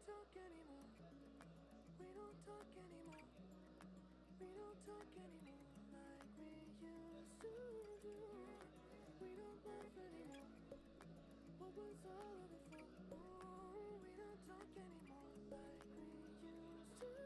talk anymore. We don't talk anymore. We don't talk anymore like we used to do. We don't laugh anymore. What was all of it for? Oh, we don't talk anymore like we used to do.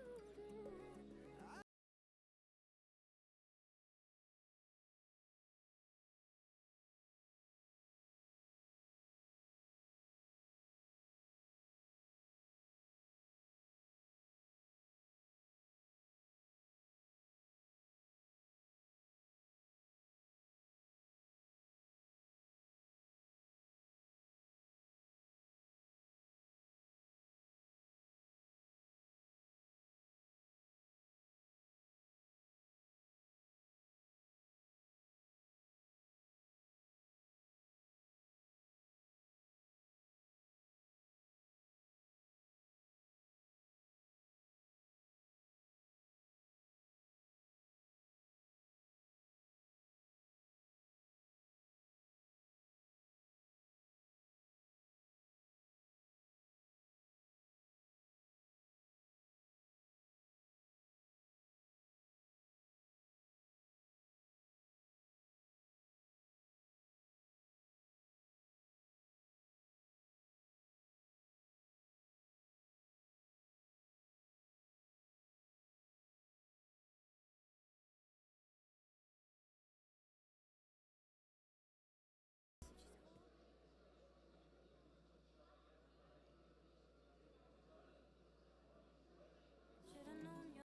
Should've known you.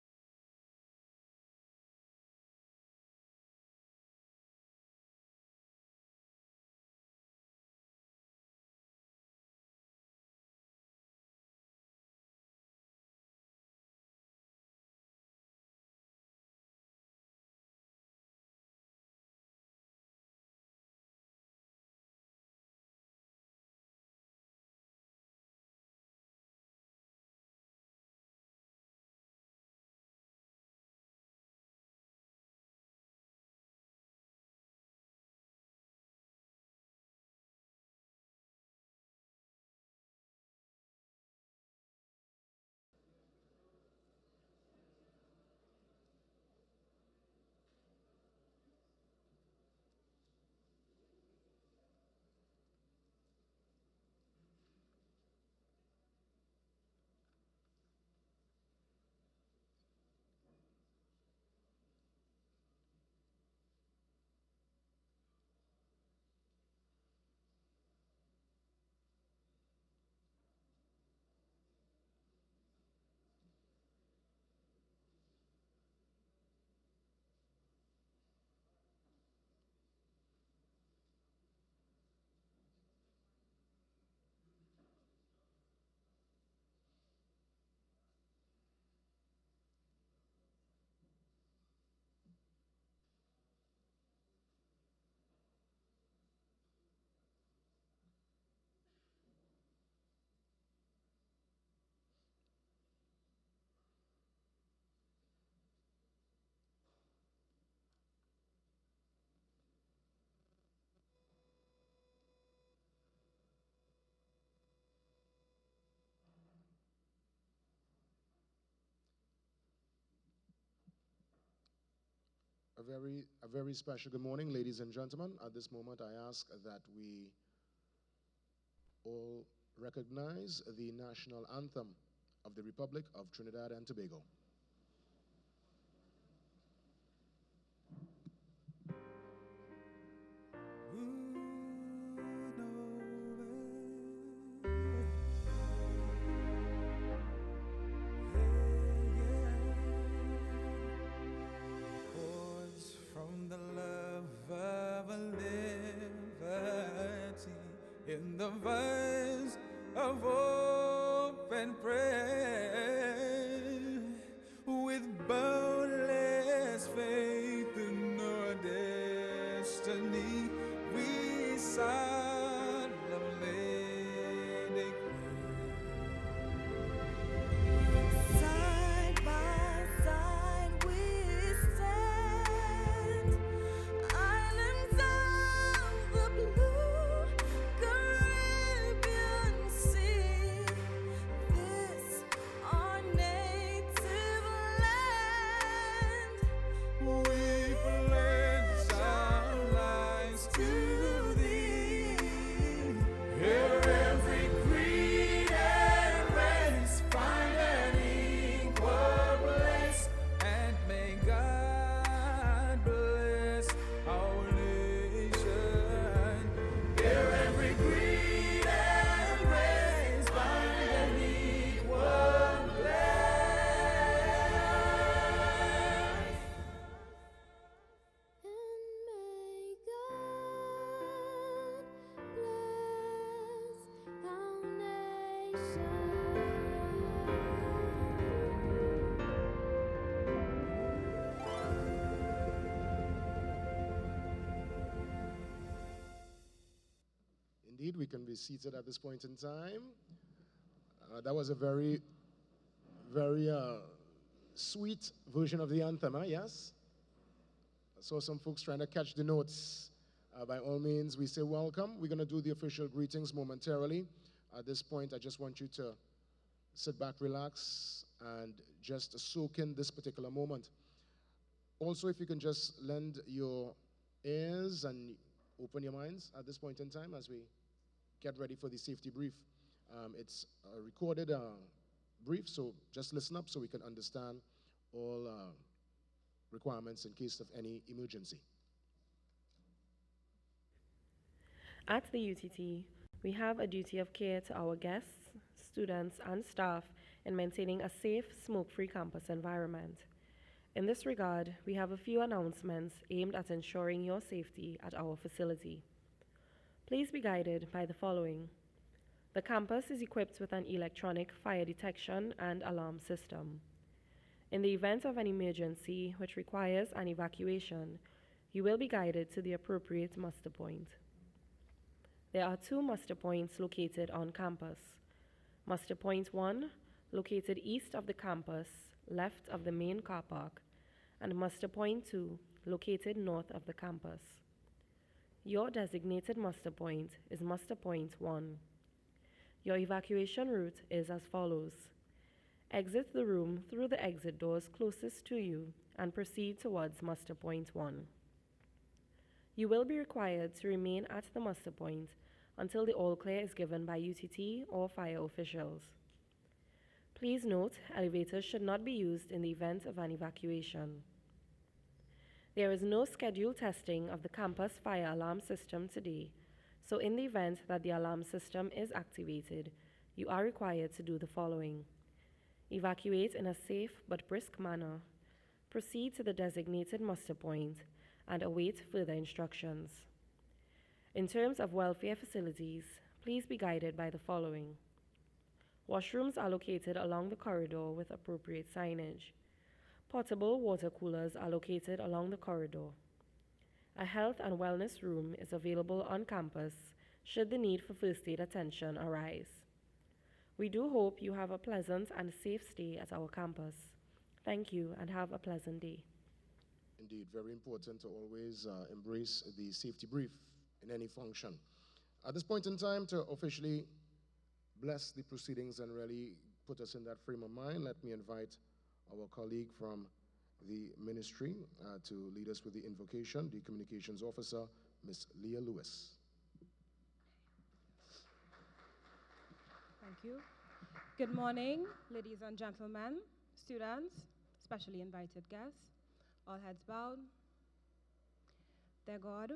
A very special good morning, ladies and gentlemen. At this moment, I ask that we all recognize the national anthem of the Republic of Trinidad and Tobago. From the love of a liberty in the voice of hope and prayer, with boundless faith in our destiny, we solemnly side by side we stand, islands of the blue Caribbean Sea. This Indeed, we can be seated at this point in time. That was a very, very sweet version of the anthem, yes? I saw some folks trying to catch the notes. By all means, we say welcome. We're going to do the official greetings momentarily. At this point, I just want you to sit back, relax, and just soak in this particular moment. Also, if you can just lend your ears and open your minds at this point in time as we get ready for the safety brief. It's a recorded brief, so just listen up so we can understand all requirements in case of any emergency. At the UTT, we have a duty of care to our guests, students, and staff in maintaining a safe, smoke-free campus environment. In this regard, we have a few announcements aimed at ensuring your safety at our facility. Please be guided by the following. The campus is equipped with an electronic fire detection and alarm system. In the event of an emergency which requires an evacuation, you will be guided to the appropriate muster point. There are 2 muster points located on campus. Muster Point 1, located east of the campus, left of the main car park, and Muster Point 2, located north of the campus. Your designated muster point is Muster Point 1. Your evacuation route is as follows. Exit the room through the exit doors closest to you and proceed towards Muster Point 1. You will be required to remain at the muster point until the all clear is given by UTT or fire officials. Please note, elevators should not be used in the event of an evacuation. There is no scheduled testing of the campus fire alarm system today, so in the event that the alarm system is activated, you are required to do the following. Evacuate in a safe but brisk manner, proceed to the designated muster point, and await further instructions. In terms of welfare facilities, please be guided by the following. Washrooms are located along the corridor with appropriate signage. Portable water coolers are located along the corridor. A health and wellness room is available on campus should the need for first aid attention arise. We do hope you have a pleasant and safe stay at our campus. Thank you and have a pleasant day. Indeed, very important to always embrace the safety brief in any function. At this point in time, to officially bless the proceedings and really put us in that frame of mind, let me invite our colleague from the ministry to lead us with the invocation, the communications officer, Ms. Leah Lewis. Thank you. Good morning, ladies and gentlemen, students, specially invited guests, all heads bowed. Dear God,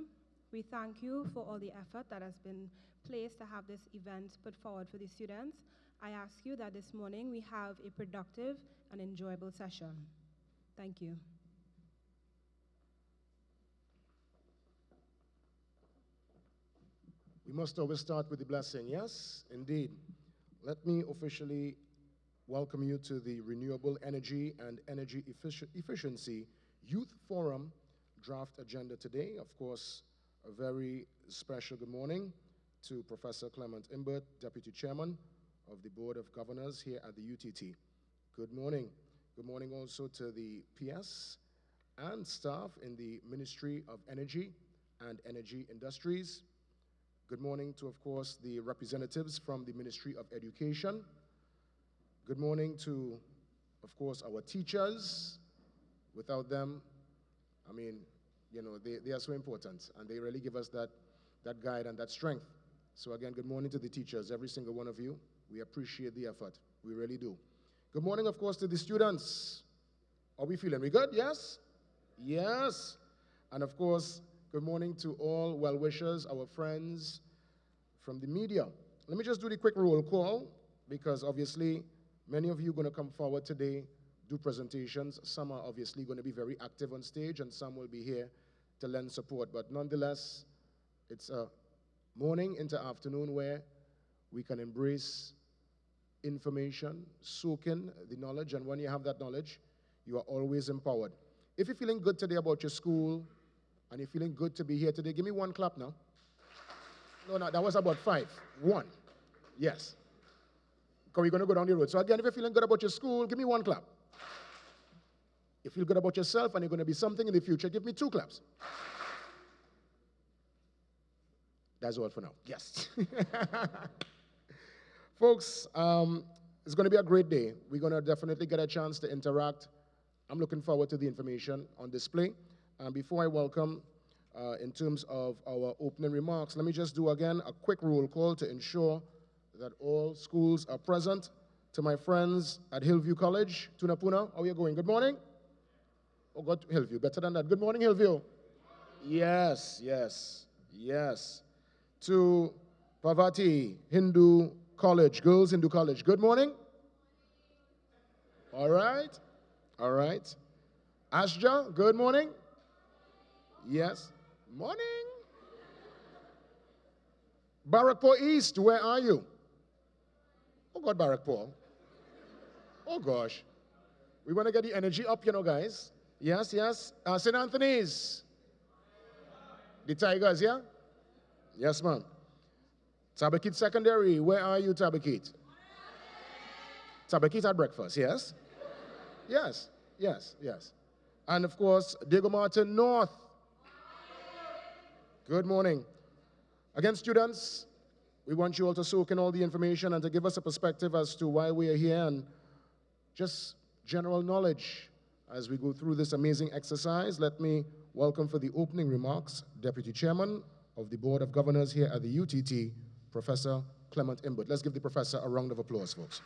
we thank you for all the effort that has been placed to have this event put forward for the students. I ask you that this morning we have a productive and enjoyable session. Thank you. We must always start with the blessing, yes? Indeed. Let me officially welcome you to the Renewable Energy and Energy Efficiency Youth Forum draft agenda today. Of course, a very special good morning to Professor Clement Imbert, Deputy Chairman of the Board of Governors here at the UTT. Good morning. Good morning also to the PS and staff in the Ministry of Energy and Energy Industries. Good morning to, of course, the representatives from the Ministry of Education. Good morning to, of course, our teachers. Without them, I mean, you know, they are so important, and they really give us that guide and that strength. So again, good morning to the teachers, every single one of you. We appreciate the effort. We really do. Good morning, of course, to the students. Are we feeling? We good? Yes? Yes. And of course, good morning to all well-wishers, our friends from the media. Let me just do the quick roll call, because obviously many of you are going to come forward today, do presentations. Some are obviously going to be very active on stage, and some will be here to lend support. But nonetheless, it's a morning into afternoon where we can embrace information, soak in the knowledge, and when you have that knowledge, you are always empowered. If you're feeling good today about your school, and you're feeling good to be here today, give me one clap now. No, that was about 5. 1. Yes. Because we're going to go down the road. So again, if you're feeling good about your school, give me 1 clap. You feel good about yourself and you're going to be something in the future, give me 2 claps. That's all for now. Yes. Folks, it's going to be a great day. We're going to definitely get a chance to interact. I'm looking forward to the information on display. Before I welcome, in terms of our opening remarks, let me just do again a quick roll call to ensure that all schools are present. To my friends at Hillview College, Tunapuna, how are you going? Good morning? Oh, God, Hillview, better than that. Good morning, Hillview. Yes. To Pavati Hindu College, Girls Hindu College. Good morning. All right. Ashja, good morning. Yes. Morning. Barrackpore East, where are you? Oh, God, Barrackpore. Oh, gosh. We want to get the energy up, guys. Yes. St. Anthony's. The Tigers, yeah? Yes, ma'am. Tabakit Secondary, where are you, Tabakit? Tabakit at breakfast, yes? Yes. And of course, Diego Martin North. Good morning. Again, students, we want you all to soak in all the information and to give us a perspective as to why we are here and just general knowledge as we go through this amazing exercise. Let me welcome for the opening remarks, Deputy Chairman of the Board of Governors here at the UTT, Professor Clement Imbert. Let's give the professor a round of applause, folks.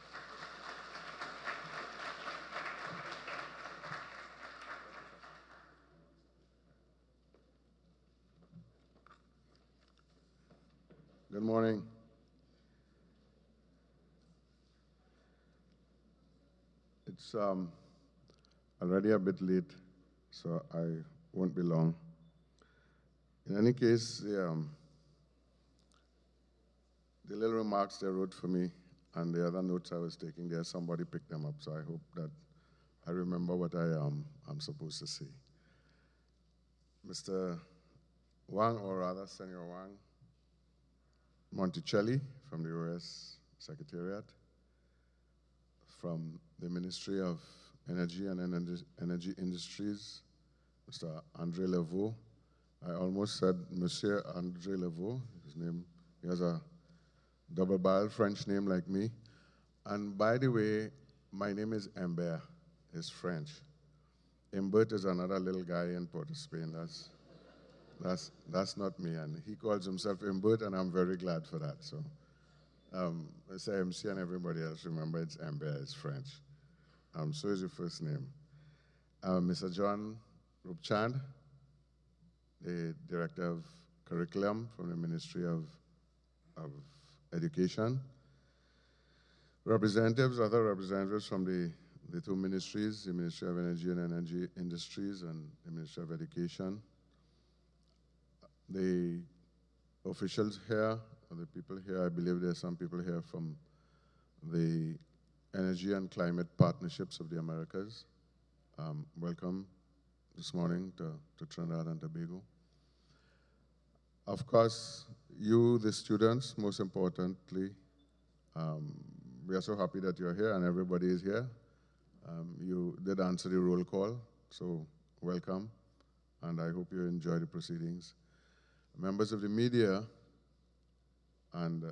Good morning. It's already a bit late, so I won't be long. In any case, the little remarks they wrote for me and the other notes I was taking there, somebody picked them up, so I hope that I remember what I'm supposed to say. Mr. Wang, or rather Senor Wang, Monticelli from the U.S. Secretariat, from the Ministry of Energy and Energy Industries, Mr. André Leveau. I almost said Monsieur André Leveau. His name, he has a double-barrel French name like me. And by the way, my name is Imbert. It's French. Imbert is another little guy in Port of Spain. That's not me. And he calls himself Imbert, and I'm very glad for that. So SMC and everybody else, remember it's Imbert, it's French. So is your first name. Mr. John Rupchand, the Director of Curriculum from the Ministry of Education. Other representatives from the 2 ministries, the Ministry of Energy and Energy Industries and the Ministry of Education. The officials here, or the people here, I believe there are some people here from the Energy and Climate Partnerships of the Americas. Welcome this morning to Trinidad and Tobago. Of course, you, the students, most importantly, we are so happy that you're here and everybody is here. You did answer the roll call, so welcome, and I hope you enjoy the proceedings. Members of the media and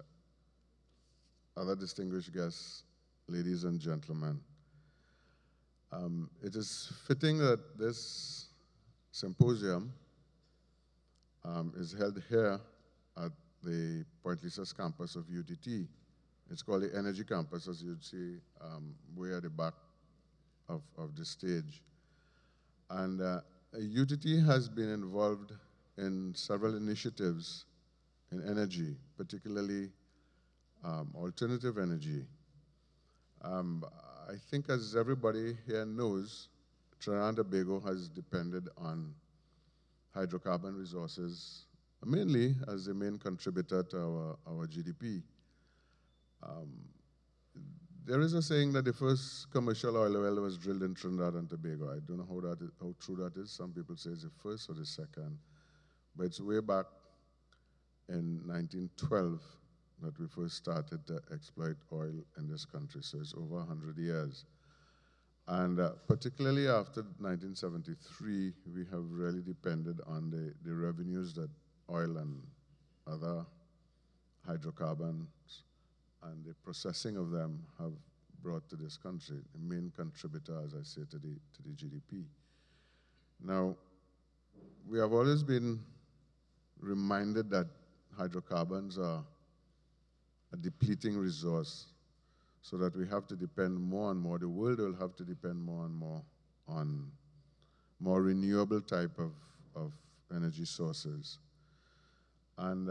other distinguished guests, ladies and gentlemen, it is fitting that this symposium is held here at the Point Lisas campus of UTT. It's called the Energy Campus, as you'd see way at the back of the stage. And UTT has been involved in several initiatives in energy, particularly alternative energy. I think, as everybody here knows, Trinidad and Tobago has depended on hydrocarbon resources, mainly as the main contributor to our GDP. There is a saying that the first commercial oil well was drilled in Trinidad and Tobago. I don't know how true that is. Some people say it's the first or the second. But it's way back in 1912 that we first started to exploit oil in this country, so it's over 100 years. And particularly after 1973, we have really depended on the revenues that oil and other hydrocarbons and the processing of them have brought to this country, the main contributor, as I say, to the GDP. Now, we have always been reminded that hydrocarbons are a depleting resource, so that we have to depend more and more, the world will have to depend more and more on more renewable type of energy sources. And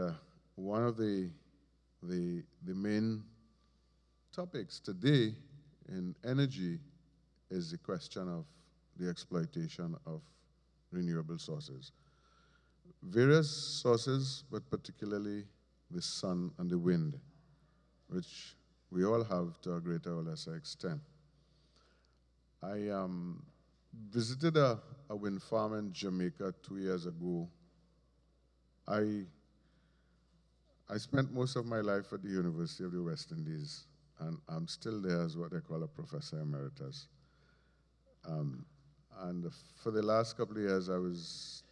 one of the main topics today in energy is the question of the exploitation of renewable sources. Various sources, but particularly the sun and the wind, which we all have to a greater or lesser extent. I visited a wind farm in Jamaica 2 years ago. I spent most of my life at the University of the West Indies, and I'm still there as what they call a professor emeritus. And for the last couple of years, I was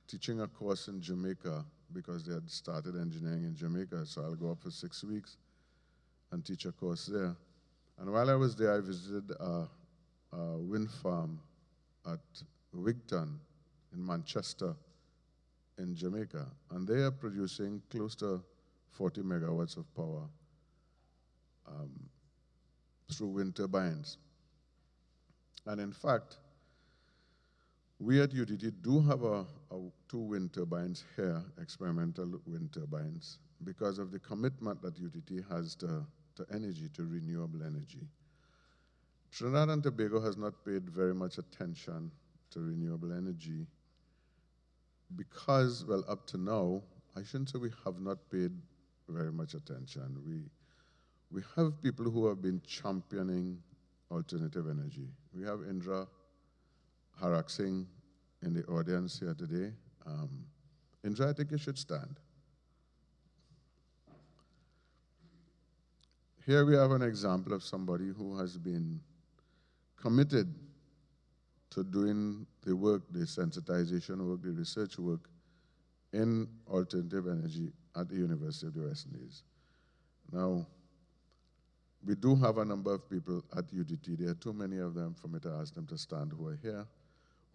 teaching a course in Jamaica because they had started engineering in Jamaica, so I'll go up for 6 weeks and teach a course there. And while I was there, I visited a wind farm at Wigton in Manchester in Jamaica, and they are producing close to 40 megawatts of power through wind turbines. And in fact, we at UTT do have two wind turbines here, experimental wind turbines, because of the commitment that UTT has to energy, to renewable energy. Trinidad and Tobago has not paid very much attention to renewable energy because, well, up to now, I shouldn't say we have not paid very much attention. We have people who have been championing alternative energy. We have Indra Harak Singh in the audience here today. Indra, I think you should stand. Here we have an example of somebody who has been committed to doing the work, the sensitization work, the research work in alternative energy at the University of the West Indies. Now, we do have a number of people at UTT. There are too many of them for me to ask them to stand who are here,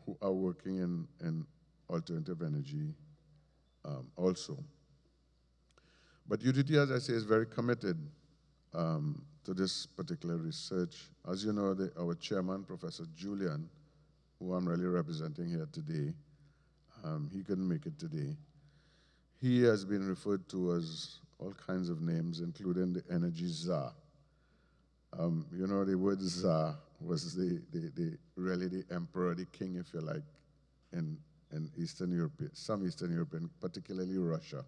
who are working in alternative energy also. But UTT, as I say, is very committed to this particular research. As you know, our chairman, Professor Julian, who I'm really representing here today, he couldn't make it today. He has been referred to as all kinds of names, including the energy czar. You know, the word czar was really the emperor, the king, if you like, in Eastern Europe, some Eastern Europe, and particularly Russia.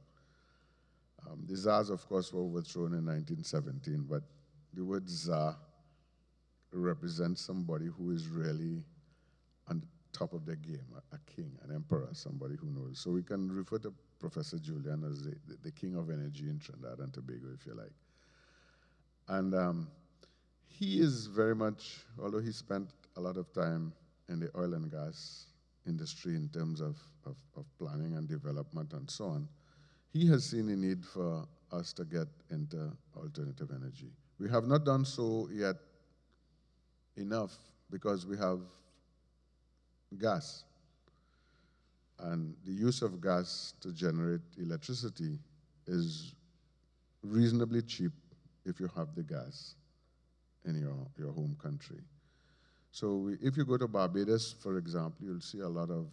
The czars, of course, were overthrown in 1917, but the word czar represents somebody who is really on the top of their game, a king, an emperor, somebody who knows. So we can refer to Professor Julian as the king of energy in Trinidad and Tobago, if you like. And he is very much, although he spent a lot of time in the oil and gas industry in terms of planning and development and so on, he has seen a need for us to get into alternative energy. We have not done so yet enough because we have gas. And the use of gas to generate electricity is reasonably cheap if you have the gas in your home country. So if you go to Barbados, for example, you'll see a lot of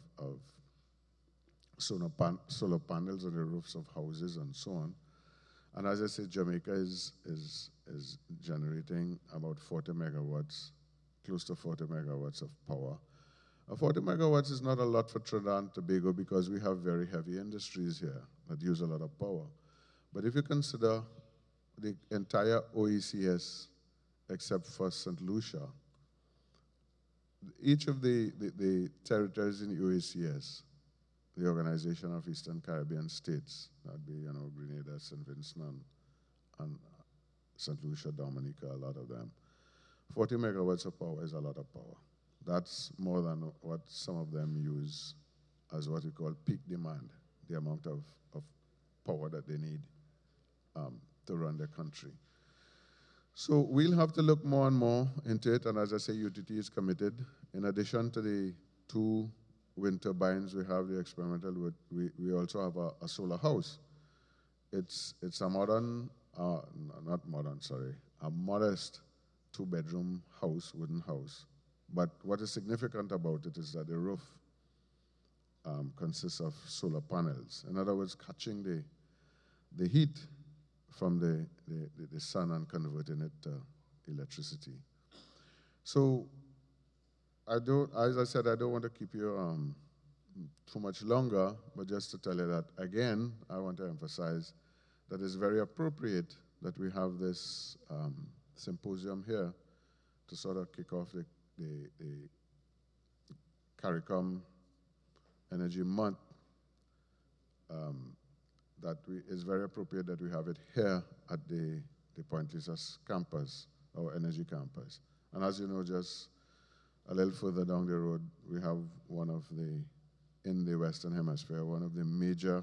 solar panels on the roofs of houses and so on. And as I said, Jamaica is generating about 40 megawatts, close to 40 megawatts of power. 40 megawatts is not a lot for Trinidad and Tobago because we have very heavy industries here that use a lot of power. But if you consider the entire OECS, except for St. Lucia, each of the territories in the OECS, the Organization of Eastern Caribbean States, that'd be, Grenada, St. Vincent, and St. Lucia, Dominica, a lot of them. 40 megawatts of power is a lot of power. That's more than what some of them use as what we call peak demand, the amount of power that they need to run their country. So we'll have to look more and more into it, and as I say, UTT is committed. In addition to the 2 wind turbines we have, the experimental, we also have a solar house. It's a modern, not modern, sorry, a modest 2-bedroom house, wooden house. But what is significant about it is that the roof consists of solar panels. In other words, catching the heat from the sun and converting it to electricity. So as I said, I don't want to keep you too much longer, but just to tell you that, again, I want to emphasize that it's very appropriate that we have this symposium here to sort of kick off the Caricom Energy Month. It's very appropriate that we have it here at the Point Lisas campus, our energy campus. And as you know, just a little further down the road, we have in the Western Hemisphere, one of the major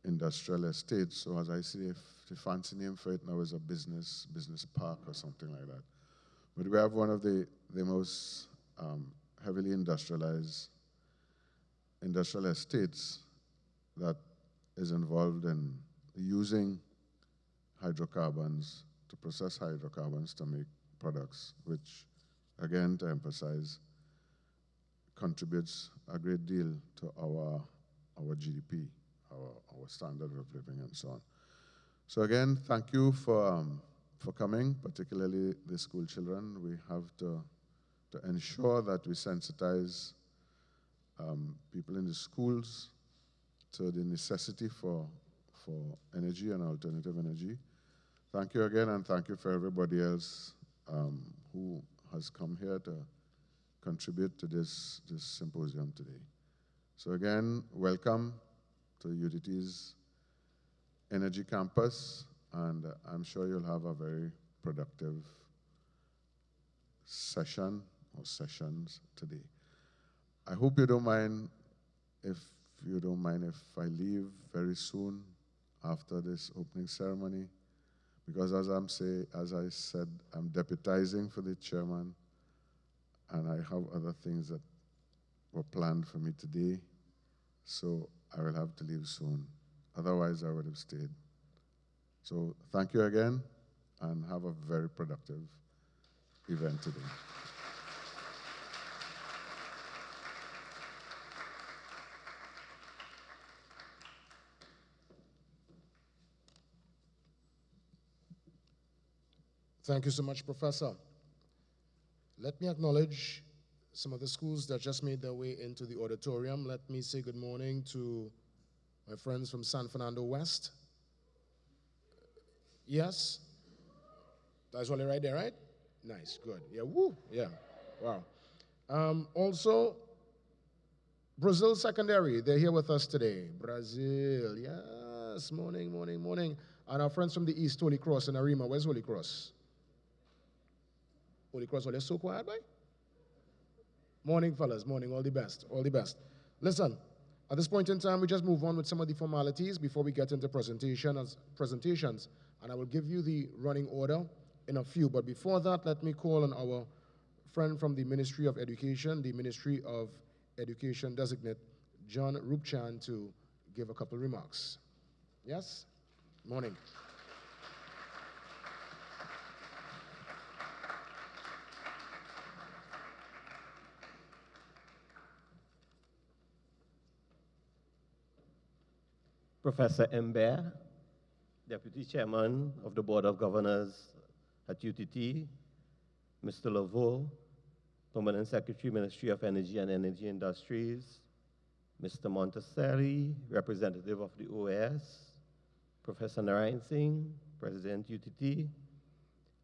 industrial estates. So as I see, the fancy name for it now is a business park or something like that. But we have one of the most heavily industrialized industrial estates that is involved in using hydrocarbons, to process hydrocarbons to make products, which, again, to emphasize, contributes a great deal to our GDP, our standard of living, and so on. So again, thank you for coming, particularly the school children. We have to ensure that we sensitize people in the schools to the necessity for energy and alternative energy. Thank you again, and thank you for everybody else who has come here to contribute to this symposium today. So again, welcome to UTT's Energy Campus, and I'm sure you'll have a very productive session or sessions today. I hope you don't mind if I leave very soon after this opening ceremony, because as I said, I'm deputizing for the chairman, and I have other things that were planned for me today, so I will have to leave soon. Otherwise, I would have stayed. So thank you again, and have a very productive event today. Thank you so much, Professor. Let me acknowledge some of the schools that just made their way into the auditorium. Let me say good morning to my friends from San Fernando West. Yes? That's all right there, right? Nice, good. Yeah, woo, yeah, wow. Also, Brazil Secondary, they're here with us today. Brazil, yes, morning. And our friends from the East, Holy Cross and Arima. Where's Holy Cross? Holy Cross, they're so quiet, boy? Morning, fellas, morning, all the best. Listen, at this point in time, we just move on with some of the formalities before we get into presentations, and I will give you the running order in a few. But before that, let me call on our friend from the Ministry of Education, the Ministry of Education designate, John Rupchan, to give a couple remarks. Yes? Morning. Professor Mbert, Deputy Chairman of the Board of Governors at UTT, Mr. Laveau, Permanent Secretary, Ministry of Energy and Energy Industries, Mr. Monticelli, representative of the OAS, Professor Narayan Singh, President UTT,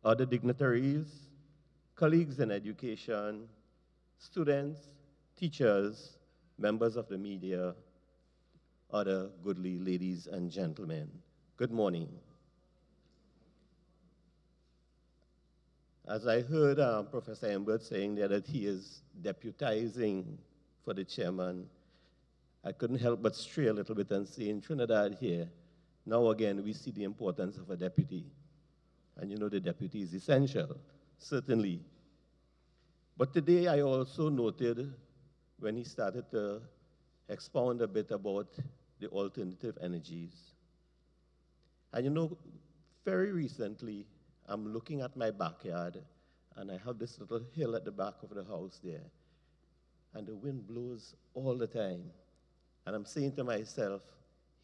other dignitaries, colleagues in education, students, teachers, members of the media, other goodly ladies and gentlemen. Good morning. As I heard Professor Embert saying there that he is deputizing for the chairman, I couldn't help but stray a little bit and say in Trinidad here, now again we see the importance of a deputy. And you know the deputy is essential, certainly. But today I also noted when he started to expound a bit about the alternative energies. And you know, very recently, I'm looking at my backyard, and I have this little hill at the back of the house there, and the wind blows all the time. And I'm saying to myself,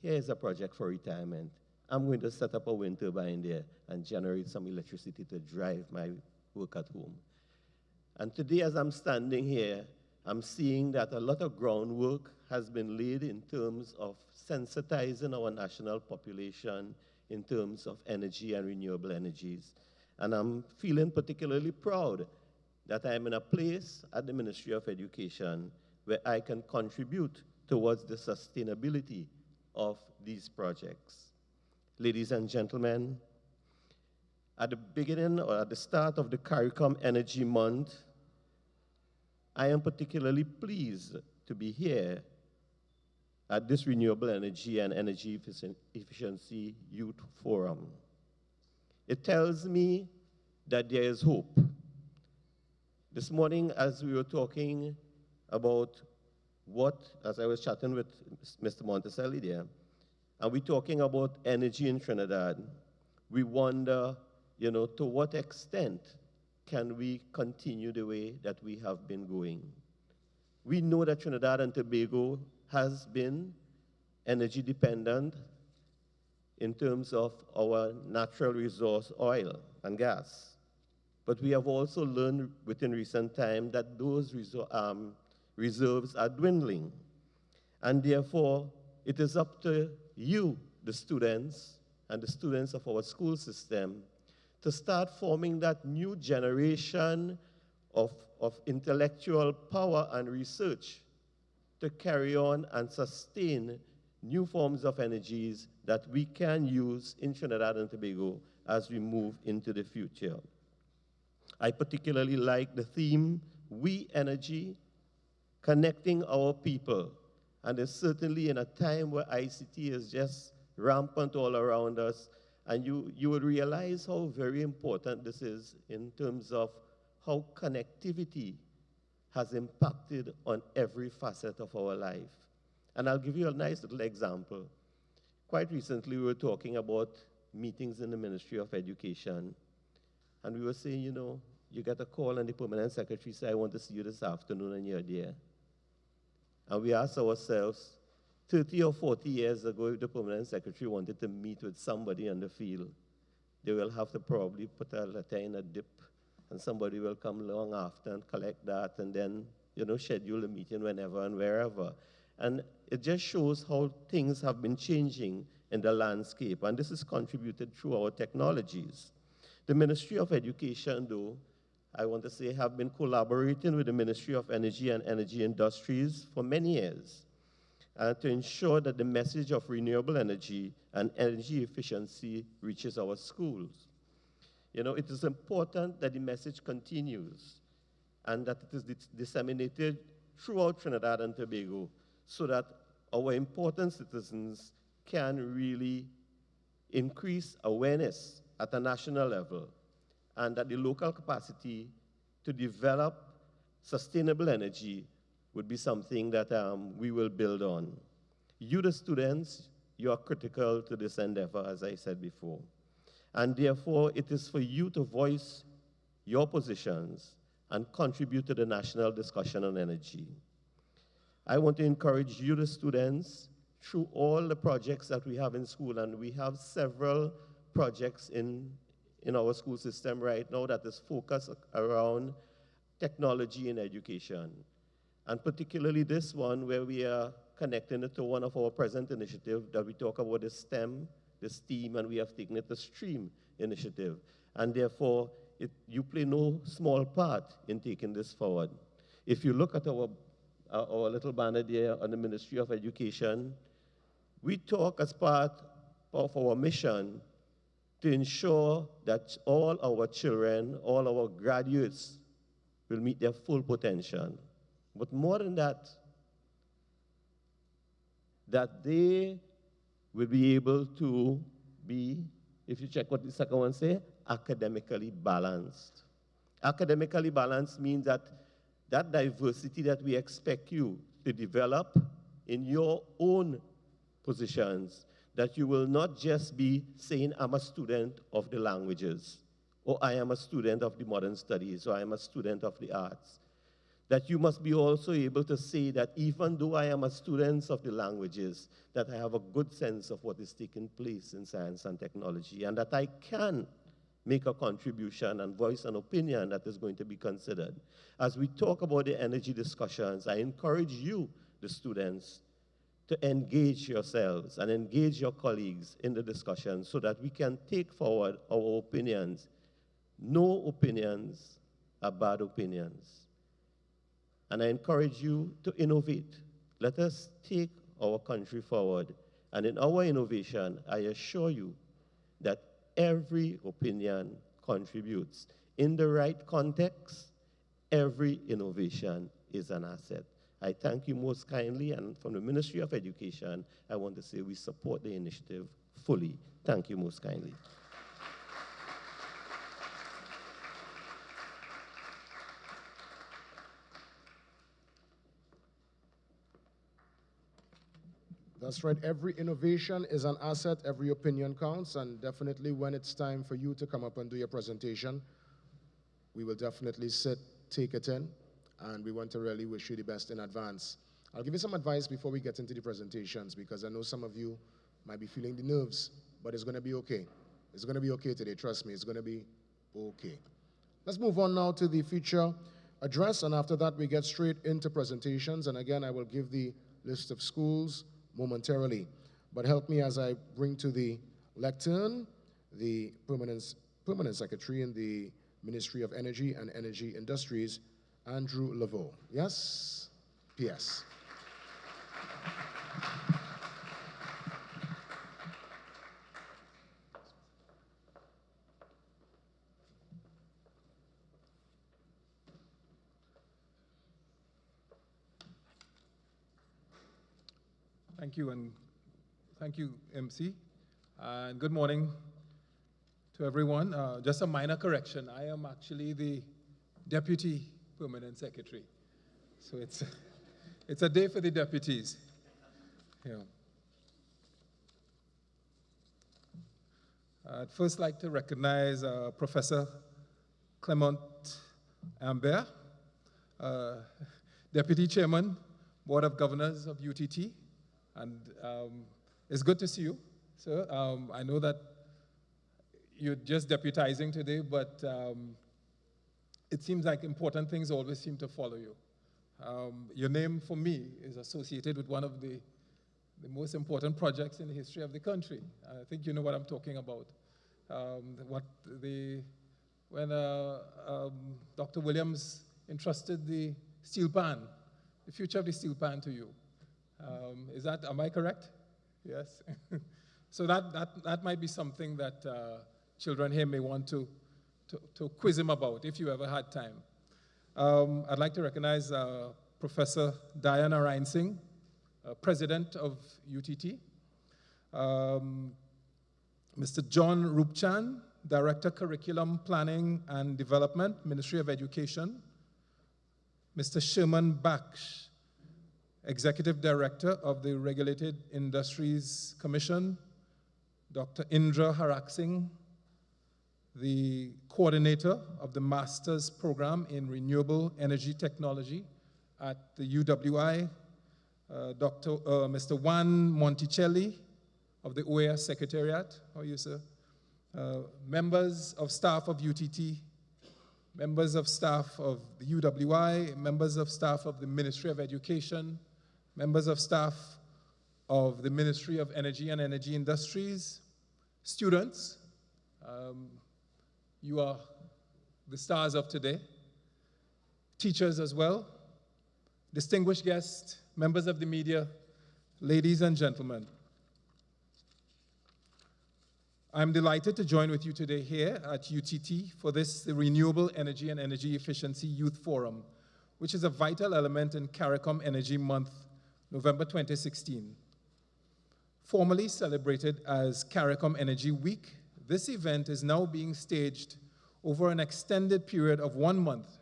here's a project for retirement. I'm going to set up a wind turbine there and generate some electricity to drive my work at home. And today, as I'm standing here, I'm seeing that a lot of groundwork has been laid in terms of sensitizing our national population in terms of energy and renewable energies. And I'm feeling particularly proud that I'm in a place at the Ministry of Education where I can contribute towards the sustainability of these projects. Ladies and gentlemen, at the beginning or at the start of the Caricom Energy Month, I am particularly pleased to be here at this Renewable Energy and Energy Efficiency Youth Forum. It tells me that there is hope. This morning, as we were talking about as I was chatting with Mr. Monticelli there, and we're talking about energy in Trinidad, we wonder, you know, to what extent can we continue the way that we have been going? We know that Trinidad and Tobago has been energy dependent in terms of our natural resource, oil and gas. But we have also learned within recent time that those reserves are dwindling. And therefore, it is up to you, the students, and the students of our school system, to start forming that new generation of intellectual power and research to carry on and sustain new forms of energies that we can use in Trinidad and Tobago as we move into the future. I particularly like the theme, We Energy, connecting our people. And it's certainly in a time where ICT is just rampant all around us, and you would realize how very important this is in terms of how connectivity has impacted on every facet of our life. And I'll give you a nice little example. Quite recently, we were talking about meetings in the Ministry of Education, and we were saying, you know, you get a call and the permanent secretary said, I want to see you this afternoon, and you're there. And we asked ourselves, 30 or 40 years ago, if the permanent secretary wanted to meet with somebody on the field, they will have to probably put a letter in a dip, and somebody will come along after and collect that, and then, you know, schedule a meeting whenever and wherever. And it just shows how things have been changing in the landscape, and this is contributed through our technologies. The Ministry of Education, though, I want to say, have been collaborating with the Ministry of Energy and Energy Industries for many years to ensure that the message of renewable energy and energy efficiency reaches our schools. You know, it is important that the message continues and that it is disseminated throughout Trinidad and Tobago so that our important citizens can really increase awareness at a national level, and that the local capacity to develop sustainable energy would be something that we will build on. You, the students, you are critical to this endeavor, as I said before. And therefore, it is for you to voice your positions and contribute to the national discussion on energy. I want to encourage you, the students, through all the projects that we have in school, and we have several projects in our school system right now that is focused around technology in education. And particularly this one where we are connecting it to one of our present initiatives that we talk about the STEM, the STEAM, and we have taken it the STREAM initiative. And therefore, you play no small part in taking this forward. If you look at our little banner there on the Ministry of Education, We talk as part of our mission to ensure that all our children, all our graduates will meet their full potential. But more than that, that they will be able to be, if you check what the second one say, academically balanced. Academically balanced means that that diversity that we expect you to develop in your own positions, that you will not just be saying, I'm a student of the languages, or I am a student of the modern studies, or I am a student of the arts. That you must be also able to say that even though I am a student of the languages, that I have a good sense of what is taking place in science and technology, and that I can make a contribution and voice an opinion that is going to be considered. As we talk about the energy discussions, I encourage you, the students, to engage yourselves and engage your colleagues in the discussion so that we can take forward our opinions. No opinions are bad opinions. And I encourage you to innovate. Let us take our country forward. And in our innovation, I assure you that every opinion contributes. In the right context, every innovation is an asset. I thank you most kindly, and from the Ministry of Education, I want to say we support the initiative fully. Thank you most kindly. That's right. Every innovation is an asset. Every opinion counts. And definitely when it's time for you to come up and do your presentation, we will definitely sit, take it in, and we want to really wish you the best in advance. I'll give you some advice before we get into the presentations, because I know some of you might be feeling the nerves, but it's going to be okay. It's going to be okay today. Trust me, it's going to be okay. Let's move on now to the feature address, and after that we get straight into presentations. And again, I will give the list of schools momentarily. But help me as I bring to the lectern the Permanent Secretary in the Ministry of Energy and Energy Industries, Andrew Laveau. Yes? PS. Thank you, and thank you, MC. And good morning to everyone. Just a minor correction. I am actually the Deputy Permanent Secretary. So it's a day for the deputies. Yeah. I'd first like to recognize Professor Clement Ambert, Deputy Chairman, Board of Governors of UTT. And it's good to see you, sir. I know that you're just deputizing today, but it seems like important things always seem to follow you. Your name, for me, is associated with one of the most important projects in the history of the country. I think you know what I'm talking about. When Dr. Williams entrusted the steel pan, the future of the steel pan to you. Am I correct? Yes. So that might be something that children here may want to quiz him about, if you ever had time. I'd like to recognize Professor Diana Reinsing, President of UTT. Mr. John Rupchan, Director, Curriculum Planning and Development, Ministry of Education. Mr. Sherman Baksh, Executive Director of the Regulated Industries Commission. Dr. Indra Haraksing, the coordinator of the Master's Program in Renewable Energy Technology at the UWI. Mr. Juan Monticelli of the OAS Secretariat. How are you, sir? Members of staff of UTT, members of staff of the UWI, members of staff of the Ministry of Education, members of staff of the Ministry of Energy and Energy Industries, students, you are the stars of today, teachers as well, distinguished guests, members of the media, ladies and gentlemen. I'm delighted to join with you today here at UTT for this the Renewable Energy and Energy Efficiency Youth Forum, which is a vital element in Caricom Energy Month, November 2016. Formerly celebrated as Caricom Energy Week, this event is now being staged over an extended period of 1 month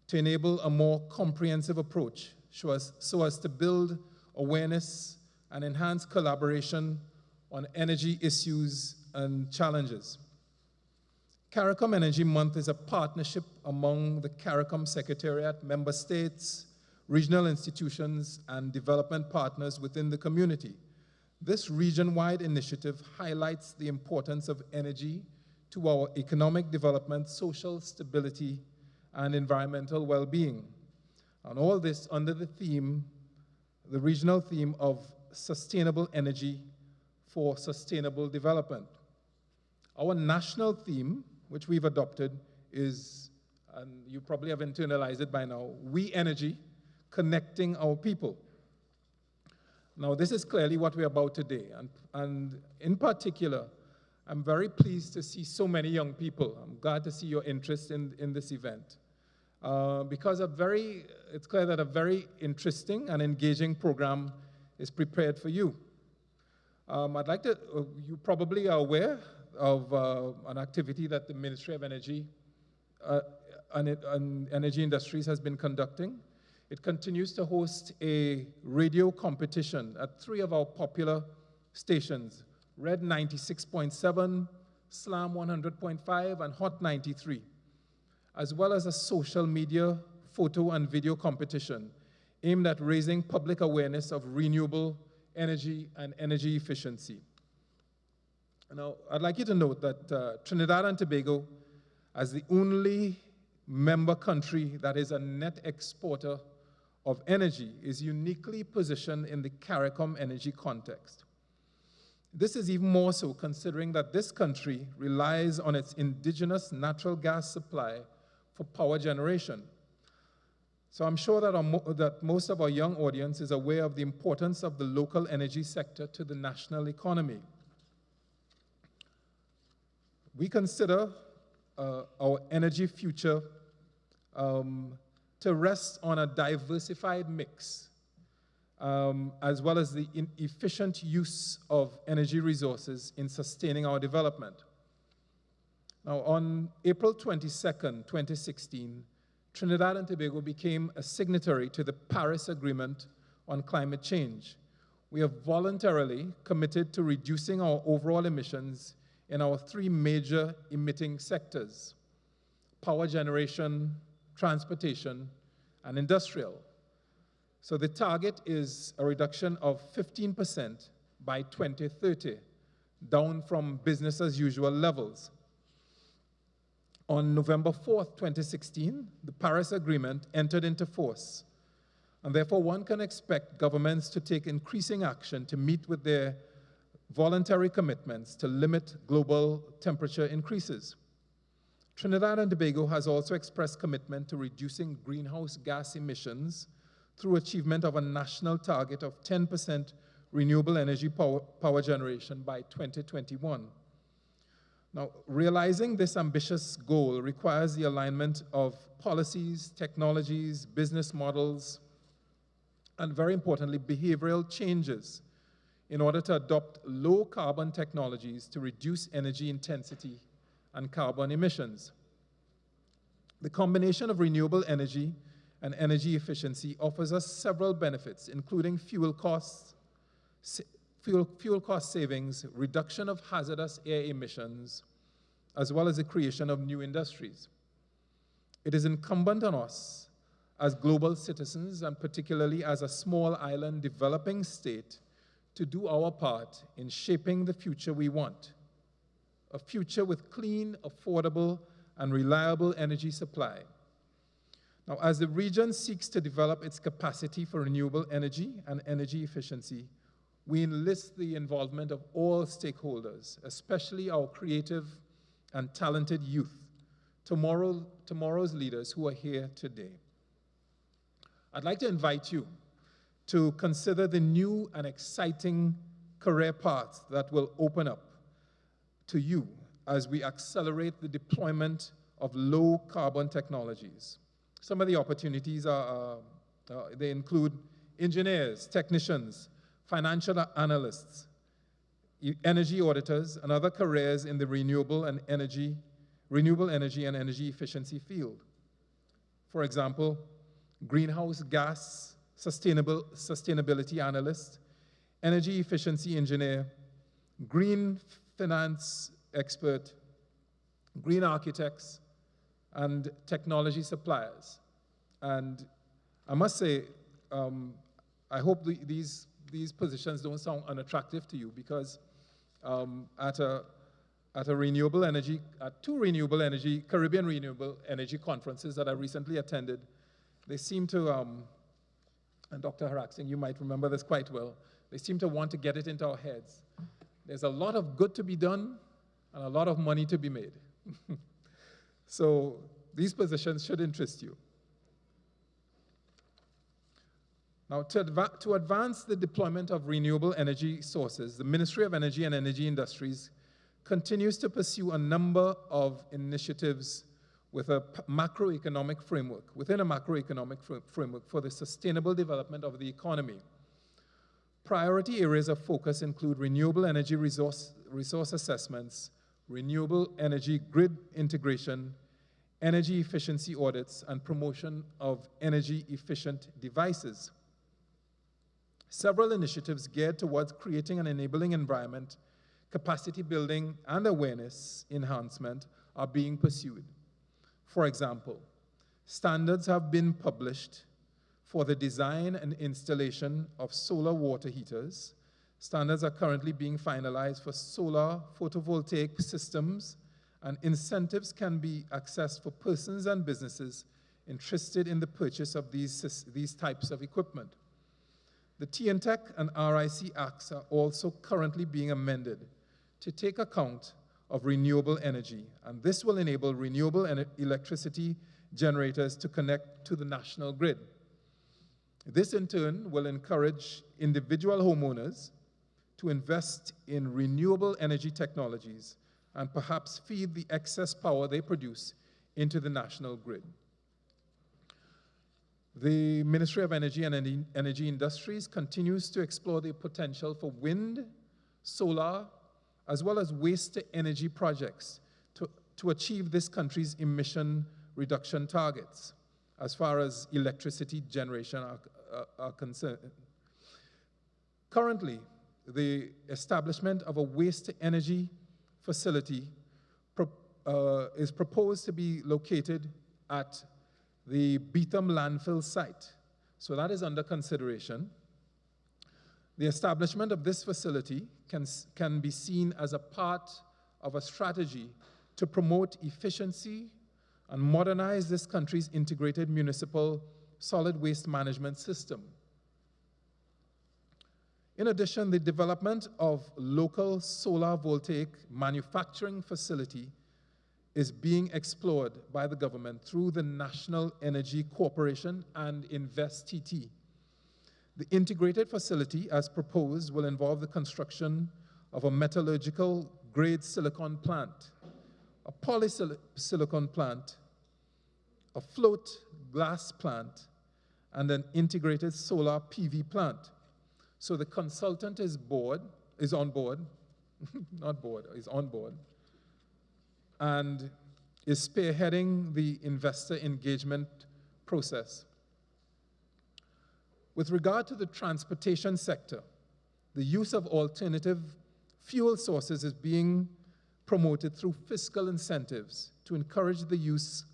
to enable a more comprehensive approach so as to build awareness and enhance collaboration on energy issues and challenges. Caricom Energy Month is a partnership among the Caricom Secretariat, member states, regional institutions, and development partners within the community. This region-wide initiative highlights the importance of energy to our economic development, social stability, and environmental well-being. And all this under the theme, the regional theme of sustainable energy for sustainable development. Our national theme, which we've adopted, is, and you probably have internalized it by now, We Energy, Connecting Our People. Now, this is clearly what we're about today, and in particular, I'm very pleased to see so many young people. I'm glad to see your interest in this event, because it's clear that a very interesting and engaging program is prepared for you. I'd like to, you probably are aware of an activity that the Ministry of Energy and Energy Industries has been conducting. It continues to host a radio competition at 3 of our popular stations, Red 96.7, Slam 100.5, and Hot 93, as well as a social media photo and video competition aimed at raising public awareness of renewable energy and energy efficiency. Now, I'd like you to note that Trinidad and Tobago, as the only member country that is a net exporter of energy, is uniquely positioned in the Caricom energy context. This is even more so considering that this country relies on its indigenous natural gas supply for power generation. So I'm sure that most of our young audience is aware of the importance of the local energy sector to the national economy. We consider our energy future to rest on a diversified mix, as well as the efficient use of energy resources in sustaining our development. Now, on April 22nd, 2016, Trinidad and Tobago became a signatory to the Paris Agreement on Climate Change. We have voluntarily committed to reducing our overall emissions in our 3 major emitting sectors: power generation, transportation, and industrial. So the target is a reduction of 15% by 2030, down from business as usual levels. On November 4th, 2016, the Paris Agreement entered into force, and therefore one can expect governments to take increasing action to meet with their voluntary commitments to limit global temperature increases. Trinidad and Tobago has also expressed commitment to reducing greenhouse gas emissions through achievement of a national target of 10% renewable energy power generation by 2021. Now, realizing this ambitious goal requires the alignment of policies, technologies, business models, and very importantly, behavioral changes in order to adopt low carbon technologies to reduce energy intensity and carbon emissions. The combination of renewable energy and energy efficiency offers us several benefits, including fuel cost savings, reduction of hazardous air emissions, as well as the creation of new industries. It is incumbent on us as global citizens, and particularly as a small island developing state, to do our part in shaping the future we want, a future with clean, affordable, and reliable energy supply. Now, as the region seeks to develop its capacity for renewable energy and energy efficiency, we enlist the involvement of all stakeholders, especially our creative and talented youth, tomorrow's leaders who are here today. I'd like to invite you to consider the new and exciting career paths that will open up to you as we accelerate the deployment of low carbon technologies. Some of the opportunities they include engineers, technicians, financial analysts, energy auditors, and other careers in the renewable energy and energy efficiency field. For example, greenhouse gas sustainability analyst, energy efficiency engineer, green finance expert, green architects, and technology suppliers. And I must say, I hope these positions don't sound unattractive to you, because at two renewable energy, Caribbean renewable energy conferences that I recently attended, they seem to, and Dr. Haraxing, you might remember this quite well, they seem to want to get it into our heads. There's a lot of good to be done and a lot of money to be made. So these positions should interest you. Now, to advance the deployment of renewable energy sources, the Ministry of Energy and Energy Industries continues to pursue a number of initiatives with a macroeconomic framework, within a macroeconomic framework for the sustainable development of the economy. Priority areas of focus include renewable energy resource assessments, renewable energy grid integration, energy efficiency audits, and promotion of energy efficient devices. Several initiatives geared towards creating an enabling environment, capacity building, and awareness enhancement are being pursued. For example, standards have been published for the design and installation of solar water heaters. Standards are currently being finalized for solar photovoltaic systems, and incentives can be accessed for persons and businesses interested in the purchase of these types of equipment. The TNTEC and RIC Acts are also currently being amended to take account of renewable energy, and this will enable renewable electricity generators to connect to the national grid. This in turn will encourage individual homeowners to invest in renewable energy technologies and perhaps feed the excess power they produce into the national grid. The Ministry of Energy and Energy Industries continues to explore the potential for wind, solar, as well as waste-to-energy projects to achieve this country's emission reduction targets as far as electricity generation are concerned. Currently, the establishment of a waste-to-energy facility is proposed to be located at the Beetham landfill site. So that is under consideration. The establishment of this facility can be seen as a part of a strategy to promote efficiency and modernize this country's integrated municipal solid waste management system. In addition, the development of local solar voltaic manufacturing facility is being explored by the government through the National Energy Corporation and InvestTT. The integrated facility, as proposed, will involve the construction of a metallurgical grade silicon plant, a polysilicon plant, a float glass plant, and an integrated solar PV plant. So the consultant is on board, and is spearheading the investor engagement process. With regard to the transportation sector, the use of alternative fuel sources is being promoted through fiscal incentives to encourage the use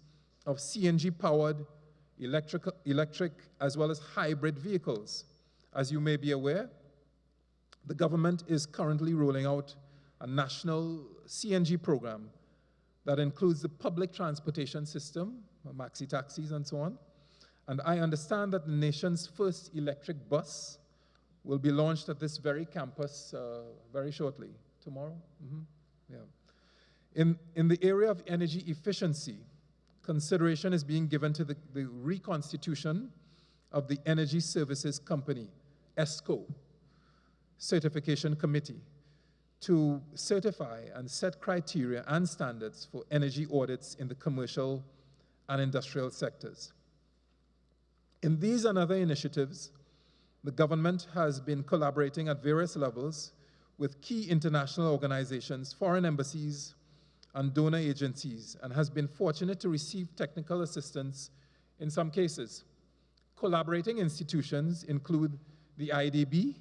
of CNG-powered electric as well as hybrid vehicles. As you may be aware, the government is currently rolling out a national CNG program that includes the public transportation system, maxi taxis and so on. And I understand that the nation's first electric bus will be launched at this very campus very shortly. Tomorrow? Yeah. In the area of energy efficiency, consideration is being given to the reconstitution of the Energy Services Company, ESCO, Certification Committee, to certify and set criteria and standards for energy audits in the commercial and industrial sectors. In these and other initiatives, the government has been collaborating at various levels with key international organizations, foreign embassies, and donor agencies, and has been fortunate to receive technical assistance in some cases. Collaborating institutions include the IDB,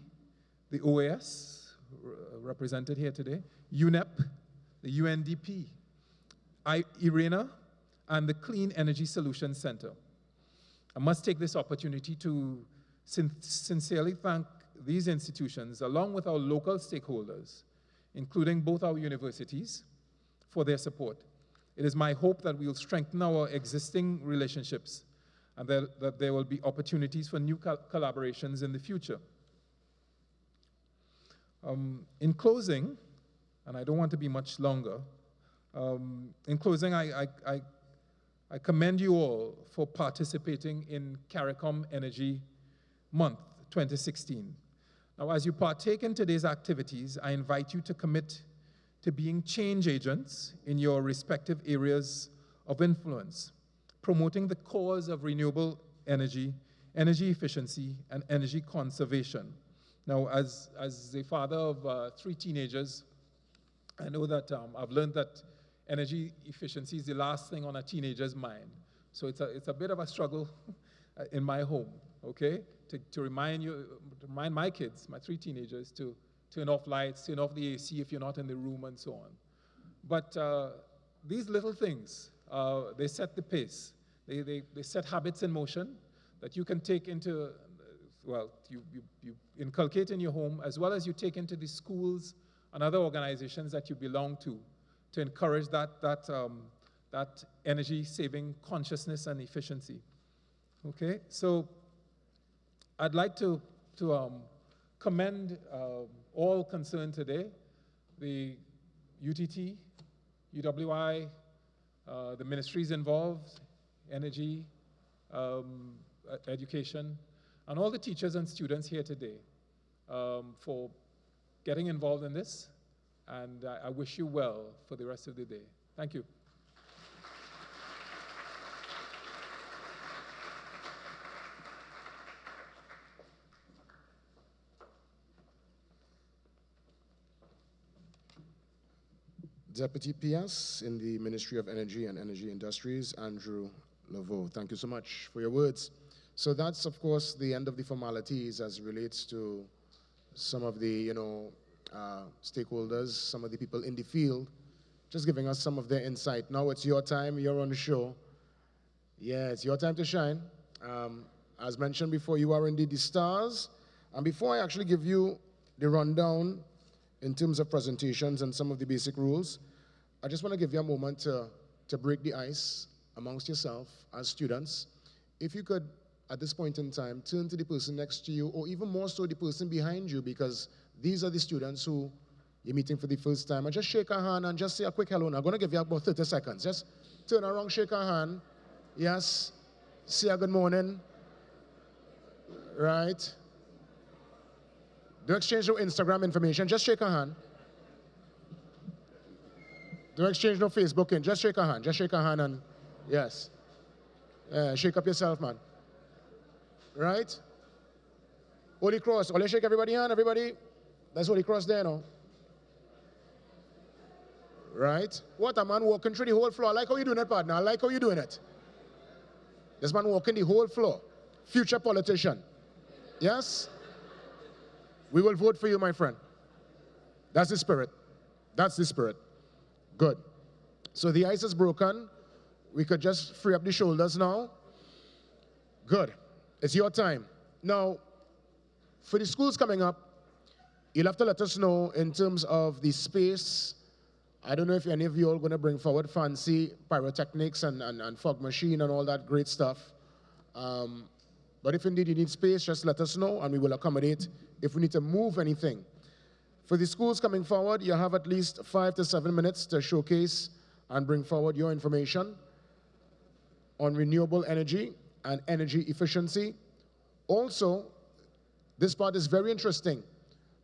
the OAS, represented here today, UNEP, the UNDP, IRENA, and the Clean Energy Solutions Center. I must take this opportunity to sincerely thank these institutions, along with our local stakeholders, including both our universities, for their support. It is my hope that we will strengthen our existing relationships and that there will be opportunities for new collaborations in the future. In closing, and I don't want to be much longer, in closing, I commend you all for participating in Caricom Energy Month 2016. Now, as you partake in today's activities, I invite you to commit to being change agents in your respective areas of influence, promoting the cause of renewable energy, energy efficiency, and energy conservation. Now, as the father of 3 teenagers, I know that I've learned that energy efficiency is the last thing on a teenager's mind. So it's a bit of a struggle in my home, okay? To remind my kids, my 3 teenagers, to turn off lights, turn off the AC if you're not in the room, and so on. But these little things, they set the pace. They set habits in motion that you can take into, well, you inculcate in your home, as well as you take into the schools and other organizations that you belong to encourage that energy-saving consciousness and efficiency. Okay, so I'd like to commend all concerned today, the UTT, UWI, the ministries involved, energy, education, and all the teachers and students here today for getting involved in this, and I wish you well for the rest of the day. Thank you. Deputy PS in the Ministry of Energy and Energy Industries, Andrew Laveau. Thank you so much for your words. So that's, of course, the end of the formalities as relates to some of the, stakeholders, some of the people in the field, just giving us some of their insight. Now it's your time, you're on the show. Yeah, it's your time to shine. As mentioned before, you are indeed the stars. And before I actually give you the rundown in terms of presentations and some of the basic rules, I just want to give you a moment to break the ice amongst yourself as students. If you could, at this point in time, turn to the person next to you, or even more so the person behind you, because these are the students who you're meeting for the first time, and just shake a hand and just say a quick hello. Now, I'm going to give you about 30 seconds. Just turn around, shake a hand. Yes. Say a good morning. Right. Don't exchange no Instagram information. Just shake a hand. Don't exchange no Facebook in. Just shake a hand. Just shake a hand and, yes. Shake up yourself, man. Right? Holy Cross. Only shake everybody hand, everybody. That's Holy Cross there now. Right? What a man walking through the whole floor. I like how you doing it, partner. I like how you doing it. This man walking the whole floor. Future politician. Yes? We will vote for you, my friend. That's the spirit. That's the spirit. Good. So the ice is broken. We could just free up the shoulders now. Good. It's your time. Now, for the schools coming up, you'll have to let us know in terms of the space. I don't know if any of you are going to bring forward fancy pyrotechnics and fog machine and all that great stuff. But if indeed you need space, just let us know and we will accommodate if we need to move anything. For the schools coming forward, you have at least 5 to 7 minutes to showcase and bring forward your information on renewable energy and energy efficiency. Also, this part is very interesting.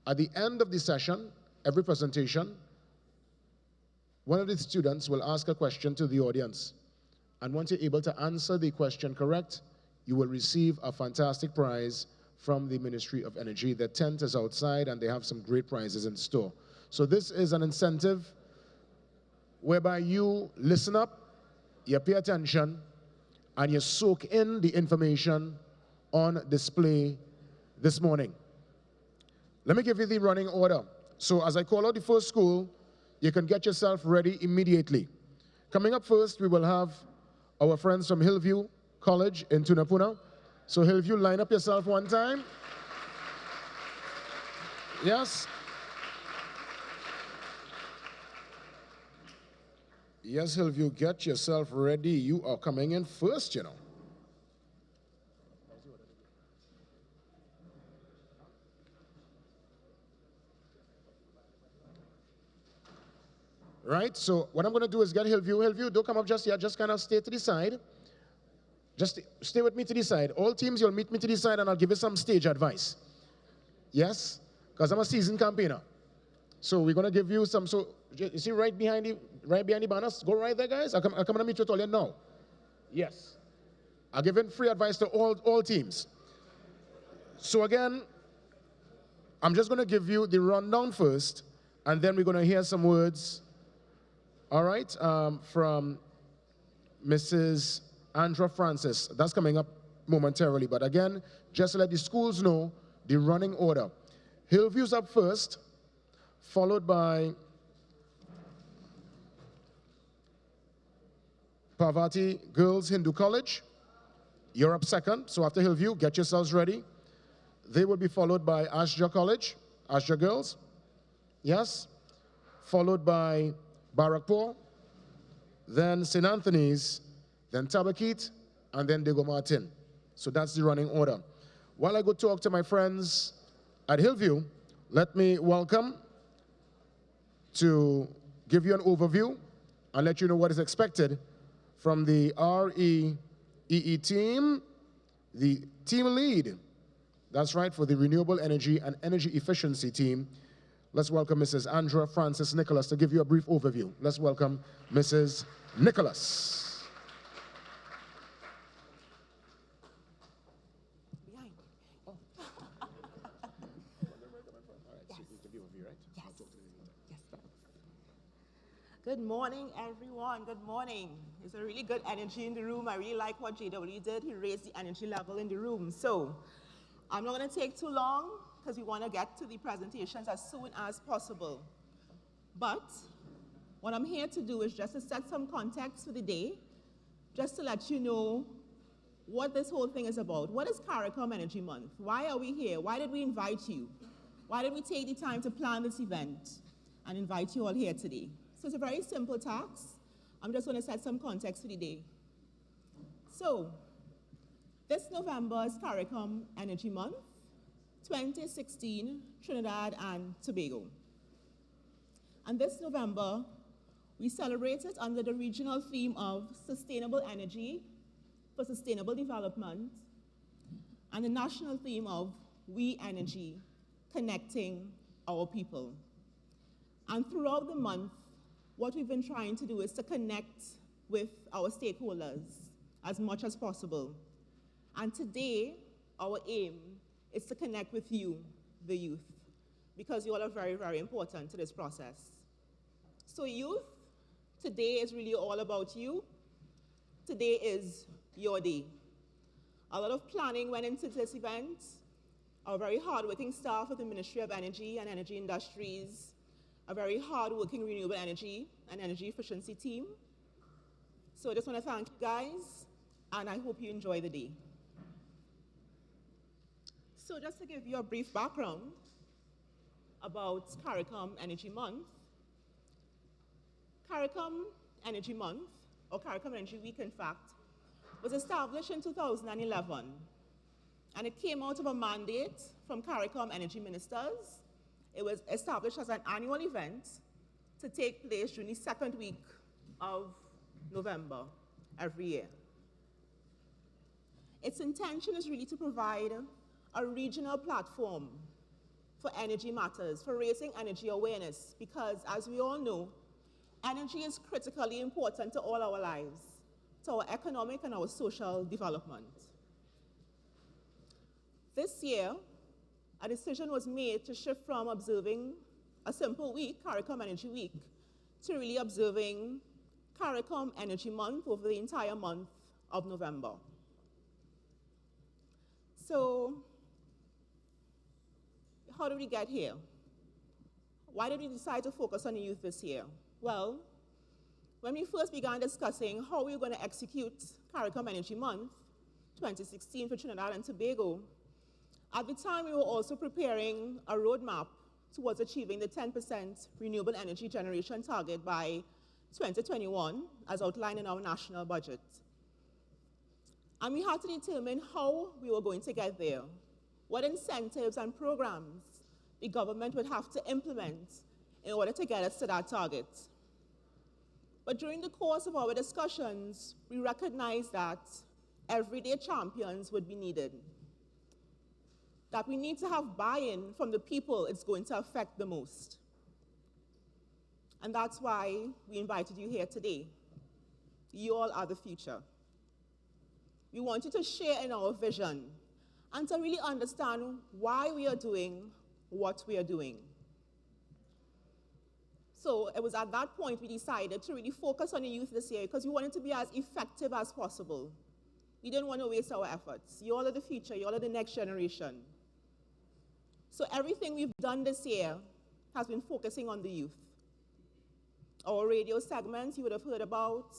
At the end of the session, every presentation, one of the students will ask a question to the audience. And once you're able to answer the question correct, you will receive a fantastic prize from the Ministry of Energy. The tent is outside and they have some great prizes in store. So this is an incentive whereby you listen up, you pay attention, and you soak in the information on display this morning. Let me give you the running order. So as I call out the first school, you can get yourself ready immediately. Coming up first, we will have our friends from Hillview College in Tunapuna. So Hillview, line up yourself one time. Yes. Yes, Hillview, get yourself ready. You are coming in first, you know. Right, so what I'm going to do is get Hillview. Hillview, don't come up just yet. Just kind of stay to the side. Just stay with me to the side. All teams, you'll meet me to the side and I'll give you some stage advice. Yes? Because I'm a seasoned campaigner. So we're going to give you some, so you see right behind the banners? Go right there, guys. I'll come and meet you all now. Yes. I'll give you free advice to all teams. So again, I'm just going to give you the rundown first, and then we're going to hear some words, all right, from Mrs. Andra Francis. That's coming up momentarily. But again, just to let the schools know the running order. Hillview's up first, followed by Parvati Girls Hindu College. You're up second, so after Hillview, get yourselves ready. They will be followed by Ashja College, Ashja Girls. Yes. Followed by Barakpur, then St. Anthony's, then Tabakit, and then Diego Martin. So that's the running order. While I go talk to my friends at Hillview, let me welcome to give you an overview and let you know what is expected from the REEE team, the team lead. That's right, for the Renewable Energy and Energy Efficiency team. Let's welcome Mrs. Andra Francis Nicholas to give you a brief overview. Let's welcome Mrs. Nicholas. Good morning, everyone. Good morning. There's a really good energy in the room. I really like what JW did. He raised the energy level in the room. So I'm not going to take too long because we want to get to the presentations as soon as possible. But what I'm here to do is just to set some context for the day, just to let you know what this whole thing is about. What is Caricom Energy Month? Why are we here? Why did we invite you? Why did we take the time to plan this event and invite you all here today? So it's a very simple task. I'm just going to set some context for the day. So this November is Caricom Energy Month, 2016, Trinidad and Tobago. And this November, we celebrate it under the regional theme of sustainable energy for sustainable development and the national theme of We Energy, connecting our people. And throughout the month, what we've been trying to do is to connect with our stakeholders as much as possible. And today, our aim is to connect with you, the youth, because you all are very, very important to this process. So youth, today is really all about you. Today is your day. A lot of planning went into this event. Our very hardworking staff of the Ministry of Energy and Energy Industries, a very hard-working renewable energy and energy efficiency team. So I just want to thank you guys, and I hope you enjoy the day. So just to give you a brief background about Caricom Energy Month. Caricom Energy Month, or Caricom Energy Week, in fact, was established in 2011, and it came out of a mandate from Caricom Energy Ministers. It was established as an annual event to take place during the second week of November every year. Its intention is really to provide a regional platform for energy matters, for raising energy awareness, because as we all know, energy is critically important to all our lives, to our economic and our social development. This year, a decision was made to shift from observing a simple week, Caricom Energy Week, to really observing Caricom Energy Month over the entire month of November. So, how did we get here? Why did we decide to focus on the youth this year? Well, when we first began discussing how we were going to execute Caricom Energy Month 2016 for Trinidad and Tobago, at the time we were also preparing a roadmap towards achieving the 10% renewable energy generation target by 2021, as outlined in our national budget. And we had to determine how we were going to get there, what incentives and programs the government would have to implement in order to get us to that target. But during the course of our discussions, we recognized that everyday champions would be needed, that we need to have buy-in from the people it's going to affect the most. And that's why we invited you here today. You all are the future. We want you to share in our vision and to really understand why we are doing what we are doing. So it was at that point we decided to really focus on the youth this year because we wanted to be as effective as possible. We didn't want to waste our efforts. You all are the future, you all are the next generation. So everything we've done this year has been focusing on the youth. Our radio segments you would have heard about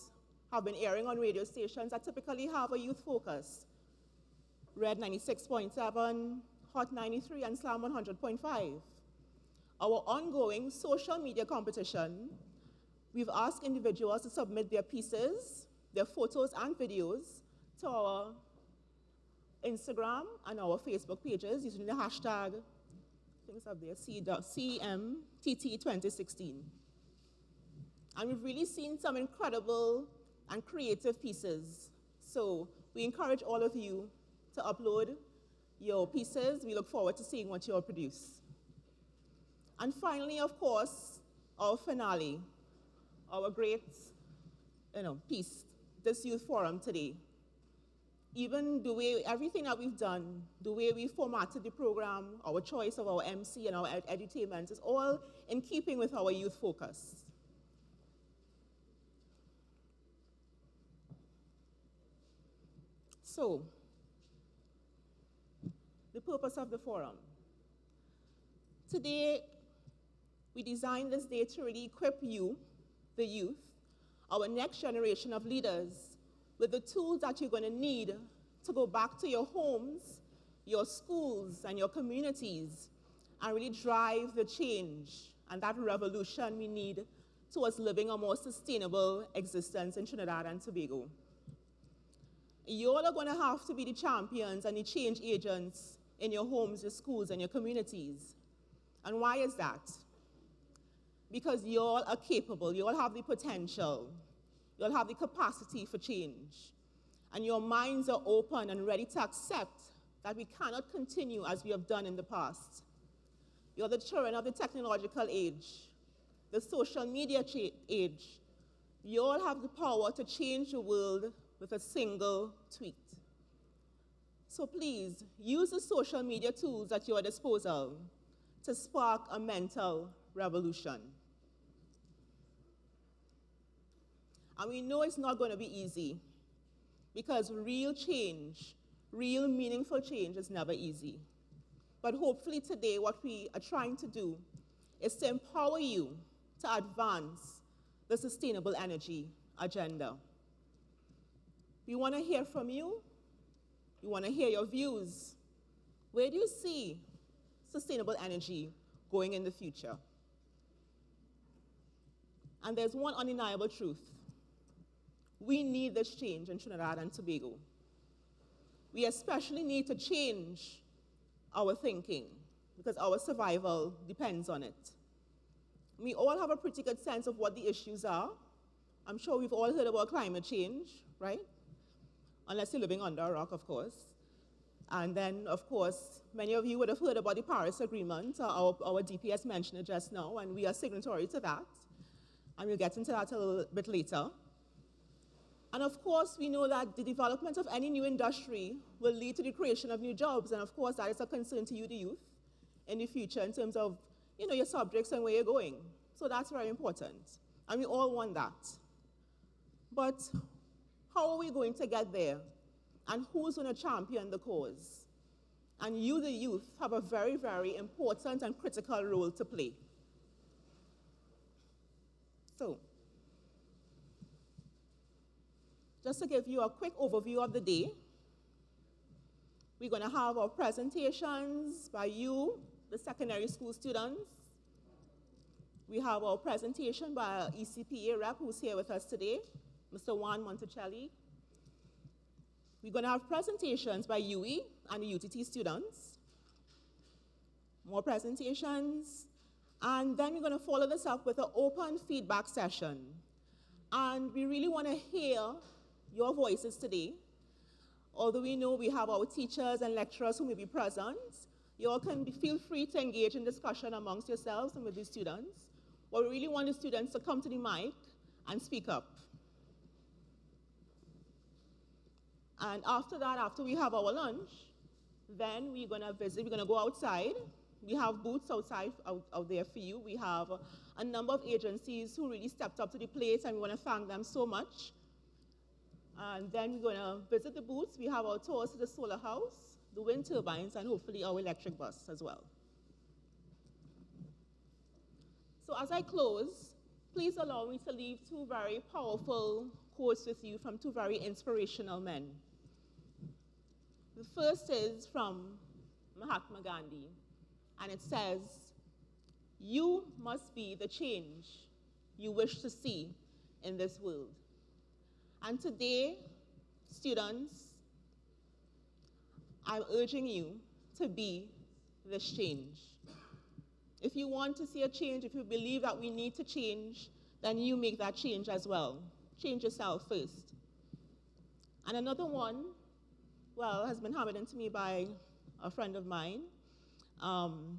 have been airing on radio stations that typically have a youth focus. Red 96.7, Hot 93, and Slam 100.5. Our ongoing social media competition, we've asked individuals to submit their pieces, their photos and videos to our Instagram and our Facebook pages using the hashtag, things up there, CMTT2016. And we've really seen some incredible and creative pieces. So we encourage all of you to upload your pieces. We look forward to seeing what you'll produce. And finally, of course, our finale, our great piece, this youth forum today. Even the way, everything that we've done, the way we formatted the program, our choice of our MC and our edutainment is all in keeping with our youth focus. So, the purpose of the forum. Today, we designed this day to really equip you, the youth, our next generation of leaders, with the tools that you're going to need to go back to your homes, your schools, and your communities, and really drive the change and that revolution we need towards living a more sustainable existence in Trinidad and Tobago. You all are going to have to be the champions and the change agents in your homes, your schools, and your communities. And why is that? Because you all are capable, you all have the potential, you all have the capacity for change, and your minds are open and ready to accept that we cannot continue as we have done in the past. You're the children of the technological age, the social media age. You all have the power to change the world with a single tweet. So please, use the social media tools at your disposal to spark a mental revolution. And we know it's not going to be easy, because real change, real meaningful change is never easy. But hopefully today what we are trying to do is to empower you to advance the sustainable energy agenda. We want to hear from you. We want to hear your views. Where do you see sustainable energy going in the future? And there's one undeniable truth. We need this change in Trinidad and Tobago. We especially need to change our thinking because our survival depends on it. We all have a pretty good sense of what the issues are. I'm sure we've all heard about climate change, right? Unless you're living under a rock, of course. And then, of course, many of you would have heard about the Paris Agreement. Our DPS mentioned it just now, and we are signatory to that. And we'll get into that a little bit later. And of course, we know that the development of any new industry will lead to the creation of new jobs. And of course, that is a concern to you, the youth, in the future in terms of, your subjects and where you're going. So that's very important. And we all want that. But how are we going to get there? And who's going to champion the cause? And you, the youth, have a very, very important and critical role to play. So, just to give you a quick overview of the day, we're going to have our presentations by you, the secondary school students. We have our presentation by our ECPA rep who's here with us today, Mr. Juan Monticelli. We're going to have presentations by UE and the UTT students. More presentations. And then we're going to follow this up with an open feedback session. And we really want to hear your voices today. Although we know we have our teachers and lecturers who may be present, you all can feel free to engage in discussion amongst yourselves and with the students. But we really want the students to come to the mic and speak up. And after that, after we have our lunch, then we're going to visit, we're going to go outside. We have booths outside out there for you. We have a number of agencies who really stepped up to the plate, and we want to thank them so much. And then we're going to visit the booths. We have our tours to the solar house, the wind turbines, and hopefully our electric bus as well. So as I close, please allow me to leave two very powerful quotes with you from two very inspirational men. The first is from Mahatma Gandhi, and it says, "You must be the change you wish to see in this world." And today, students, I'm urging you to be this change. If you want to see a change, if you believe that we need to change, then you make that change as well. Change yourself first. And another one, well, has been hammered into me by a friend of mine.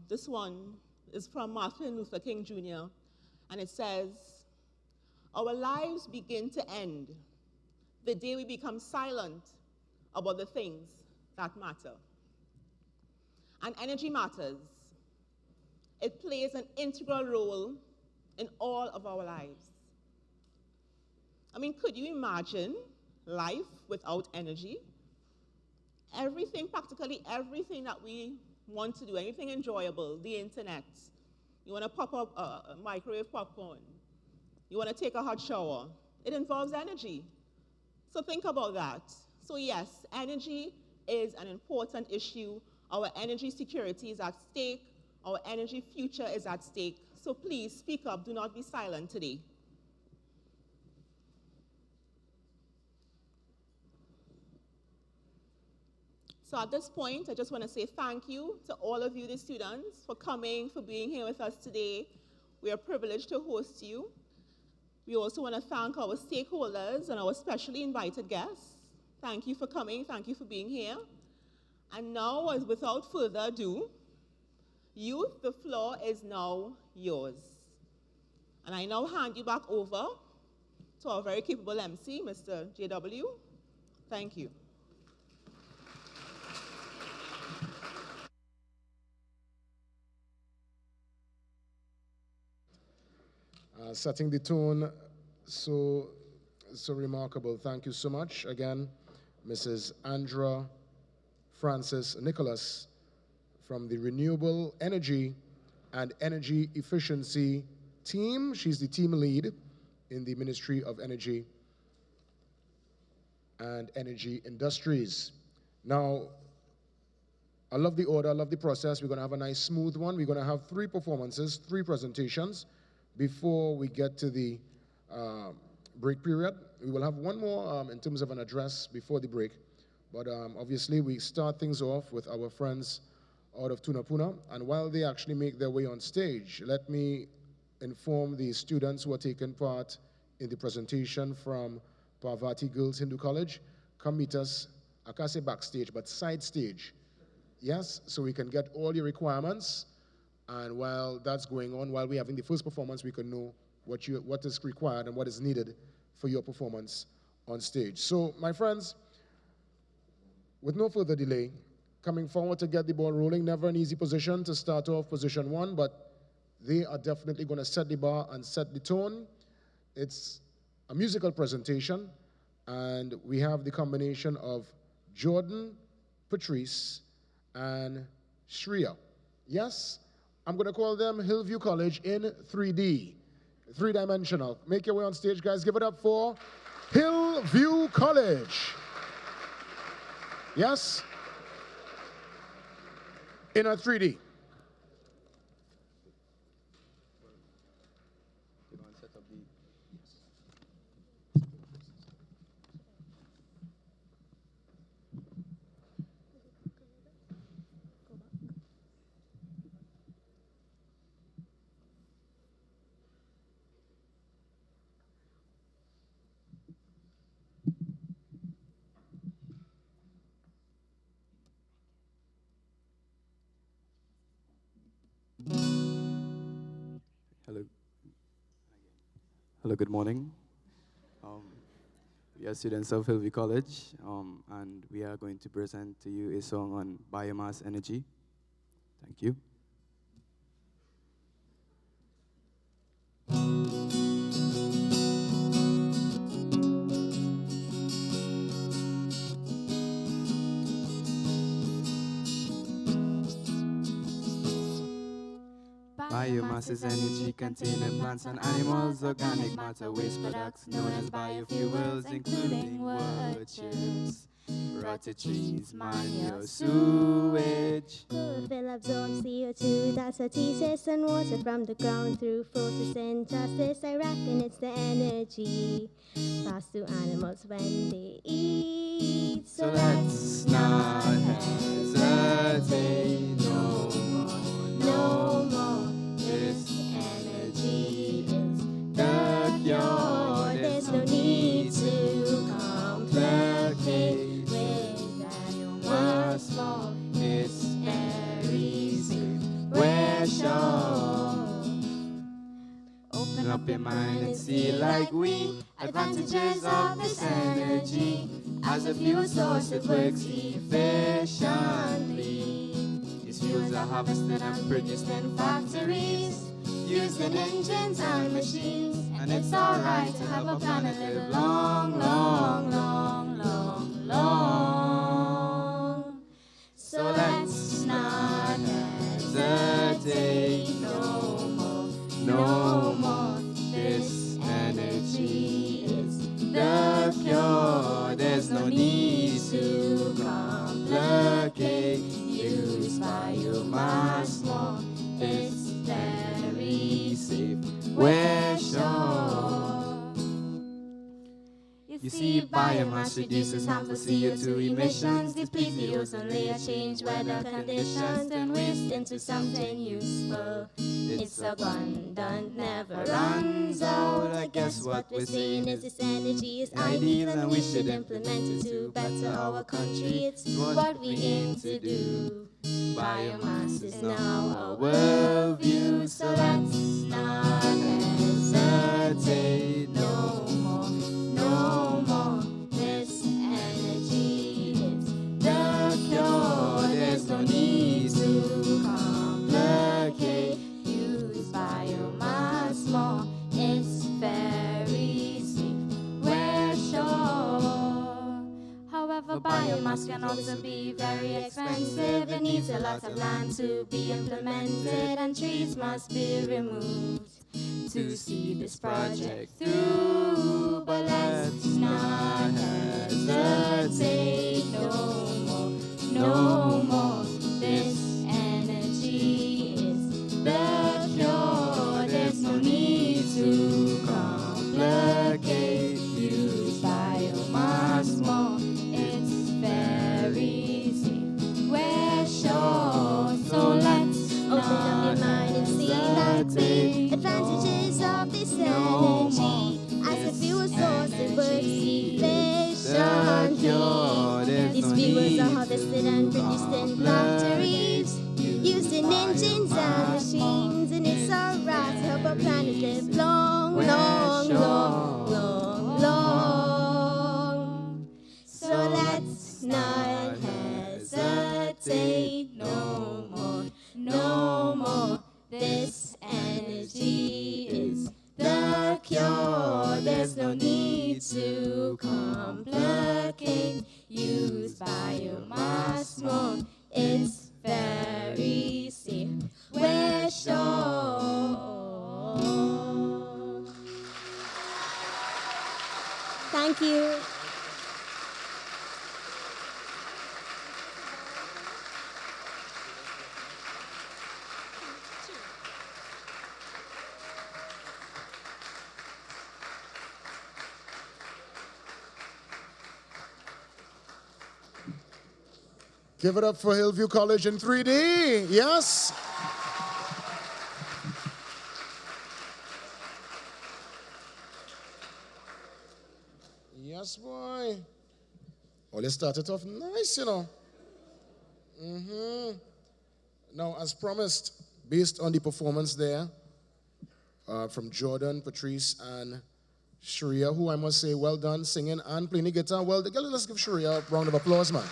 This one is from Martin Luther King Jr., and it says, "Our lives begin to end the day we become silent about the things that matter." And energy matters. It plays an integral role in all of our lives. I mean, could you imagine life without energy? Everything, practically everything that we want to do, anything enjoyable, the internet, you want to pop up a microwave popcorn, you want to take a hot shower, it involves energy. So think about that. So yes, energy is an important issue. Our energy security is at stake. Our energy future is at stake. So please speak up. Do not be silent today. So at this point, I just want to say thank you to all of you, the students, for coming, for being here with us today. We are privileged to host you. We also want to thank our stakeholders and our specially invited guests. Thank you for coming. Thank you for being here. And now, as without further ado, youth, the floor is now yours. And I now hand you back over to our very capable MC, Mr. JW. Thank you. Setting the tone so remarkable. Thank you so much. Again, Mrs. Andra Francis Nicholas from the Renewable Energy and Energy Efficiency team. She's the team lead in the Ministry of Energy and Energy Industries. Now, I love the order, I love the process. We're going to have a nice smooth one. We're going to have 3 performances, 3 presentations before we get to the break period. We will have one more in terms of an address before the break. But obviously, we start things off with our friends out of Tunapuna. And while they actually make their way on stage, let me inform the students who are taking part in the presentation from Parvati Girls Hindu College. Come meet us I can't say backstage, but side stage. Yes, so we can get all your requirements, and while that's going on, while we're having the first performance, we can know what is required and what is needed for your performance on stage. So, my friends, with no further delay, coming forward to get the ball rolling, never an easy position to start off position one, but they are definitely going to set the bar and set the tone. It's a musical presentation, and we have the combination of Jordan, Patrice, and Shreya. Yes, I'm going to call them Hillview College in 3D, three-dimensional. Make your way on stage, guys. Give it up for Hillview College. Yes, in a 3D. Hello. Hello, good morning. We are students of Hillview College, and we are going to present to you a song on biomass energy. Thank you. Biomass is energy contained in plants and animals, organic matter, waste products known as biofuels, including wood chips, rotted trees, manure, sewage. Chlorophyll absorbs CO2, that's a thesis, and water from the ground through photosynthesis. I reckon it's the energy passed to animals when they eat. So let's not hesitate no more, no more. This energy is the cure. There's no need to complicate with biomass more. It's very safe. We're sure. Open up your mind and see like we. Advantages of this energy. As a fuel source, it works efficiently. These fuels are harvested and produced in factories, used in engines and machines. And it's alright to have a planet live long, long, long, long, long. So let's not hesitate no more, no more. This energy is the cure. There's no need to complicate. Use biomass more. It's very safe. We're sure. You see, biomass reduces harmful CO2 emissions, depletes the ozone layer, change weather conditions, turn waste into something useful. It's abundant, never runs out. I guess what we're saying is this energy is ideal, and we should implement it to better our country. It's what we aim to do. Biomass is now our worldview, so let's not hesitate no more, no more. This energy is the cure. There's no need to complicate. Use biomass more. It's very safe. We're sure. However, biomass can also be very expensive. It needs a lot of land to be implemented, and trees must be removed to see this project through. But let's not hesitate no more, no more. This energy is the cure. There's no need to complicate. Use biomass more. It's very safe. We're sure. So let's Open up your mind and see like we. Advantages of this energy. As a fuel source, it works efficiently. These Fuels are harvested and produced in factories, using engines and machines, and it's alright to help our planet live long, long, long, long, long. So let's not hesitate no more, no more. This energy is the cure. There's no need to complicate. Use biomass more. It's very safe. We're sure. Thank you. Give it up for Hillview College in 3D. Yes. Yes, boy. Oh, they started off nice, you know. Now, as promised, based on the performance there from Jordan, Patrice, and Sharia, who I must say, well done, singing and playing the guitar. Well, let's give Sharia a round of applause, man.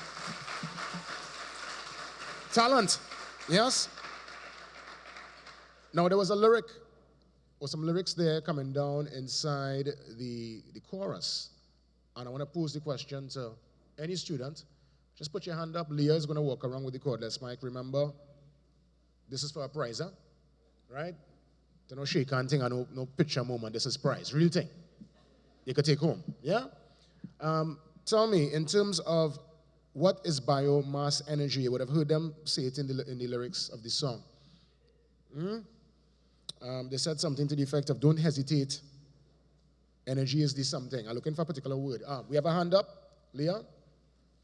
Talent, yes? Now, there was a lyric, or some lyrics there coming down inside the chorus. And I want to pose the question to any student. Just put your hand up. Leah is going to walk around with the cordless mic. Remember, this is for a prize, huh? Right? There's no shake hand thing and no picture moment. This is prize, real thing. You could take home, yeah? Tell me, in terms of what is biomass energy? You would have heard them say it in the lyrics of the song. They said something to the effect of, don't hesitate. Energy is the something. I'm looking for a particular word. We have a hand up. Leah?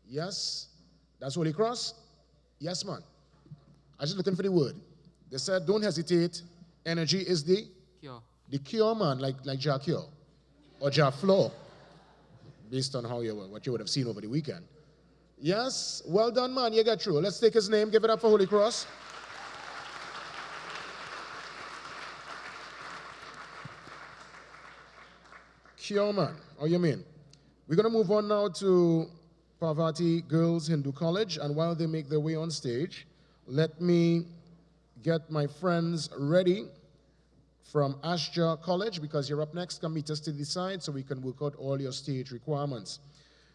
Yes. That's Holy Cross? Yes, man. I'm just looking for the word. They said, don't hesitate. Energy is the Cure. The cure, man, like Ja Cure or Ja Floor, based on what you would have seen over the weekend. Yes, well done, man. You got through. Let's take his name. Give it up for Holy Cross. Cure, man. How you mean? We're going to move on now to Parvati Girls Hindu College, and while they make their way on stage, let me get my friends ready from Ashja College, because you're up next. Come meet us to the side so we can work out all your stage requirements.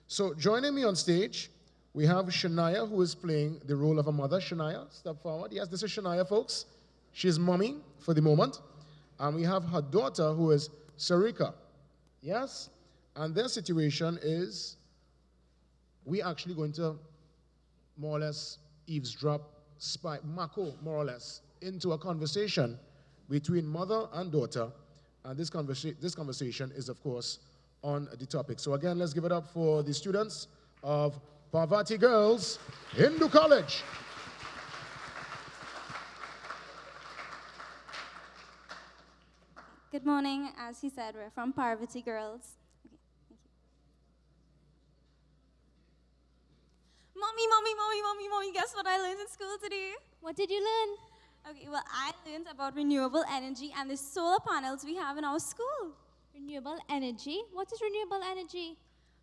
So joining me on stage, we have Shania, who is playing the role of a mother. Shania, step forward. Yes, this is Shania, folks. She's mommy for the moment. And we have her daughter, who is Sarika. Yes? And their situation is, we're actually going to more or less eavesdrop, spy, Mako, more or less, into a conversation between mother and daughter. And this conversation is, of course, on the topic. So again, let's give it up for the students of Parvati Girls Hindu College. Good morning. As he said, we're from Parvati Girls. Okay, thank you. Mommy, guess what I learned in school today? What did you learn? Okay, well, I learned about renewable energy and the solar panels we have in our school. Renewable energy? What is renewable energy?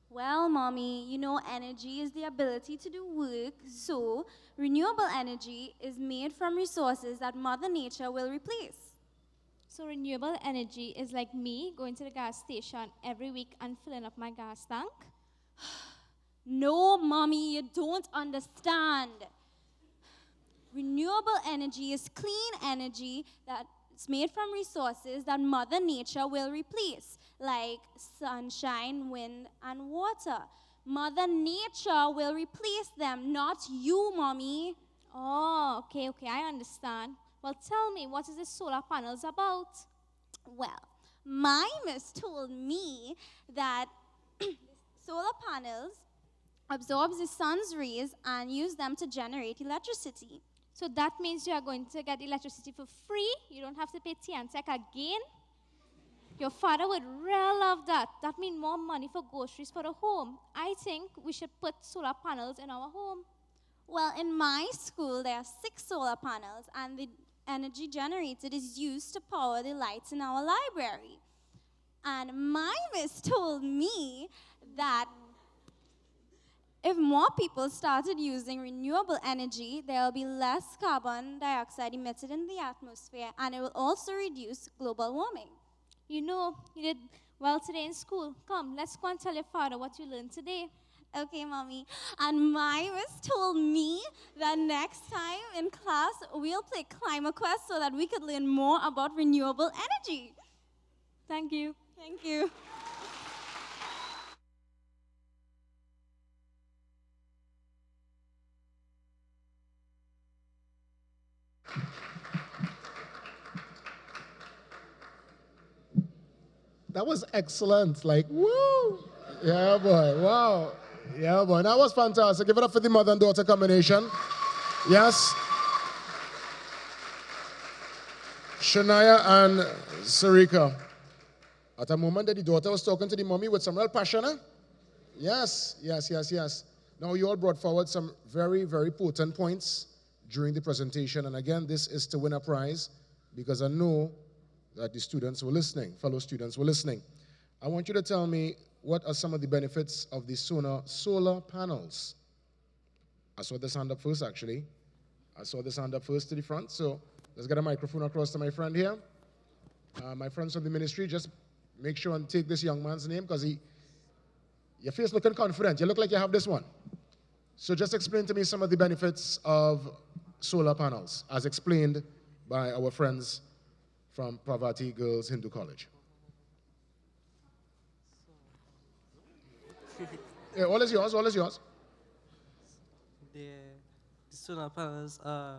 Well, Mommy, you know energy is the ability to do work, so renewable energy is made from resources that Mother Nature will replace. So renewable energy is like me going to the gas station every week and filling up my gas tank? No, Mommy, you don't understand. Renewable energy is clean energy that's made from resources that Mother Nature will replace, like sunshine, wind, and water. Mother Nature will replace them, not you, Mommy. Oh, okay, I understand. Well, tell me, what is the solar panels about? Well, my miss told me that solar panels absorbs the sun's rays and use them to generate electricity. So that means you are going to get electricity for free? You don't have to pay TNTech again? Your father would really love that. That means more money for groceries for the home. I think we should put solar panels in our home. Well, in my school, there are 6 solar panels, and the energy generated is used to power the lights in our library. And my miss told me that if more people started using renewable energy, there will be less carbon dioxide emitted in the atmosphere, and it will also reduce global warming. You know, you did well today in school. Come, let's go and tell your father what you learned today. Okay, Mommy. And my miss told me that next time in class, we'll play Climate Quest so that we could learn more about renewable energy. Thank you. Thank you. That was excellent. Like, woo! Yeah, boy. Wow. Yeah, boy. That was fantastic. Give it up for the mother and daughter combination. Yes. Shania and Sarika. At a moment that the daughter was talking to the mommy with some real passion, eh? Yes, yes, yes, yes. Now, you all brought forward some very, very potent points during the presentation. And again, this is to win a prize because I know that the students were listening, fellow students were listening. I want you to tell me what are some of the benefits of the solar panels. I saw this hand up first, actually. I saw this hand up first to the front. So let's get a microphone across to my friend here. My friends from the ministry, just make sure and take this young man's name because your face looking confident. You look like you have this one. So just explain to me some of the benefits of solar panels as explained by our friends from Parvati Girls Hindu College. Yeah, all is yours, all is yours. The solar panels are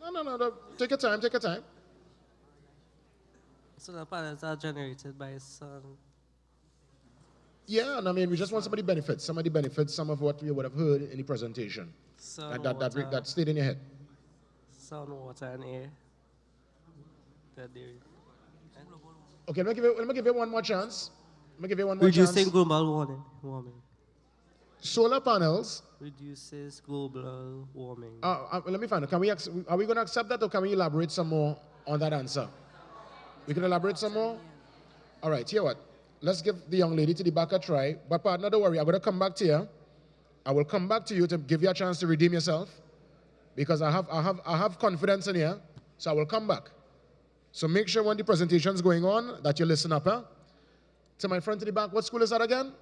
No. Take your time, take your time. solar panels are generated by sun. Yeah, and I mean, we just want somebody benefits. Somebody benefits some of what you would have heard in the presentation. Sun, That stayed in your head. Sun, water, and air. Okay, let me give you one more chance. Let me give you one more chance. Reducing global warming. Solar panels. Reduces global warming. Let me find out. Are we going to accept that or can we elaborate some more on that answer? We can elaborate some more? All right, here what? Let's give the young lady to the back a try. But partner, don't worry. I'm going to come back to you. I will come back to you to give you a chance to redeem yourself because I have confidence in you. So I will come back. So make sure when the presentation is going on that you listen up. Huh? To my friend to the back, what school is that again?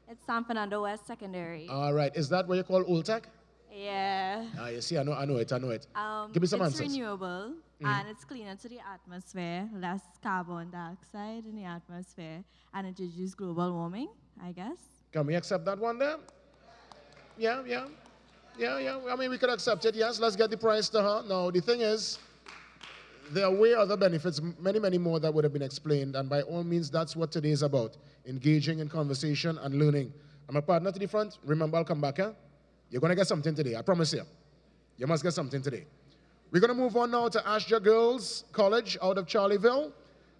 It's San Fernando West Secondary. All right. Is that what you call Old Tech? Yeah. You see, I know it. Give me some answers. It's renewable and it's cleaner to the atmosphere, less carbon dioxide in the atmosphere, and it reduces global warming, I guess. Can we accept that one there? Yeah. I mean, we could accept it, yes. Let's get the price to her. Now, the thing is, there are way other benefits, many more that would have been explained, and by all means, that's what today is about, engaging in conversation and learning. I'm a partner to the front. Remember, I'll come back, huh? You're going to get something today, I promise you. You must get something today. We're going to move on now to Ashja Girls College out of Charleville,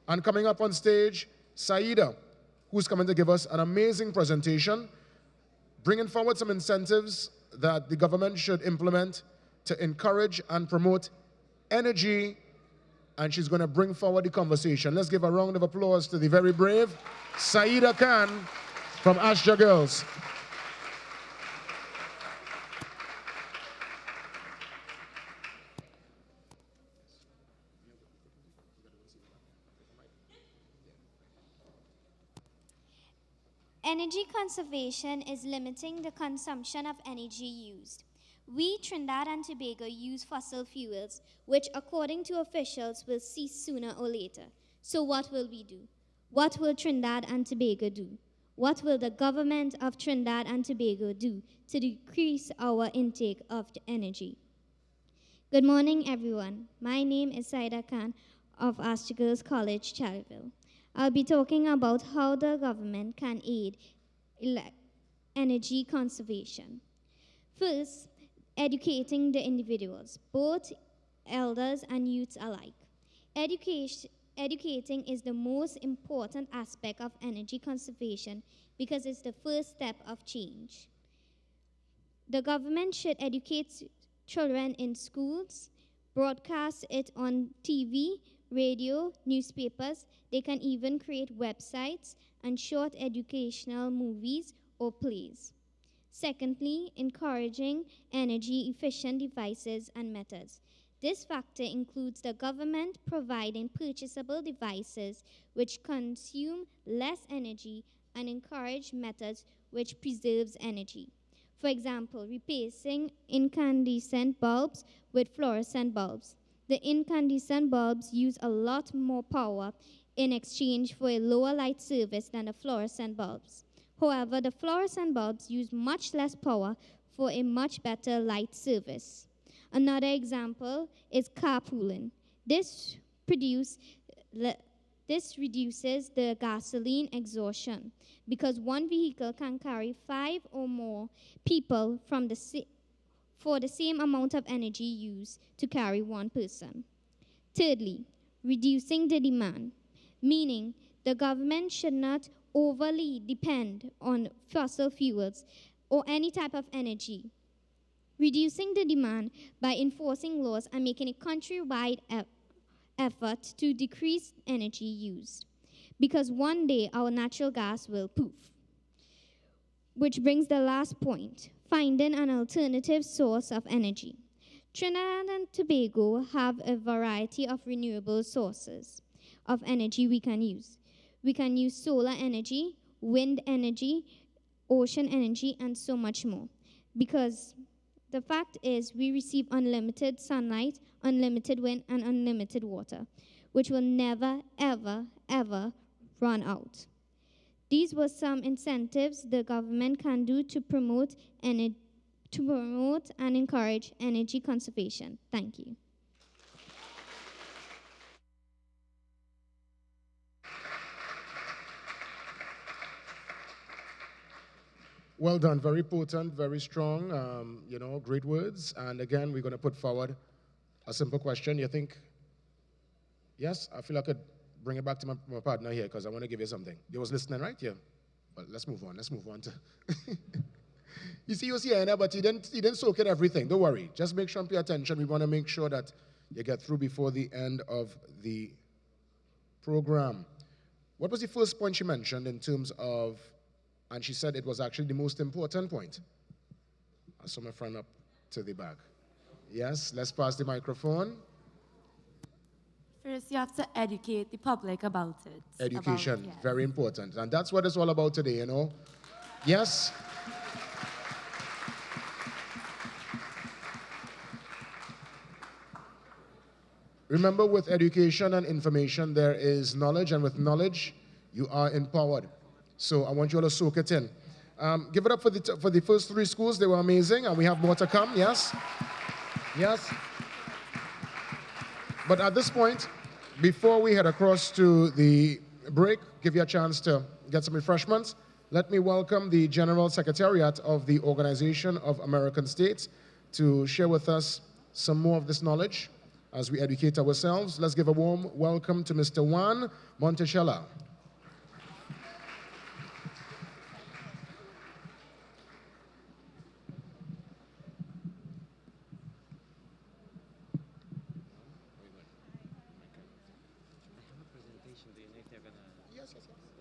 and coming up on stage, Saida, who's coming to give us an amazing presentation, bringing forward some incentives that the government should implement to encourage and promote energy, and she's going to bring forward the conversation. Let's give a round of applause to the very brave Saida Khan from Ashja Girls. Energy conservation is limiting the consumption of energy used. We, Trinidad and Tobago, use fossil fuels, which, according to officials, will cease sooner or later. So what will we do? What will Trinidad and Tobago do? What will the government of Trinidad and Tobago do to decrease our intake of energy? Good morning, everyone. My name is Saida Khan of Ashja Girls College, Charleville. I'll be talking about how the government can aid energy conservation. First, educating the individuals, both elders and youths alike. Educating is the most important aspect of energy conservation because it's the first step of change. The government should educate children in schools, broadcast it on TV, radio, newspapers. They can even create websites and short educational movies or plays. Secondly, encouraging energy efficient devices and methods. This factor includes the government providing purchasable devices which consume less energy and encourage methods which preserves energy. For example, replacing incandescent bulbs with fluorescent bulbs. The incandescent bulbs use a lot more power in exchange for a lower light service than the fluorescent bulbs. However, the fluorescent bulbs use much less power for a much better light service. Another example is carpooling. This reduces the gasoline exhaustion because one vehicle can carry 5 or more people for the same amount of energy used to carry one person. Thirdly, reducing the demand, meaning the government should not overly depend on fossil fuels or any type of energy. Reducing the demand by enforcing laws and making a countrywide effort to decrease energy use. Because one day our natural gas will poof. Which brings the last point, finding an alternative source of energy. Trinidad and Tobago have a variety of renewable sources of energy we can use. We can use solar energy, wind energy, ocean energy, and so much more. Because the fact is we receive unlimited sunlight, unlimited wind, and unlimited water, which will never, ever, ever run out. These were some incentives the government can do to promote and encourage energy conservation. Thank you. Well done, very potent, very strong, great words. And again, we're going to put forward a simple question. You think, yes, I feel I could bring it back to my partner here because I want to give you something. You was listening, right? Yeah. Well, let's move on to... You see, Anna, but you didn't soak in everything. Don't worry. Just make sure and pay attention. We want to make sure that you get through before the end of the program. What was the first point she mentioned in terms of... And she said it was actually the most important point. I saw my friend up to the back. Yes, let's pass the microphone. First, you have to educate the public about it. Education, very important. And that's what it's all about today, Yes? Remember, with education and information, there is knowledge, and with knowledge, you are empowered. So I want you all to soak it in. Give it up for the first 3 schools. They were amazing, and we have more to come. Yes? Yes? But at this point, before we head across to the break, give you a chance to get some refreshments, let me welcome the General Secretariat of the Organization of American States to share with us some more of this knowledge as we educate ourselves. Let's give a warm welcome to Mr. Juan Montechela.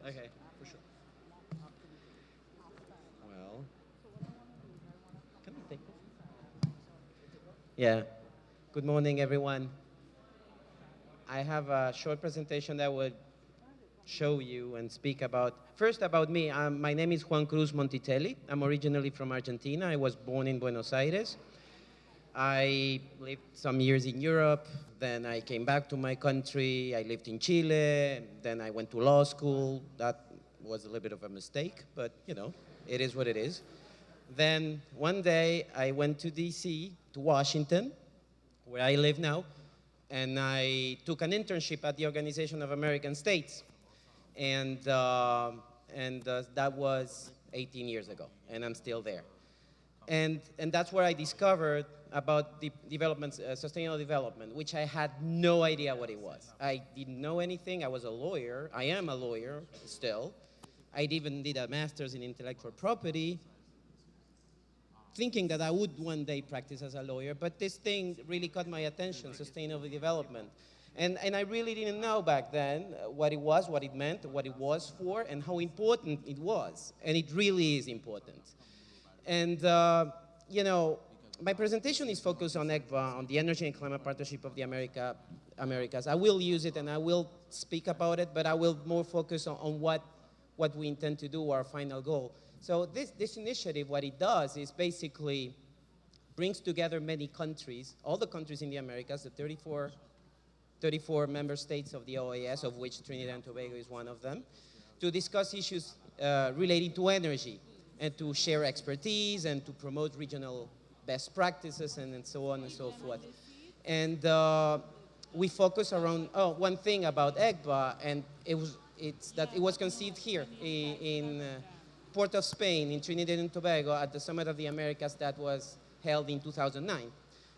Okay, for sure. Well, can we take this? Yeah. Good morning, everyone. I have a short presentation that would show you and speak about, first about me. My name is Juan Cruz Montitelli. I'm originally from Argentina. I was born in Buenos Aires. I lived some years in Europe, then I came back to my country. I lived in Chile, then I went to law school. That was a little bit of a mistake, but it is what it is. Then one day I went to DC, to Washington, where I live now, and I took an internship at the Organization of American States. And that was 18 years ago, and I'm still there. And that's where I discovered about the development, sustainable development, which I had no idea what it was. I didn't know anything. I was a lawyer. I am a lawyer still. I even did a master's in intellectual property, thinking that I would one day practice as a lawyer, but this thing really caught my attention, sustainable development. And I really didn't know back then what it was, what it meant, what it was for, and how important it was. And it really is important. And, you know, my presentation is focused on ECBA, on the Energy and Climate Partnership of the Americas. I will use it and I will speak about it, but I will more focus on what we intend to do, our final goal. So this initiative, what it does is basically brings together many countries, all the countries in the Americas, the 34 member states of the OAS, of which Trinidad and Tobago is one of them, to discuss issues relating to energy and to share expertise and to promote regional best practices and so on and so forth. And we focus around, one thing about EGBA, and it's that it was conceived here in Port of Spain, in Trinidad and Tobago, at the Summit of the Americas that was held in 2009.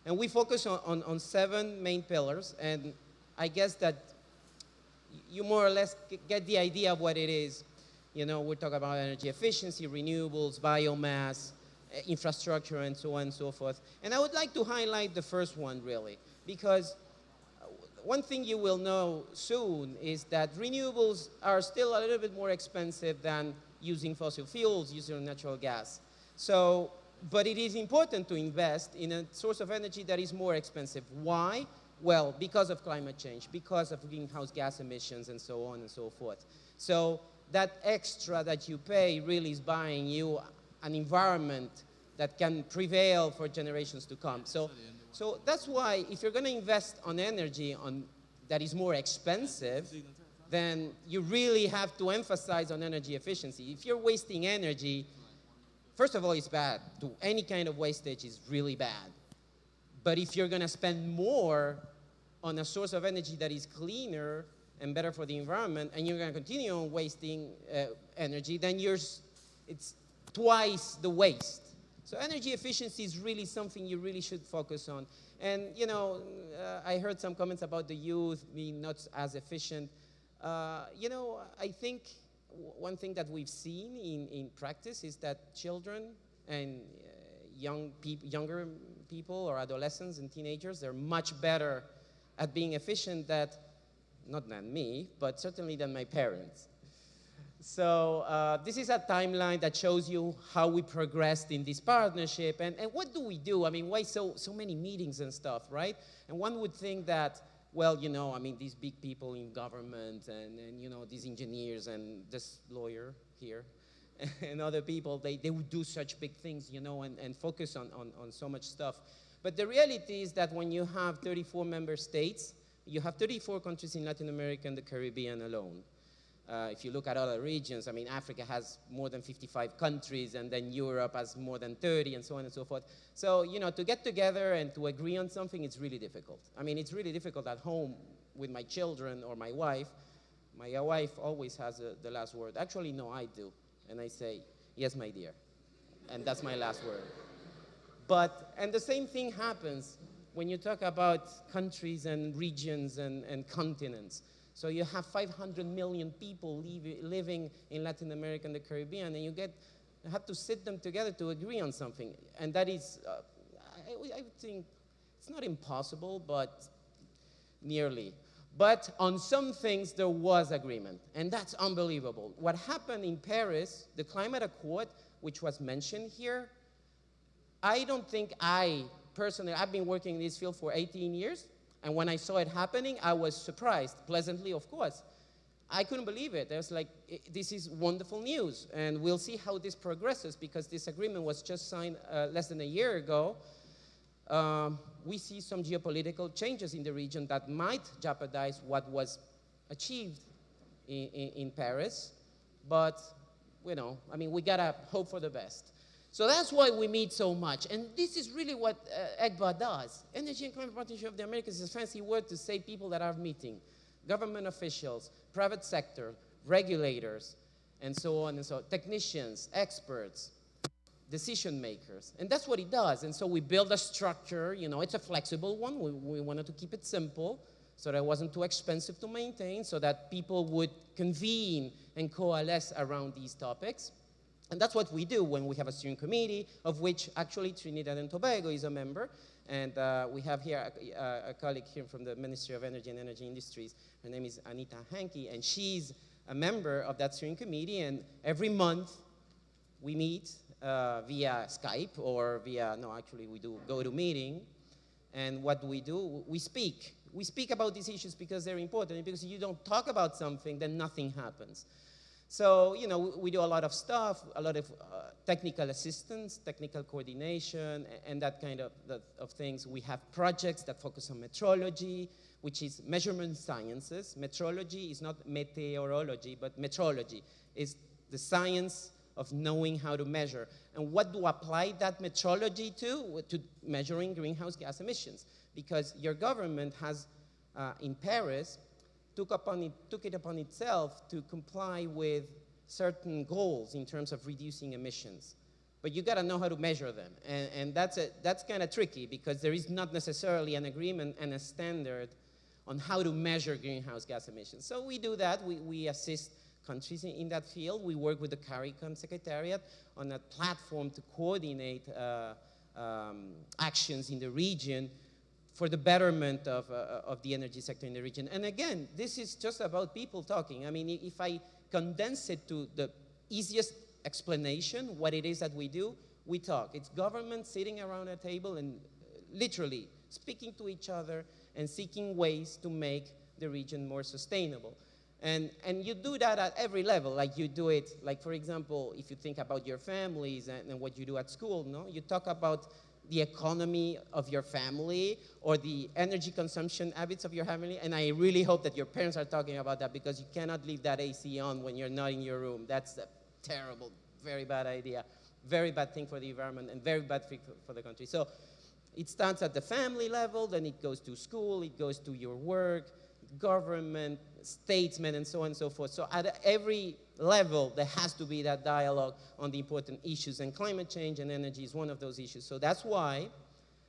And we focus on 7 main pillars, and I guess that you more or less get the idea of what it is. You know, we're talking about energy efficiency, renewables, biomass, infrastructure, and so on and so forth. And I would like to highlight the first one, really, because one thing you will know soon is that renewables are still a little bit more expensive than using fossil fuels, using natural gas. So, but it is important to invest in a source of energy that is more expensive. Why? Well, because of climate change, because of greenhouse gas emissions, and so on and so forth. So that extra that you pay really is buying you an environment that can prevail for generations to come. So that's why if you're going to invest on energy that is more expensive, then you really have to emphasize on energy efficiency. If you're wasting energy, first of all, it's bad. Any kind of wastage is really bad. But if you're going to spend more on a source of energy that is cleaner and better for the environment, and you're going to continue on wasting energy, then it's twice the waste. So energy efficiency is really something you really should focus on. And, you know, I heard some comments about the youth being not as efficient. You know, I think one thing that we've seen in practice is that children and younger people or adolescents and teenagers, they're much better at being efficient not than me, but certainly than my parents. So this is a timeline that shows you how we progressed in this partnership and what do we do? I mean, why so many meetings and stuff, right? And one would think that, well, you know, I mean, these big people in government and you know, these engineers and this lawyer here and other people, they would do such big things, you know, and focus on so much stuff. But the reality is that when you have 34 member states, you have 34 countries in Latin America and the Caribbean alone. If you look at other regions, I mean, Africa has more than 55 countries, and then Europe has more than 30, and so on and so forth. So, you know, to get together and to agree on something, it's really difficult. I mean, it's really difficult at home with my children or my wife. My wife always has the last word. Actually, no, I do. And I say, yes, my dear. And that's my last word. And the same thing happens when you talk about countries and regions and continents. So you have 500 million people living in Latin America and the Caribbean, and you have to sit them together to agree on something. And that is, I think, it's not impossible, but nearly. But on some things, there was agreement, and that's unbelievable. What happened in Paris, the climate accord, which was mentioned here, I don't think personally, I've been working in this field for 18 years, and when I saw it happening, I was surprised, pleasantly, of course. I couldn't believe it. I was like, this is wonderful news, and we'll see how this progresses, because this agreement was just signed less than a year ago. We see some geopolitical changes in the region that might jeopardize what was achieved in Paris, but, you know, I mean, we gotta hope for the best. So that's why we meet so much. And this is really what EGBA does. Energy and Climate Partnership of the Americas is a fancy word to say people that are meeting. Government officials, private sector, regulators, and so on and so on. Technicians, experts, decision makers. And that's what it does. And so we build a structure, you know, it's a flexible one. We wanted to keep it simple so that it wasn't too expensive to maintain, so that people would convene and coalesce around these topics. And that's what we do when we have a steering committee, of which actually Trinidad and Tobago is a member. And we have here a colleague here from the Ministry of Energy and Energy Industries. Her name is Anita Hankey, and she's a member of that steering committee. And every month we meet via Skype or via, no, actually we do GoToMeeting. And what do? We speak. We speak about these issues because they're important, because if you don't talk about something, then nothing happens. So, you know, we do a lot of stuff, a lot of technical assistance, technical coordination, and that kind of things. We have projects that focus on metrology, which is measurement sciences. Metrology is not meteorology, but metrology is the science of knowing how to measure. And what do apply that metrology to? To measuring greenhouse gas emissions. Because your government has, in Paris, took it upon itself to comply with certain goals in terms of reducing emissions. But you gotta know how to measure them. And that's kind of tricky, because there is not necessarily an agreement and a standard on how to measure greenhouse gas emissions. So we do that. We assist countries in that field. We work with the Caricom Secretariat on a platform to coordinate actions in the region for the betterment of the energy sector in the region. And again, this is just about people talking. I mean, if I condense it to the easiest explanation, what it is that we do, we talk. It's government sitting around a table and literally speaking to each other and seeking ways to make the region more sustainable. And you do that at every level. Like you do it, like for example, if you think about your families and what you do at school, no? You talk about the economy of your family or the energy consumption habits of your family. And I really hope that your parents are talking about that, because you cannot leave that AC on when you're not in your room. That's a terrible, very bad idea, very bad thing for the environment and very bad thing for the country. So it starts at the family level, then it goes to school, it goes to your work, government, statesmen, and so on and so forth. So at every level, there has to be that dialogue on the important issues, and climate change and energy is one of those issues. So that's why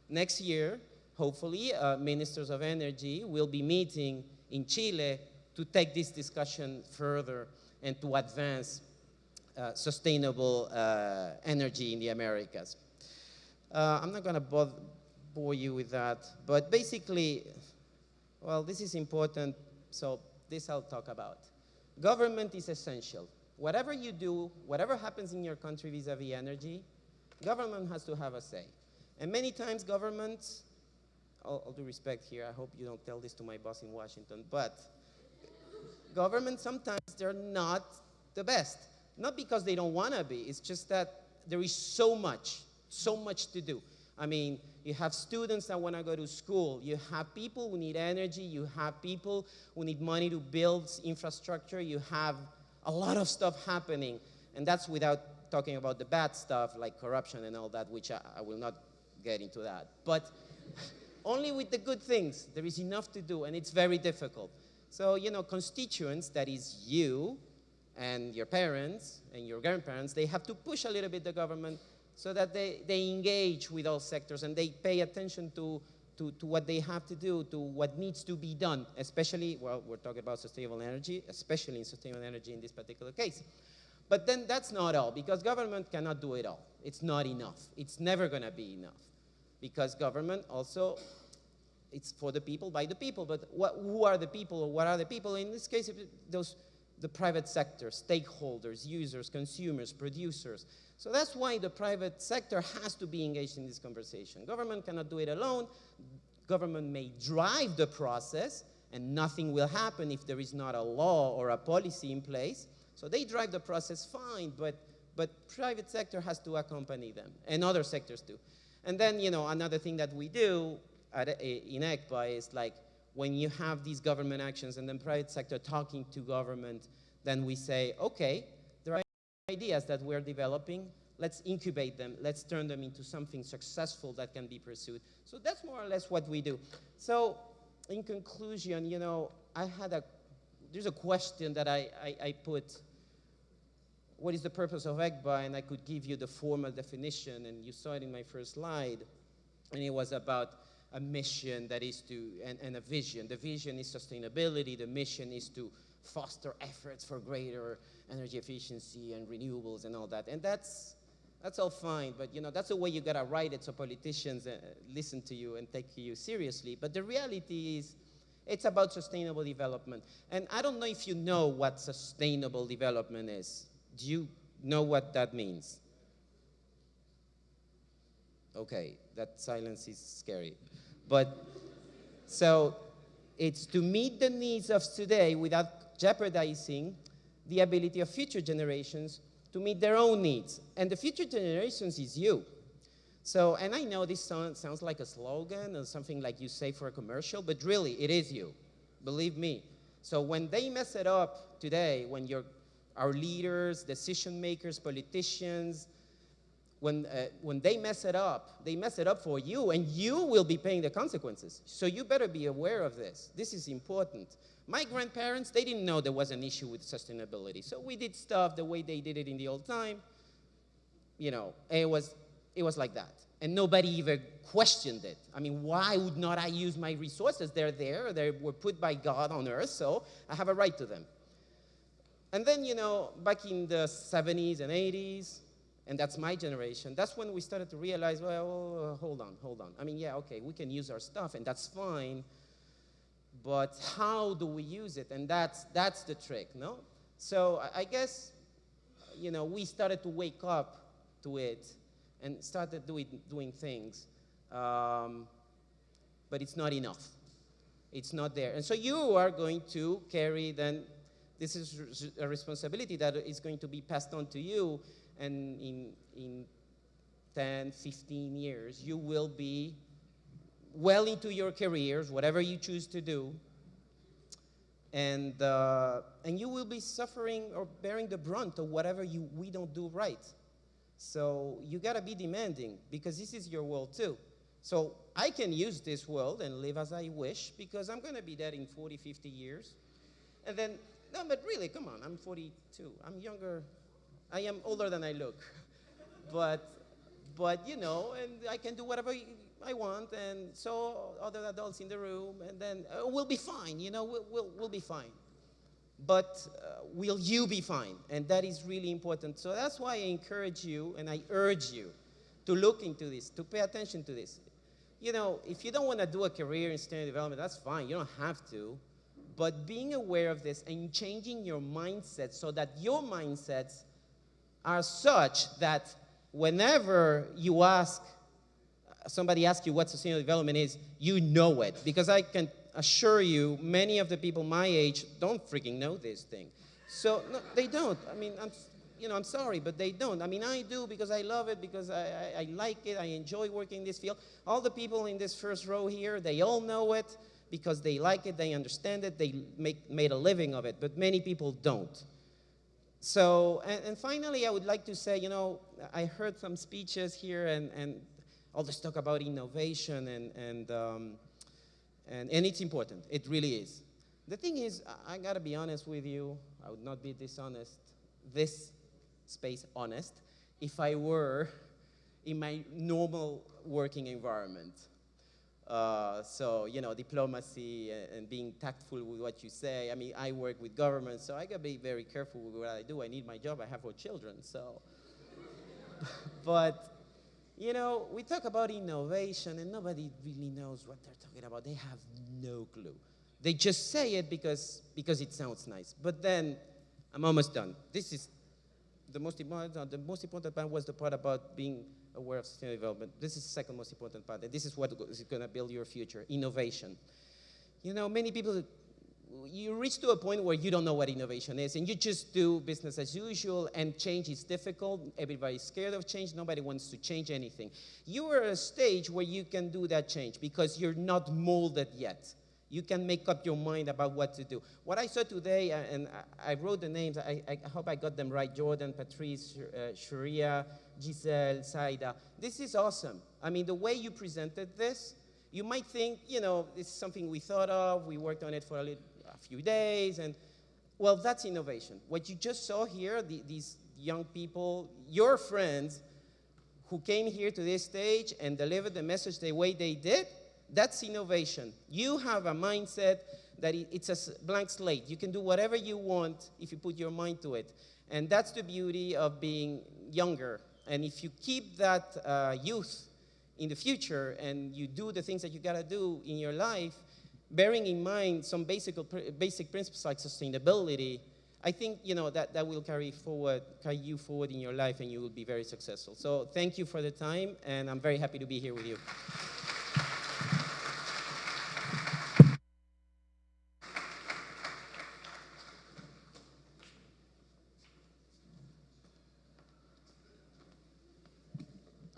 next year, hopefully, ministers of energy will be meeting in Chile to take this discussion further and to advance sustainable energy in the Americas. I'm not going to bore you with that, but basically, well, this is important, so this I'll talk about. Government is essential. Whatever you do, whatever happens in your country vis-a-vis energy, government has to have a say. And many times governments, all due respect here, I hope you don't tell this to my boss in Washington, but governments sometimes they're not the best. Not because they don't want to be, it's just that there is so much to do. I mean, you have students that want to go to school. You have people who need energy. You have people who need money to build infrastructure. You have a lot of stuff happening. And that's without talking about the bad stuff like corruption and all that, which I will not get into that. But only with the good things, there is enough to do, and it's very difficult. So, you know, constituents, that is you and your parents and your grandparents, they have to push a little bit the government so that they engage with all sectors and they pay attention to what they have to do, to what needs to be done, especially, well, we're talking about sustainable energy, especially in sustainable energy in this particular case. But then that's not all, because government cannot do it all. It's not enough. It's never going to be enough, because government also, it's for the people, by the people, but who are the people, or what are the people? In this case, the private sector, stakeholders, users, consumers, producers. So that's why the private sector has to be engaged in this conversation. Government cannot do it alone. Government may drive the process, and nothing will happen if there is not a law or a policy in place. So they drive the process fine, but private sector has to accompany them, and other sectors too. And then, you know, another thing that we do in ECPA is like, when you have these government actions and then private sector talking to government, then we say, okay, there are ideas that we're developing, let's incubate them, let's turn them into something successful that can be pursued. So that's more or less what we do. So in conclusion, you know, there's a question that I put what is the purpose of EGBA, and I could give you the formal definition, and you saw it in my first slide, and it was about a mission that is to, and a vision. The vision is sustainability, the mission is to foster efforts for greater energy efficiency and renewables and all that. And that's all fine, but that's the way you gotta write it so politicians listen to you and take you seriously. But the reality is, it's about sustainable development. And I don't know if you know what sustainable development is. Do you know what that means? Okay, that silence is scary. But, so, it's to meet the needs of today without jeopardizing the ability of future generations to meet their own needs. And the future generations is you. So, and I know this sounds like a slogan or something like you say for a commercial, but really, it is you. Believe me. So when they mess it up today, when our leaders, decision makers, politicians, when they mess it up for you, and you will be paying the consequences. So you better be aware of this. This is important. My grandparents, they didn't know there was an issue with sustainability. So we did stuff the way they did it in the old time. It was like that. And nobody even questioned it. I mean, why would not I use my resources? They're there. They were put by God on earth, so I have a right to them. And then, back in the 70s and 80s, and that's my generation, that's when we started to realize, well, hold on. I mean, yeah, okay, we can use our stuff, and that's fine, but how do we use it? And that's the trick, no? So I guess, we started to wake up to it and started doing things, but it's not enough. It's not there. And so you are going to carry then, this is a responsibility that is going to be passed on to you, and in 10, 15 years, you will be well into your careers, whatever you choose to do, and you will be suffering or bearing the brunt of whatever we don't do right. So you gotta be demanding, because this is your world too. So I can use this world and live as I wish, because I'm gonna be dead in 40, 50 years. And then, no, but really, come on, I'm 42. I'm younger. I am older than I look. But and I can do whatever I want, and so other adults in the room, and then we'll be fine, we'll be fine. But will you be fine? And that is really important. So that's why I encourage you and I urge you to look into this, to pay attention to this. If you don't want to do a career in sustainable development, that's fine. You don't have to. But being aware of this and changing your mindset so that your mindsets are such that whenever somebody asks you what sustainable development is, you know it. Because I can assure you, many of the people my age don't freaking know this thing. So, no, they don't. I mean, I'm sorry, but they don't. I mean, I do, because I love it, because I like it, I enjoy working in this field. All the people in this first row here, they all know it because they like it, they understand it, they made a living of it, but many people don't. So, and finally, I would like to say, I heard some speeches here and all this talk about innovation and it's important. It really is. The thing is, I gotta be honest with you. I would not be this space honest, if I were in my normal working environment. So, diplomacy and being tactful with what you say. I mean, I work with government, so I gotta be very careful with what I do. I need my job. I have 4 children, so. But, we talk about innovation, and nobody really knows what they're talking about. They have no clue. They just say it because it sounds nice. But then, I'm almost done. This is the most important. The most important part was the part about being aware of sustainable development. This is the second most important part, and this is what is going to build your future: innovation. Many people, you reach to a point where you don't know what innovation is, and you just do business as usual, and change is difficult. Everybody's scared of change. Nobody wants to change anything. You are at a stage where you can do that change because you're not molded yet. You can make up your mind about what to do. What I saw today, and I wrote the names, I hope I got them right: Jordan, Patrice, Sharia, Giselle, Saida. This is awesome. I mean, the way you presented this, you might think, this is something we thought of, we worked on it for a few days, and well, that's innovation. What you just saw here, these young people, your friends, who came here to this stage and delivered the message the way they did, that's innovation. You have a mindset that it's a blank slate. You can do whatever you want if you put your mind to it. And that's the beauty of being younger. And if you keep that youth in the future and you do the things that you gotta do in your life, bearing in mind some basic principles like sustainability, I think that will carry you forward in your life, and you will be very successful. So thank you for the time, and I'm very happy to be here with you.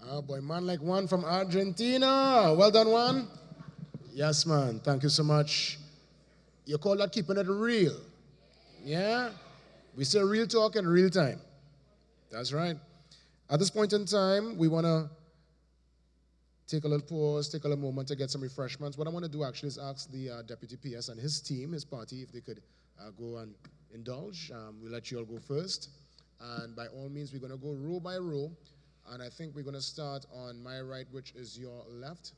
Oh boy, man like Juan from Argentina. Well done, Juan. Yes, man. Thank you so much. You call that keeping it real. Yeah? We say real talk in real time. That's right. At this point in time, we want to take a little pause, take a little moment to get some refreshments. What I want to do actually is ask the Deputy PS and his team, his party, if they could go and indulge. We'll let you all go first. And by all means, we're going to go row by row. And I think we're going to start on my right, which is your left,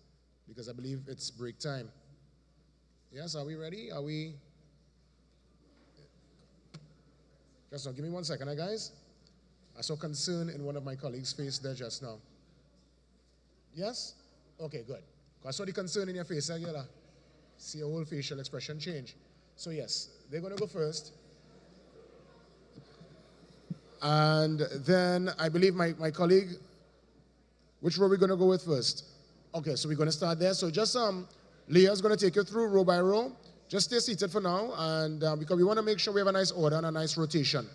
because I believe it's break time. Yes, are we ready? Are we? Just now, give me 1 second, guys. I saw concern in one of my colleagues' face there just now. Yes? Okay, good. I saw the concern in your face, Agila. See your whole facial expression change. So yes, they're going to go first. And then I believe my colleague, which row are we going to go with first? Okay, so we're going to start there. So just Leah's going to take you through row by row. Just stay seated for now, and because we want to make sure we have a nice order and a nice rotation.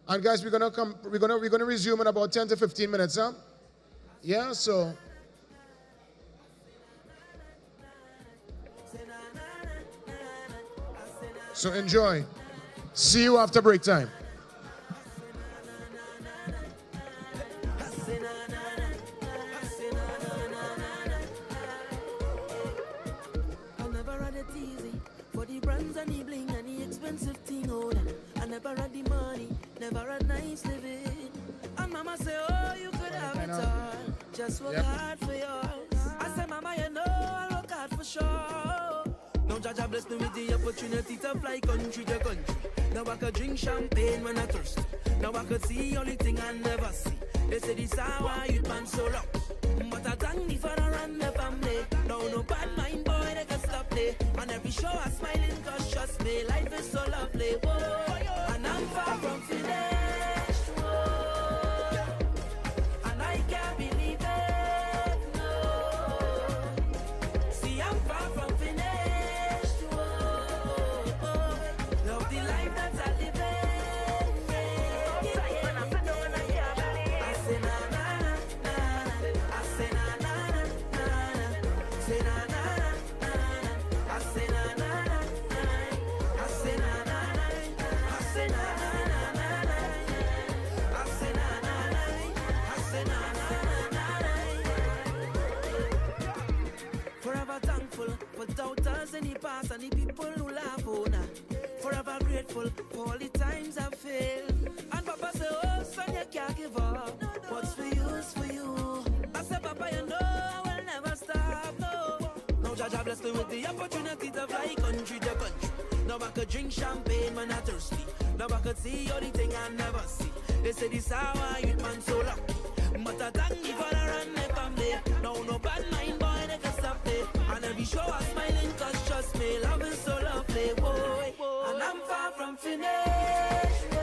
And guys, we're gonna resume in about 10 to 15 minutes, huh? Yeah, so. So enjoy. See you after break time. Never had the money, never had nice living. And mama say, oh, you could have it all. Just work hard for yours. I say, mama, you know I'll work hard for sure. Now Jaja bless me with the opportunity to fly country to country. Now I could drink champagne when I thirst. Now I could see only thing I never see. They say this hour you man so lucky. But I thank me for the run the family. Now no bad mind boy they can stop me. On every show I smiling cause trust me, life is so lovely. Whoa. And I'm far from finished, whoa. And I can't believe it, no. See, I'm far from finished, whoa. Love the life that I live in, yeah. I say na na na na, I say na na na na, say na na na na, I say na na na na, I say na na na. Forever thankful for doubters in the past and the people who laugh on her. Forever grateful for all the times I failed. And Papa say, oh son, you can't give up. What's for you is for you. I said, Papa, you know I will never stop, no. Now Jaja bless me with the opportunity to fly country to country. Now I could drink champagne when I'm thirsty. Now I could see all the thing I never see. They say this hour you man so lucky. But I thank me for the run the family. Now no bad mind boy they can stop me. And every show I'm smiling cause trust me, love is so lovely, boy. And I'm far from finished, boy.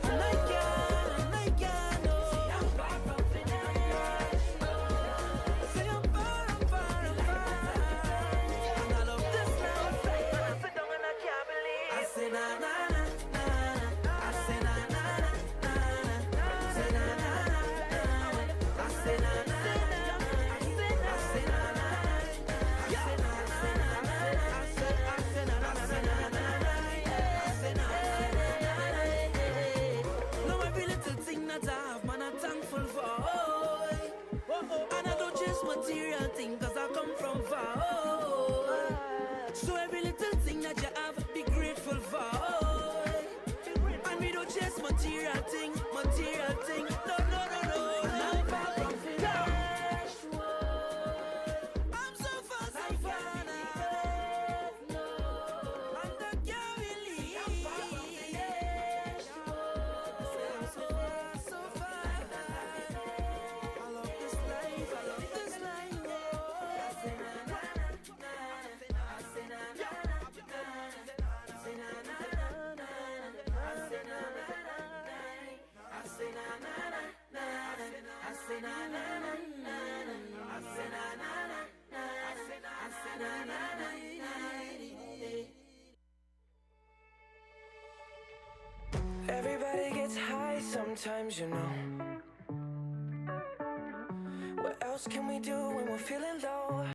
And I can't, oh. I'm far from finished. Say I'm far. And I love this life. I sit down and I can't believe. I say na na na na. material thing. No, no, no, no, no. I'm far from flesh wood. I'm so far, so far now. And I can't believe I'm far from flesh wood. I'm so far, so far. I love this life, I love this life. I say na na na, I say na na na, I say na na na, I say na na na, I say na na na, I say na na na, I say na na na, I say na na na. Everybody gets high sometimes, you know. What else can we do when we're feeling low?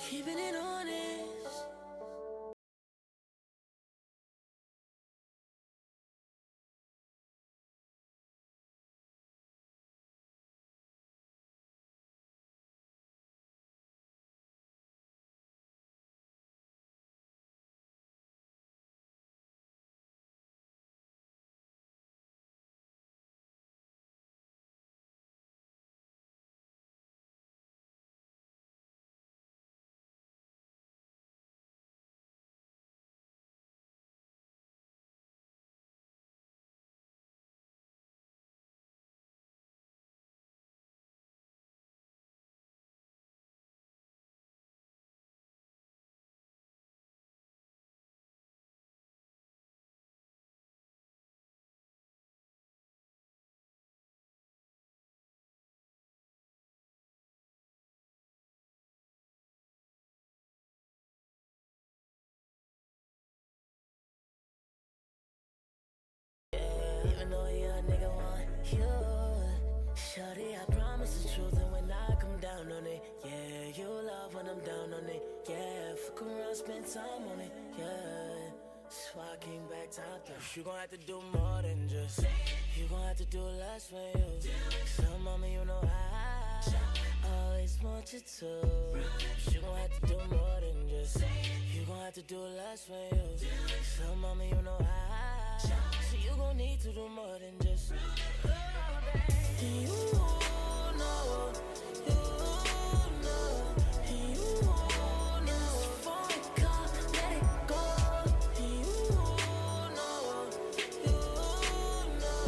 Keeping it honest. Even though he a nigga one. you. Shawty, I promise the truth, and when I come down on it, yeah, you love when I'm down on it, yeah. Fuck around, spend time on it, yeah. So I came back top down. You gon' have to do more than just. You gon' have to do less for you. So mama, you know I always want you to. You gon' have to do more than just. You gon' have to do less for you. So mama, you know I. So you gon' need to do more than just. You know, you know, you know. It's fun, can't let it go. You know, you know,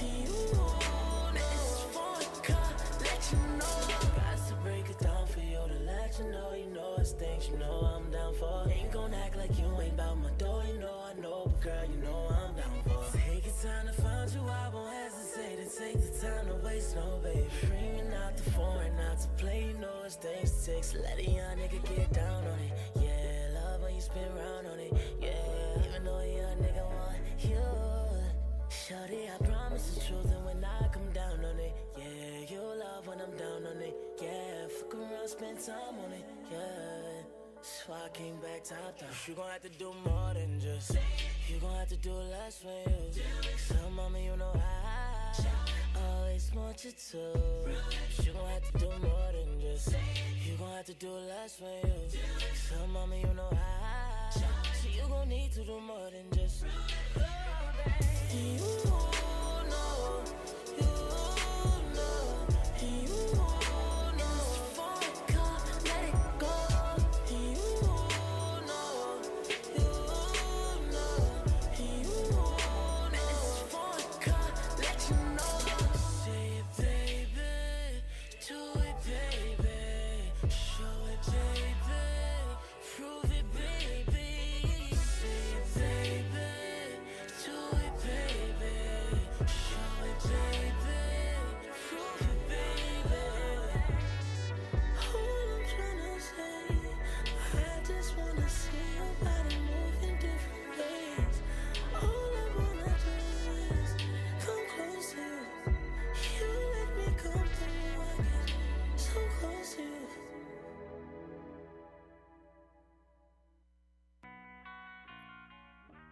you know. It's fun, can't let you know. Got to break it down for you to let you know. You know it's things you know I'm down for. Ain't gon' act like you ain't bout my door. You know I know, but girl, you know I'm down for. Take your time to find you, I won't hesitate to take the time to waste, no baby. Bringing out the foreign, not to play, you know it's things to take. So let a young nigga get down on it, yeah. Love when you spin round on it, yeah. Even though a young nigga want you. Shawty, I promise the truth, and when I come down on it, yeah. You love when I'm down on it, yeah. Fuck around, spend time on it, yeah. So I came back top down. You gon' have to do more than just. You gon' have to do less for you. So mama, you know I always want you to. You gon' have to do more than just. You gon' have to do less for you. So mama, you know I. So you gon' need to do more than just. You know, you know, you know. It's fun, can't let it go. You know, you know, you know. It's fun, can't let you know. Say it, baby, do it, baby, show it, baby, prove it, baby. Say it, baby, do it, baby, show it, baby, prove it, baby. All I'm tryna say, I just wanna see your body move in different ways. All I wanna do is come close to you. You let me come through, I get so close to you.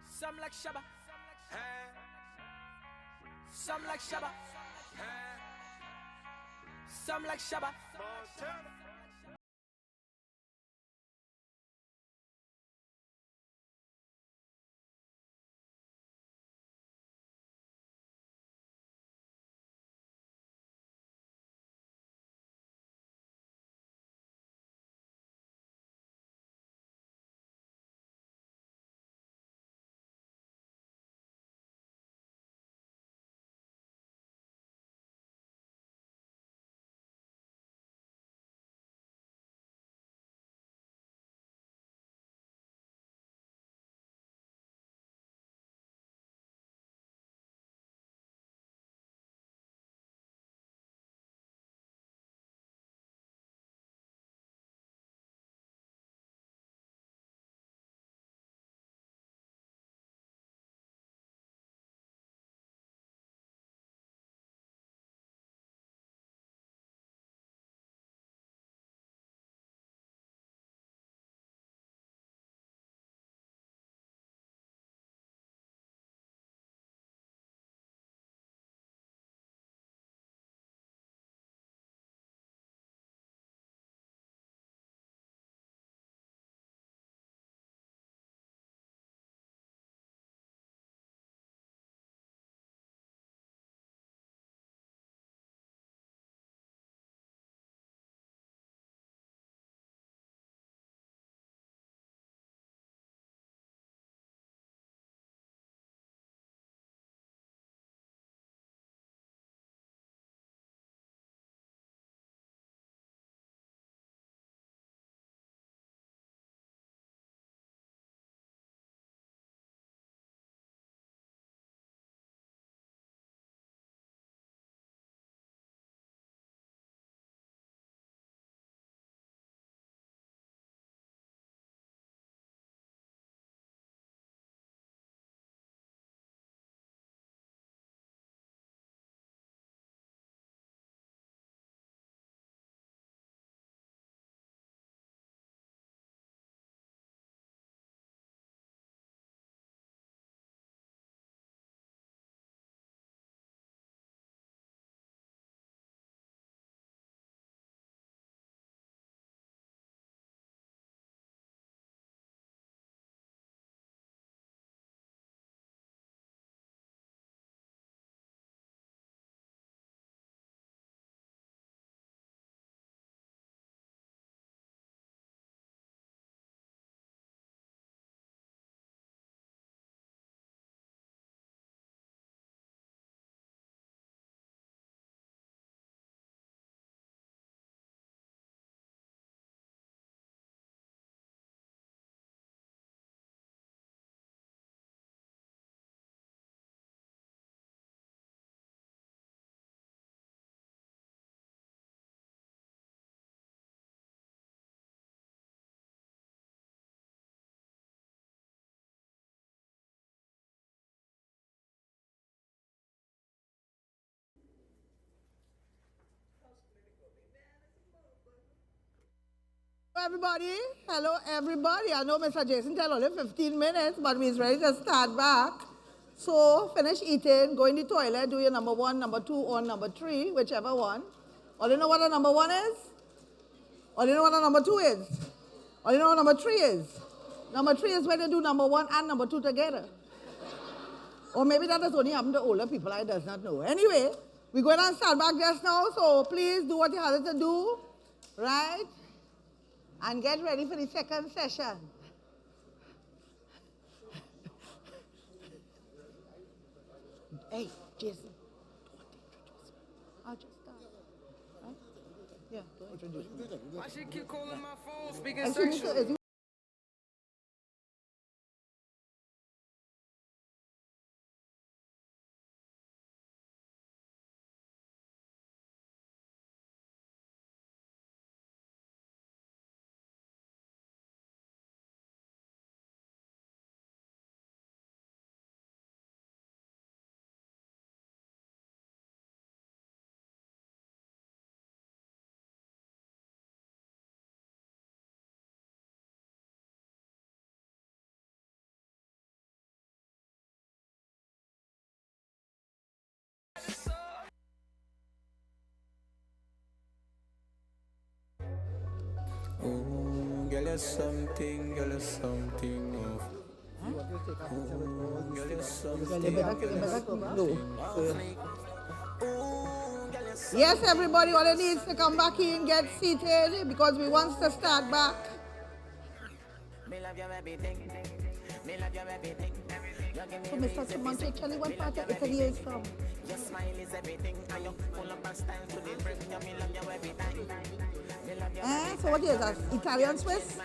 Some like Shabba, some like Shabba, some like Shabba. Everybody, hello everybody. I know Mr. Jason tell only 15 minutes, but we're ready to start back. So finish eating, go in the toilet, do your number 1, number 2, or number 3, whichever one. All you know what a number 1 is? All you know what a number 2 is? All you know what number 3 is? Number 3 is when they do number 1 and number 2 together. Or maybe that has only happened to older people, I does not know. Anyway, we're going to start back just now, so please do what you have to do, right? And get ready for the second session. Hey, Jason, don't introduce me. I'll just start. Right? Yeah, don't introduce me. Why she keep calling my phone, speaking Excuse me, sexual? sir, Ooh, girl, you're something, girl, you're something of. Ooh, girl, you're something, girl, you're something of. yes, everybody, all it needs to come back in, get seated, because we want to start back. Me love your everything. Me love your everything. So, Mr. Tremonti, tell me what part of Italy is from. Your smile is everything. And you full of style to the brim. Me love your everything. Me love your everything. So what is that? Italian Swiss? No,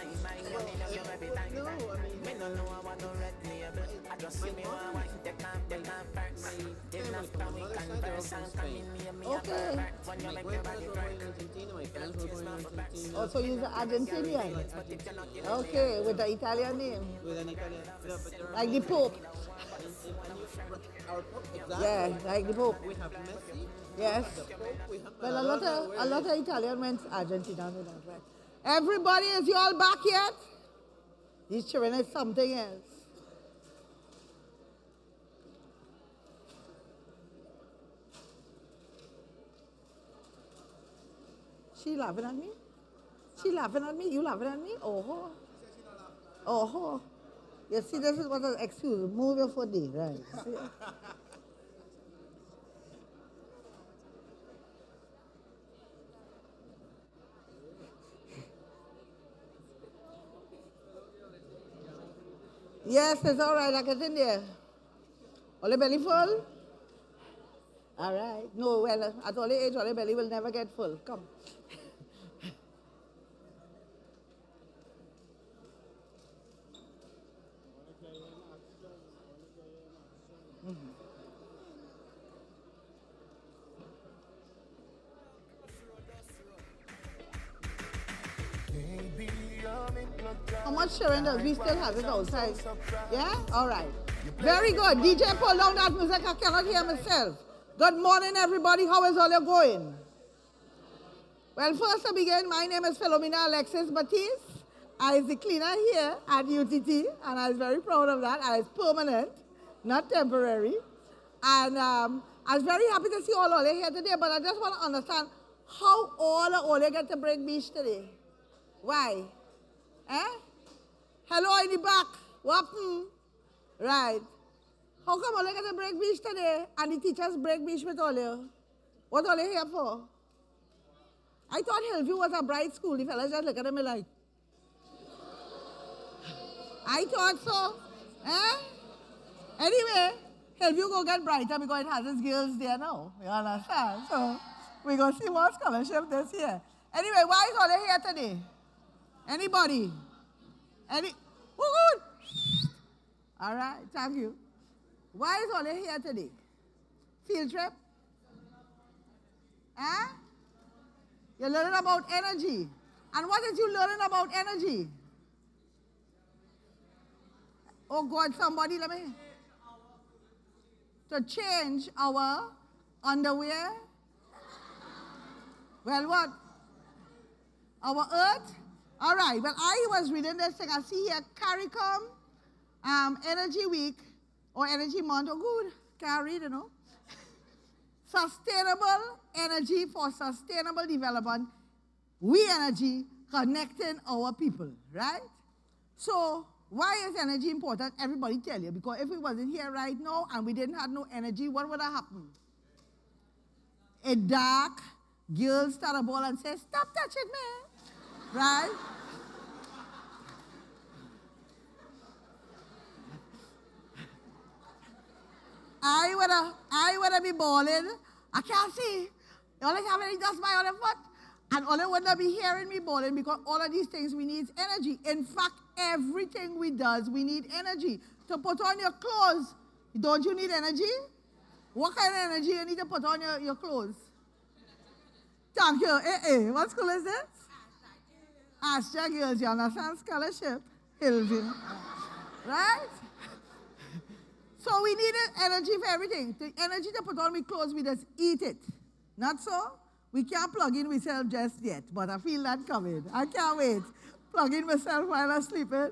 me no know about no red label. I just see me one take off first. Then after we converse and come in near me. Okay. When you make your body work. Also use the Argentinian. Okay, with the Italian name. With an Italian. Like the Pope. Our Pope, exactly. Yeah, like the Pope. We have Messi. Yes. The Pope, we have Well, a lot of Italian went to Argentina with that, right? Everybody, is you all back yet? These children is something else. She laughing at me? She laughing at me? You laughing at me? Oh. Oh. You see, this is what an excuse. Move your foot there, right? See? Yes, it's all right. I get in there. All the belly full? All right. No, well, at all age, all the belly will never get full. Come. How much sharing does we still have it outside? Yeah? All right. Very good. DJ, pull down that music. I cannot hear myself. Good morning, everybody. How is all you going? Well, first to begin, my name is Philomena Alexis Batiste. I is the cleaner here at UTT, and I was very proud of that. I is permanent, not temporary. And I was very happy to see all you here today, but I just want to understand how all you get to break beach today. Why? Eh? Hello in the back. Wappen. Right. How come all you get to break beach today and the teachers break beach with all you? What all you here for? I thought Hillview was a bright school. The fellas just look at me like, I thought so. Eh? Anyway, Hillview go get brighter because it has its girls there now. You understand? So we're going to see what scholarship this year. Anyway, why is all you here today? Anybody? Woo-hoo! All right, thank you. Why is all you here today? Field trip? Eh? You're learning about energy. And what is you learning about energy? Oh God, somebody, let me. To change our underwear. Well, what? Our earth? All right, well, I was reading this thing. I see here, Caricom, Energy Week, or Energy Month. Oh, good. Can't read, you know. Sustainable energy for sustainable development. We energy connecting our people, right? So, why is energy important? Everybody tell you. Because if we wasn't here right now and we didn't have no energy, what would have happened? A dark girl start a ball and say, "Stop touching me," right? I would have be balling. I can't see. All I have is just my other foot. And all I would not be hearing me balling because all of these things we need energy. In fact, everything we does, we need energy. To put on your clothes, don't you need energy? What kind of energy you need to put on your clothes? Thank you. What school is this? Astra Girls, you understand? Scholarship. Hillview. Right? So we need energy for everything. The energy to put on with clothes, we just eat it. Not so? We can't plug in myself just yet, but I feel that coming. I can't wait. Plug in myself while I'm sleeping.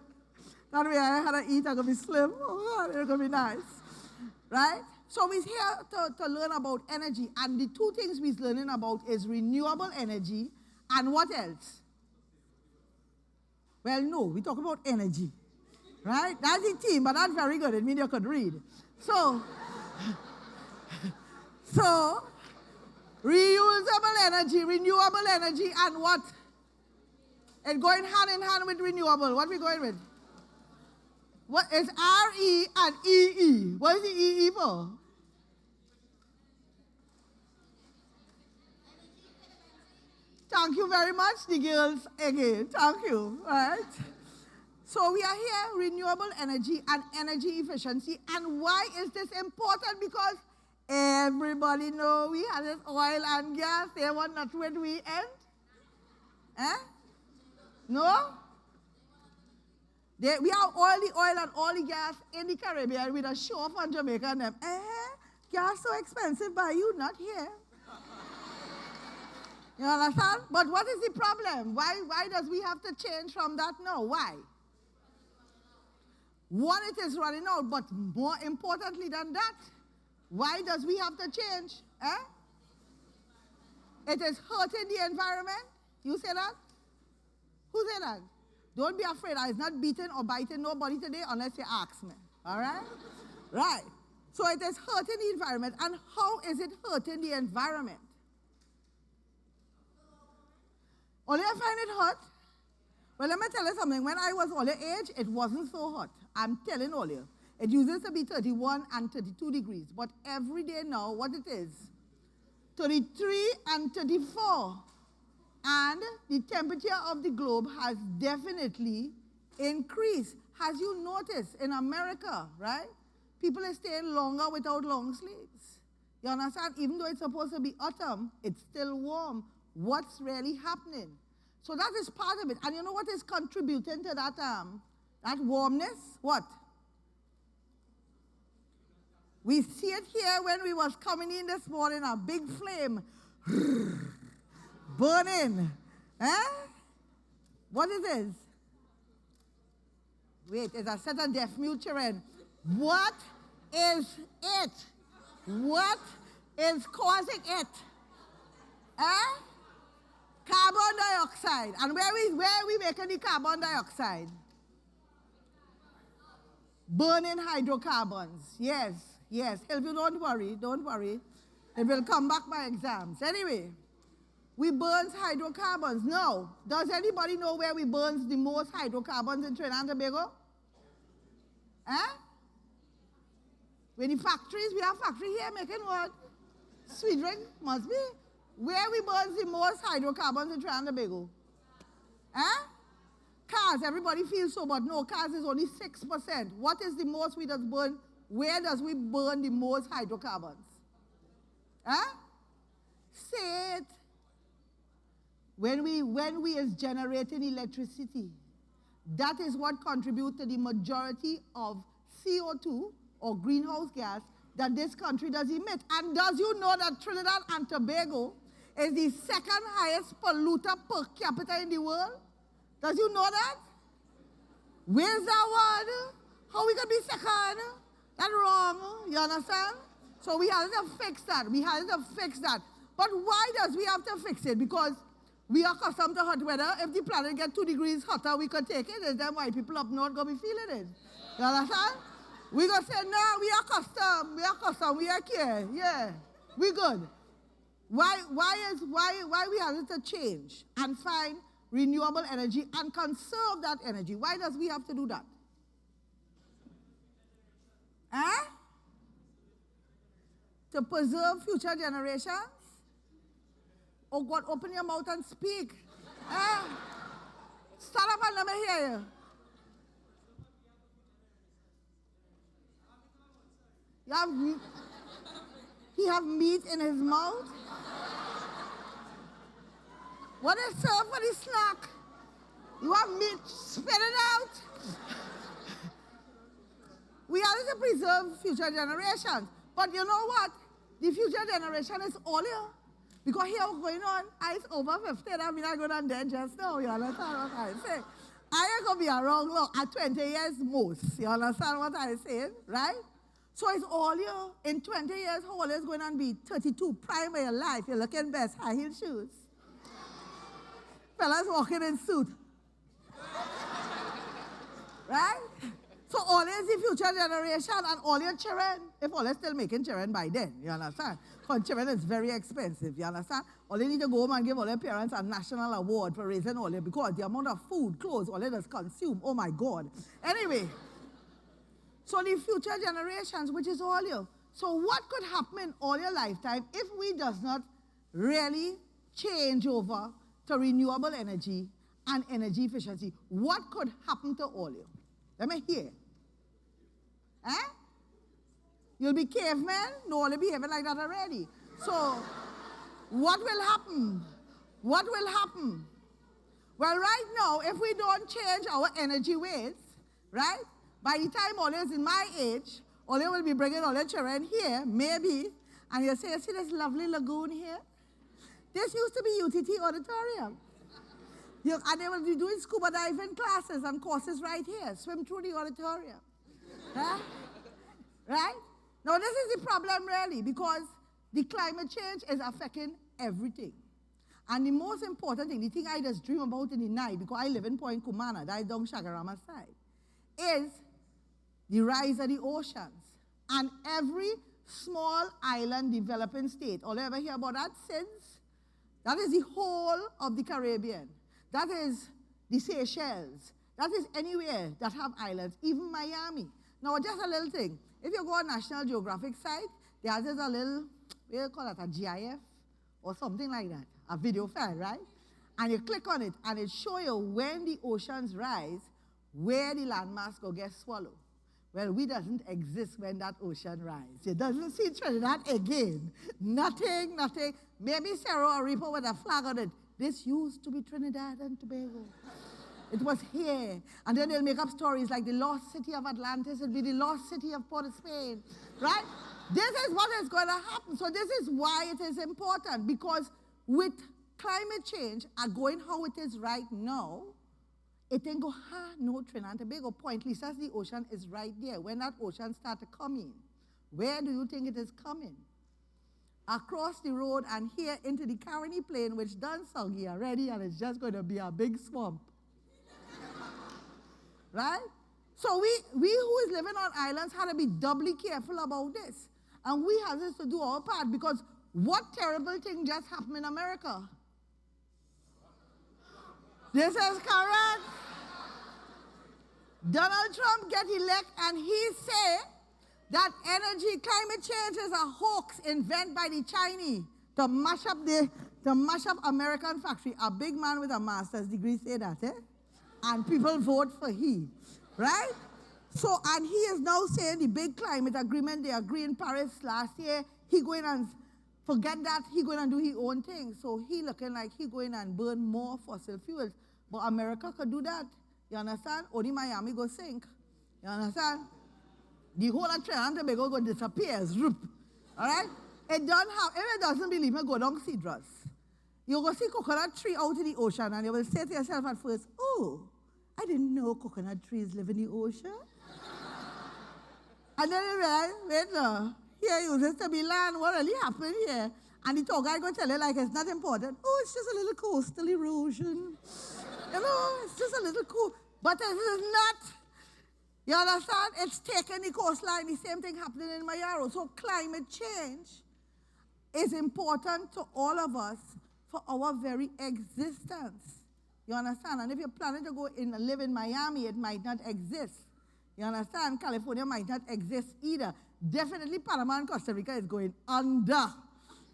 That way I had to eat, I'm going to be slim. Oh, God, it's going to be nice. Right? So we're here to learn about energy. And the two things we're learning about is renewable energy and what else? Well, no, we talk about energy. Right? That's the theme, but that's very good. It means you could read. So reusable energy, renewable energy, and what? It going hand in hand with renewable. What are we going with? What is RE and EE? What is the EE for? Thank you very much, the girls, again. Thank you. Right? So we are here, renewable energy and energy efficiency. And why is this important? Because everybody know we have this oil and gas. They want not where we end. Eh? No? We have all the oil and all the gas in the Caribbean with a show off on Jamaica and them. Gas so expensive by you, not here. You understand? But what is the problem? Why does we have to change from that now? Why? One, it is running out, but more importantly than that, why does we have to change? It is hurting the environment. You say that? Who said that? Don't be afraid. I is not beating or biting nobody today unless you ask me. All right? Right. So it is hurting the environment. And how is it hurting the environment? Only I find it hot. Well, let me tell you something. When I was all your age, it wasn't so hot. I'm telling all you. It used to be 31 and 32 degrees. But every day now, what it is? 33 and 34. And the temperature of the globe has definitely increased. As you notice in America, right? People are staying longer without long sleeves. You understand? Even though it's supposed to be autumn, it's still warm. What's really happening? So that is part of it. And you know what is contributing to that warmness? What? We see it here when we was coming in this morning, a big flame burning. What is this? Wait, it's a set of deaf mute children. What is it? What is causing it? Carbon dioxide. And where are we making the carbon dioxide? Burning hydrocarbons. Yes. Hillview, don't worry. It will come back by exams. Anyway, we burn hydrocarbons. Now, does anybody know where we burn the most hydrocarbons in Trinidad and Tobago? When the factories, we have factory here making what? Sweet drink, must be. Where we burn the most hydrocarbons in Trinidad and Tobago? Cars, everybody feels so, but no, cars is only 6%. What is the most we just burn? Where does we burn the most hydrocarbons? Say it. When we is generating electricity, that is what contributes to the majority of CO2 or greenhouse gas that this country does emit. And does you know that Trinidad and Tobago is the second highest polluter per capita in the world? Does you know that? Where's that word? How we gonna be second? That's wrong. You understand? So we have to fix that. We have to fix that. But why does we have to fix it? Because we are accustomed to hot weather. If the planet get 2 degrees hotter, we could take it. And then white people up north gonna be feeling it. You understand? We gonna say, no, we are accustomed. We are accustomed. We are here. Yeah, we good. Why we have to change and find renewable energy and conserve that energy? Why does we have to do that? Eh? To preserve future generations? Oh God, open your mouth and speak. Eh? Stand up and let me hear you. He have meat in his mouth? What is served for the snack? You have meat, spit it out. We have to preserve future generations. But you know what? The future generation is all here. Because here going on, it's over 50. I mean, I go down there just now. You understand what I say? I ain't going to be around long, at 20 years most. You understand what I say? Right? So it's all here. In 20 years, how old is going to be? 32, prime of your life. You're looking best. High heel shoes. Fellas walking in suit. Right? So all is the future generation and all your children, if all is still making children by then, you understand? Because children is very expensive, you understand? All they need to go home and give all their parents a national award for raising all their, because the amount of food, clothes, all they just consume, oh my God. Anyway, so the future generations, which is all you. So what could happen in all your lifetime if we does not really change over to renewable energy and energy efficiency? What could happen to all you? Let me hear. Eh? You'll be cavemen? No, you'll be behaving like that already. So, what will happen? What will happen? Well, right now, if we don't change our energy ways, right? By the time all is in my age, all they will be bringing all their children here, maybe, and you'll say, see this lovely lagoon here? This used to be UTT Auditorium. And they will be doing scuba diving classes and courses right here. Swim through the auditorium. Huh? Right? Now, this is the problem, really, because the climate change is affecting everything. And the most important thing, the thing I just dream about in the night, because I live in Point Kumana, that is down Shagarama side, is the rise of the oceans. And every small island developing state, all you ever hear about that since? That is the whole of the Caribbean. That is the Seychelles. That is anywhere that have islands, even Miami. Now, just a little thing. If you go on National Geographic site, there's a little, what do you call it, a GIF or something like that, a video file, right? And you click on it, and it shows you when the oceans rise, where the landmass go get swallowed. Well, we doesn't exist when that ocean rises. It doesn't see Trinidad again. Nothing, nothing. Maybe Cerro Arepa with a flag on it. This used to be Trinidad and Tobago. It was here. And then they'll make up stories like the lost city of Atlantis will be the lost city of Port of Spain, right? This is what is going to happen. So this is why it is important, because with climate change going how it is right now, it then go, no, Trinidad and Tobago, Point Lisa's, the ocean is right there. When that ocean start to come in, where do you think it is coming? Across the road and here into the Caroni Plain, which done soggy already, and it's just going to be a big swamp. Right? So we who is living on islands had to be doubly careful about this. And we have this to do our part, because what terrible thing just happened in America? This is correct. Donald Trump get elected and he say that climate change is a hoax invented by the Chinese to mash up American factory. A big man with a master's degree say that, eh? And people vote for he, right? So, and he is now saying the big climate agreement, they agreed in Paris last year, he going and forget that, he going and do his own thing. So he looking like he going and burn more fossil fuels. But America could do that. You understand? Only Miami go sink. You understand? The whole of Trinidad and Tobago go disappear. All right? It don't have, if it doesn't believe me, go down Cedros. You go see coconut tree out in the ocean and you will say to yourself at first, oh, I didn't know coconut trees live in the ocean. And then you realize, wait no, here used to be land, what really happened here? And the tour guide going to tell you like it's not important. Oh, it's just a little coastal erosion. You know, it's just a little but it is not. You understand? It's taking the coastline, the same thing happening in Mayaro. So climate change is important to all of us for our very existence. You understand? And if you're planning to go in and live in Miami, it might not exist. You understand? California might not exist either. Definitely Panama and Costa Rica is going under.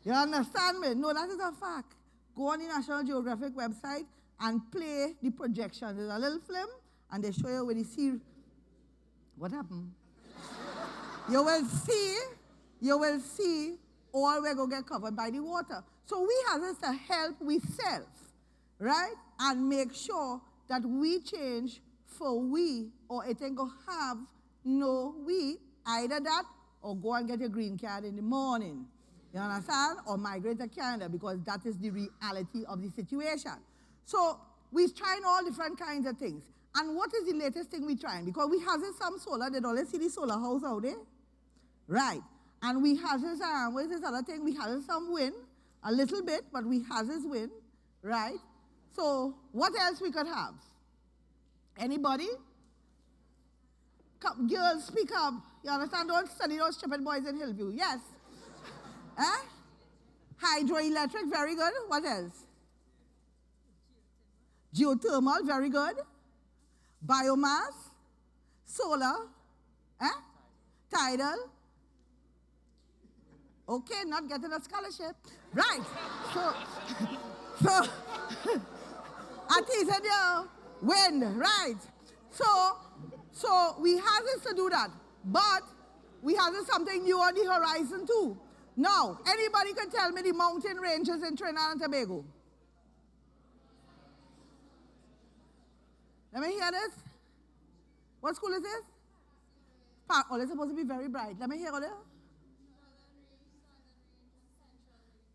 You understand me? No, that is a fact. Go on the National Geographic website and play the projection. There's a little film, and they show you where the sea. What happened? You will see all we're going to get covered by the water. So we have to help ourselves, right? And make sure that we change for we, or it ain't going to have no we, either that or go and get a green card in the morning. You understand? Or migrate to Canada, because that is the reality of the situation. So we're trying all different kinds of things. And what is the latest thing we're trying? Because we have some solar. They don't see the solar house out there. Right. And we have this, what is this other thing? We have some wind, a little bit, but we have this wind. Right. So what else we could have? Anybody? Come, girls, speak up. You understand? Don't study those stupid boys in Hillview. Yes. Hydroelectric, very good. What else? Geothermal, very good. Biomass, solar, tidal. Okay, not getting a scholarship. Right. So I teased you. Wind, right. So we have this to do that. But we have something new on the horizon too. Now, anybody can tell me the mountain ranges in Trinidad and Tobago? Let me hear this. What school is this? Oh, it's supposed to be very bright. Let me hear it.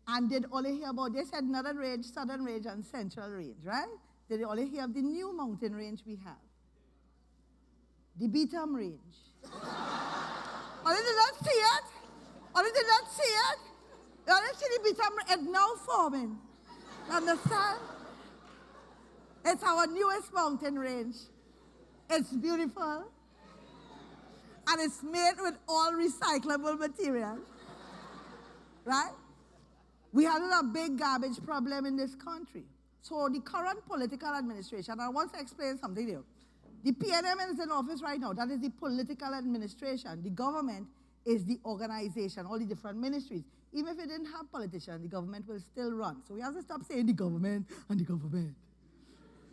And did only hear about, they said Northern Range, Southern Range, and Central Range, right? Did they only hear of the new mountain range we have? The Beetham Range. Only did not see it. Only did not see it. You only see the Beetham Range. It's now forming. You understand? It's our newest mountain range. It's beautiful. And it's made with all recyclable material. Right? We have a big garbage problem in this country. So the current political administration, I want to explain something to you. The PNM is in office right now. That is the political administration. The government is the organization, all the different ministries. Even if it didn't have politicians, the government will still run. So we have to stop saying the government and the government.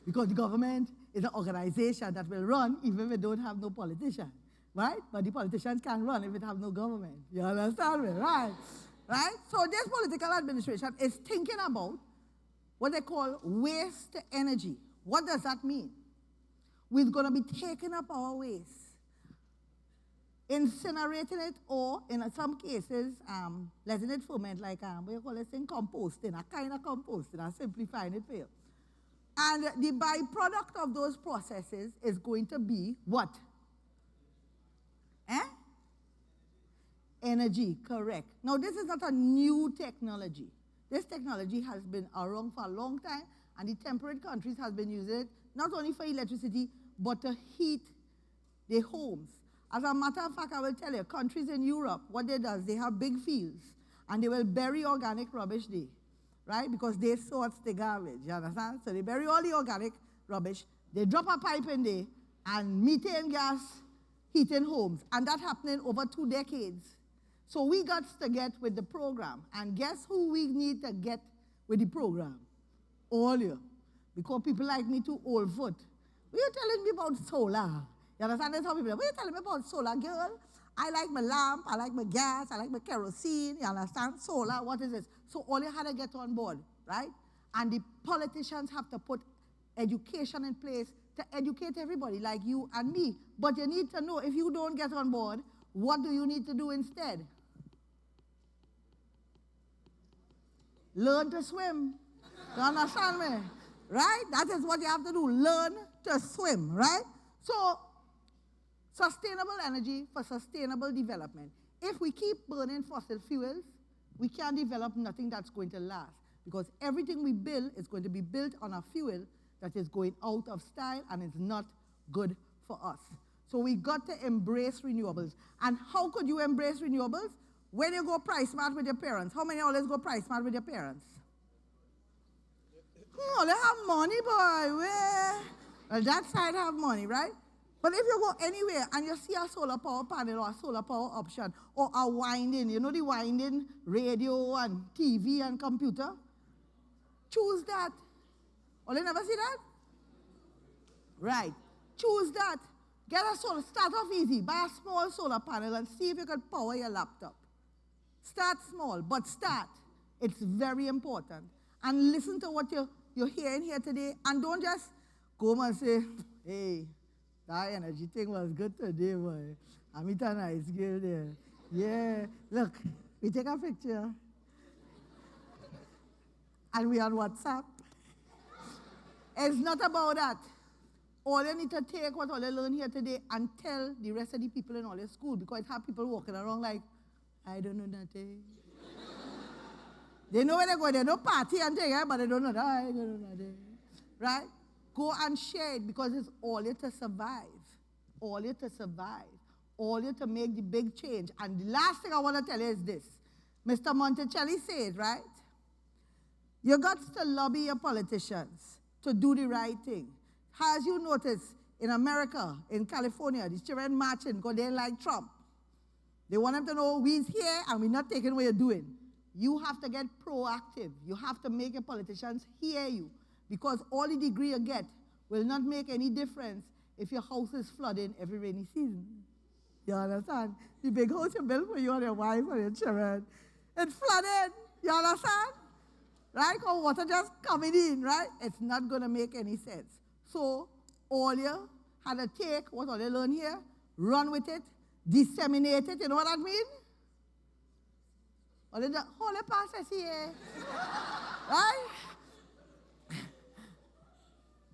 Because the government is an organization that will run even if it don't have no politician, right? But the politicians can't run if it have no government. You understand me, right? Right? So this political administration is thinking about what they call waste to energy. What does that mean? We're going to be taking up our waste, incinerating it, or in some cases, letting it ferment like, what you call it, composting, a kind of composting, I'm simplifying it for you. And the byproduct of those processes is going to be what? Energy, correct. Now, this is not a new technology. This technology has been around for a long time, and the temperate countries have been using it not only for electricity, but to heat their homes. As a matter of fact, I will tell you, countries in Europe, what they do is they have big fields, and they will bury organic rubbish there, right? Because they sort the garbage, you understand? So they bury all the organic rubbish, they drop a pipe in there, and methane gas heating homes, and that happening over 2 decades. So we got to get with the program, and guess who we need to get with the program? All you. Because people like me too old foot. What are you telling me about solar? You understand? That's how people, what are you telling me about solar, girl? I like my lamp, I like my gas, I like my kerosene, you understand? Solar, what is this? So all you had to get on board, right? And the politicians have to put education in place to educate everybody like you and me. But you need to know, if you don't get on board, what do you need to do instead? Learn to swim. You understand me? Right? That is what you have to do. Learn to swim, right? So, sustainable energy for sustainable development. If we keep burning fossil fuels, we can't develop nothing that's going to last, because everything we build is going to be built on a fuel that is going out of style and is not good for us. So we got to embrace renewables. And how could you embrace renewables? When you go price smart with your parents. How many always go price smart with your parents? Oh, they have money, boy. Well, that side have money, right? But if you go anywhere and you see a solar power panel or a solar power option or a winding, you know the winding radio and TV and computer, choose that. Oh, you never see that? Right. Choose that. Get a solar, start off easy. Buy a small solar panel and see if you can power your laptop. Start small, but start. It's very important. And listen to what you're hearing here today, and don't just go home and say, hey, that energy thing was good today, boy. I meet a nice girl there. Yeah, look, we take a picture. And we on WhatsApp. It's not about that. All you need to take what all you learn here today and tell the rest of the people in all your school, because it have people walking around like, I don't know nothing. They know where they go, they know party and thing, but they don't know that, I don't know nothing. Right? Go and share it, because it's all you to survive. All you to survive. All you to make the big change. And the last thing I want to tell you is this. Mr. Monticelli said, right? You got to lobby your politicians to do the right thing. As you notice, in America, in California, the children marching because they like Trump. They want them to know we're here and we're not taking what you're doing. You have to get proactive. You have to make your politicians hear you, because all the degree you get will not make any difference if your house is flooding every rainy season. You understand? The big house you built for you and your wife and your children, it's flooded. You understand? Right? Or water just coming in, right? It's not going to make any sense. So all you had to take what all you learn here, run with it, disseminate it. You know what that means? All the holy process here. Right?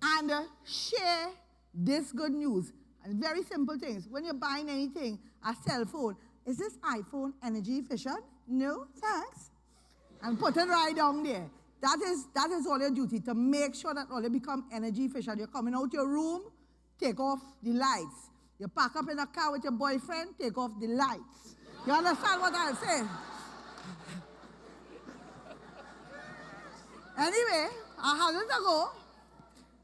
And share this good news. And very simple things. When you're buying anything, a cell phone, is this iPhone energy efficient? No, thanks. And put it right down there. That is all your duty, to make sure that all you become energy efficient. You're coming out your room, take off the lights. You pack up in a car with your boyfriend, take off the lights. You understand what I'm saying? Anyway, I had it to go.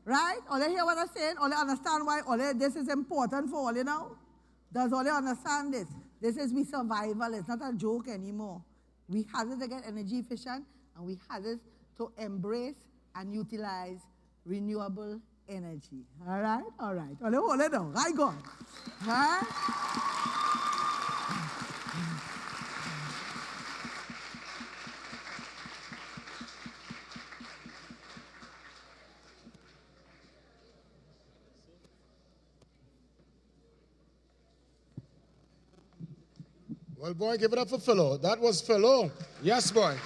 Right? All you hear what I'm saying? All you understand why this is important for all you now? Does all you understand this? This is we survival. It's not a joke anymore. We have it to get energy efficient, and we have it to embrace and utilize renewable energy. All right? All right. All you hold it down. Right, go on. Right? Well, boy, give it up for Philo. That was Philo. Yes, boy.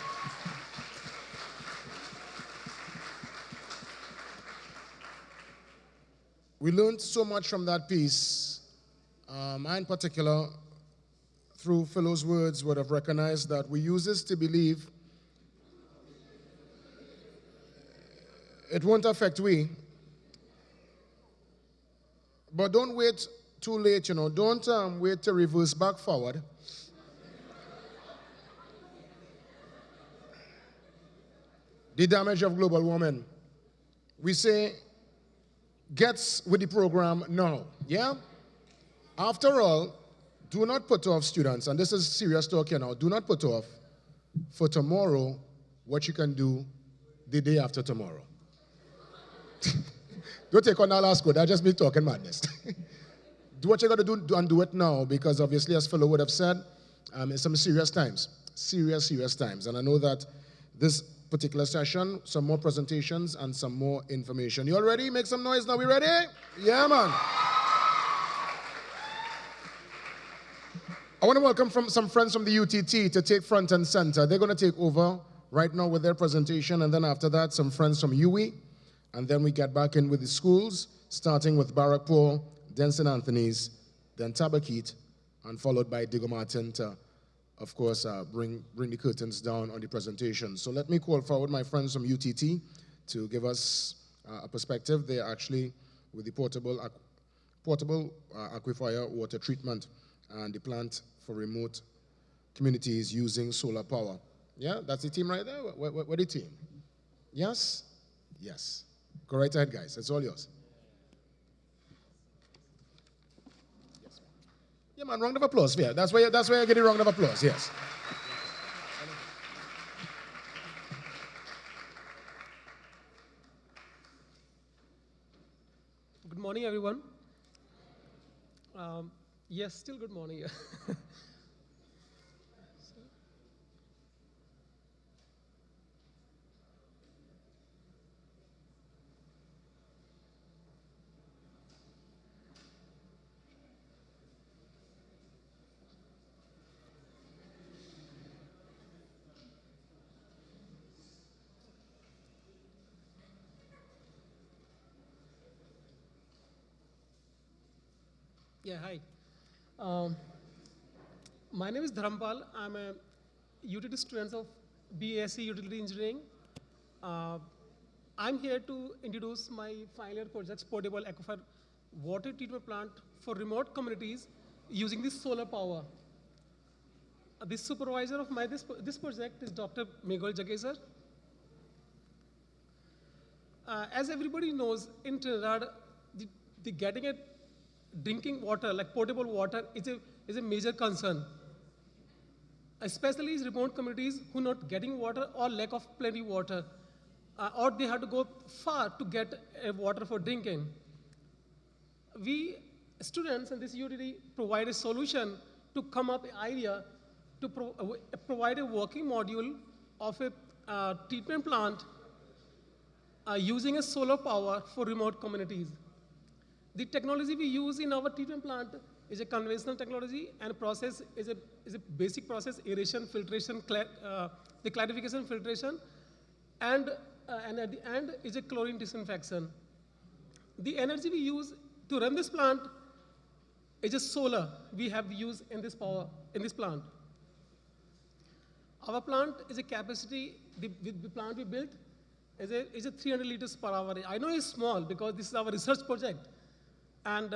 We learned so much from that piece. I, in particular, through Philo's words, would have recognized that we use this to believe it won't affect we. But don't wait too late, you know. Don't wait to reverse back forward. The damage of global warming. We say, gets with the program now, yeah? After all, do not put off, students, and this is serious talk here now, do not put off for tomorrow what you can do the day after tomorrow. Don't take on that last quote, I just be talking madness. Do what you got to do and do it now, because obviously, as Philo would have said, it's some serious times, serious times. And I know that this particular session, some more presentations and some more information. You all ready? Make some noise now. We ready? Yeah, man. I want to welcome some friends from the UTT to take front and center. They're going to take over right now with their presentation, and then after that, some friends from UWI, and then we get back in with the schools, starting with Barrackpore, then St. Anthony's, then Tabaquite, and followed by Diego Martin to, of course, bring the curtains down on the presentation. So let me call forward my friends from UTT to give us a perspective. They're actually with the portable aquifer water treatment and the plant for remote communities using solar power. Yeah, that's the team right there. What the team? Yes? Yes. Go right ahead, guys. It's all yours. Yes. Yeah, man, round of applause. Yeah, that's where you're getting a round of applause. Yes. Good morning, everyone. Yes, still good morning. Yeah, hi. My name is Dharampal. I'm a utility student of BASc Utility Engineering. I'm here to introduce my final year project's portable aquifer water treatment plant for remote communities using this solar power. The supervisor of this project is Dr. Megul Jagesar. As everybody knows, in Trinidad, the getting a drinking water, like potable water, is a major concern, especially in remote communities who are not getting water or lack of plenty water, or they have to go far to get water for drinking. We students in this utility provide a solution to come up with an idea to provide a working module of a treatment plant using a solar power for remote communities. The technology we use in our treatment plant is a conventional technology, and process is a basic process: aeration, filtration, the clarification, filtration, and at the end is a chlorine disinfection. The energy we use to run this plant is a solar we have used in this plant. Our plant is a capacity, the plant we built is a 300 liters per hour. I know it's small because this is our research project. And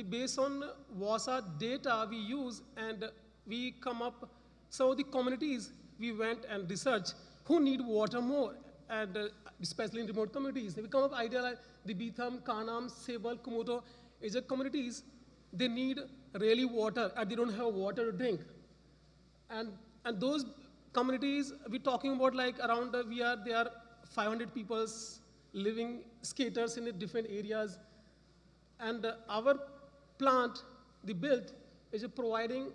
based on WASA data we use, and we come up, some of the communities we went and researched who need water more, and especially in remote communities. We come up idea like the Bitham, Kanam, Sebal, Kumoto, is a communities, they need really water, and they don't have water to drink. And those communities, we're talking about like around, there are 500 people living, skaters in the different areas. And our plant, the built, is providing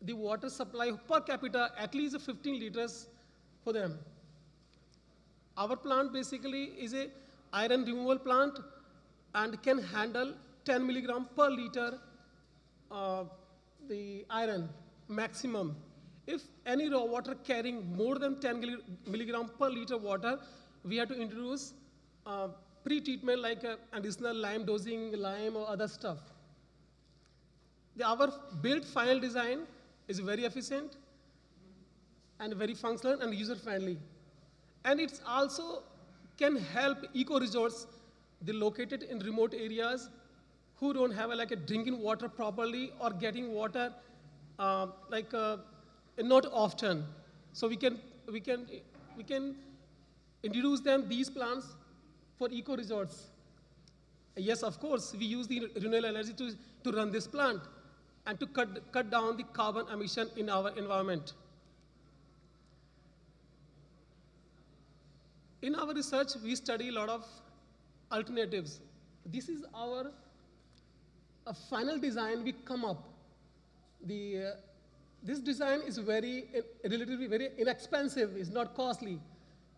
the water supply per capita at least 15 liters for them. Our plant basically is a iron removal plant and can handle 10 milligram per liter the iron maximum. If any raw water carrying more than 10 milligram per liter water, we have to introduce pre-treatment like additional lime dosing, lime or other stuff. Our built final design is very efficient and very functional and user-friendly. And it's also can help eco-resorts, they located in remote areas who don't have like a drinking water properly or getting water not often. So we can introduce them these plants for eco-resorts. Yes, of course, we use the renewable energy to run this plant and to cut down the carbon emission in our environment. In our research, we study a lot of alternatives. This is our final design we come up. This design is relatively very inexpensive, it's not costly.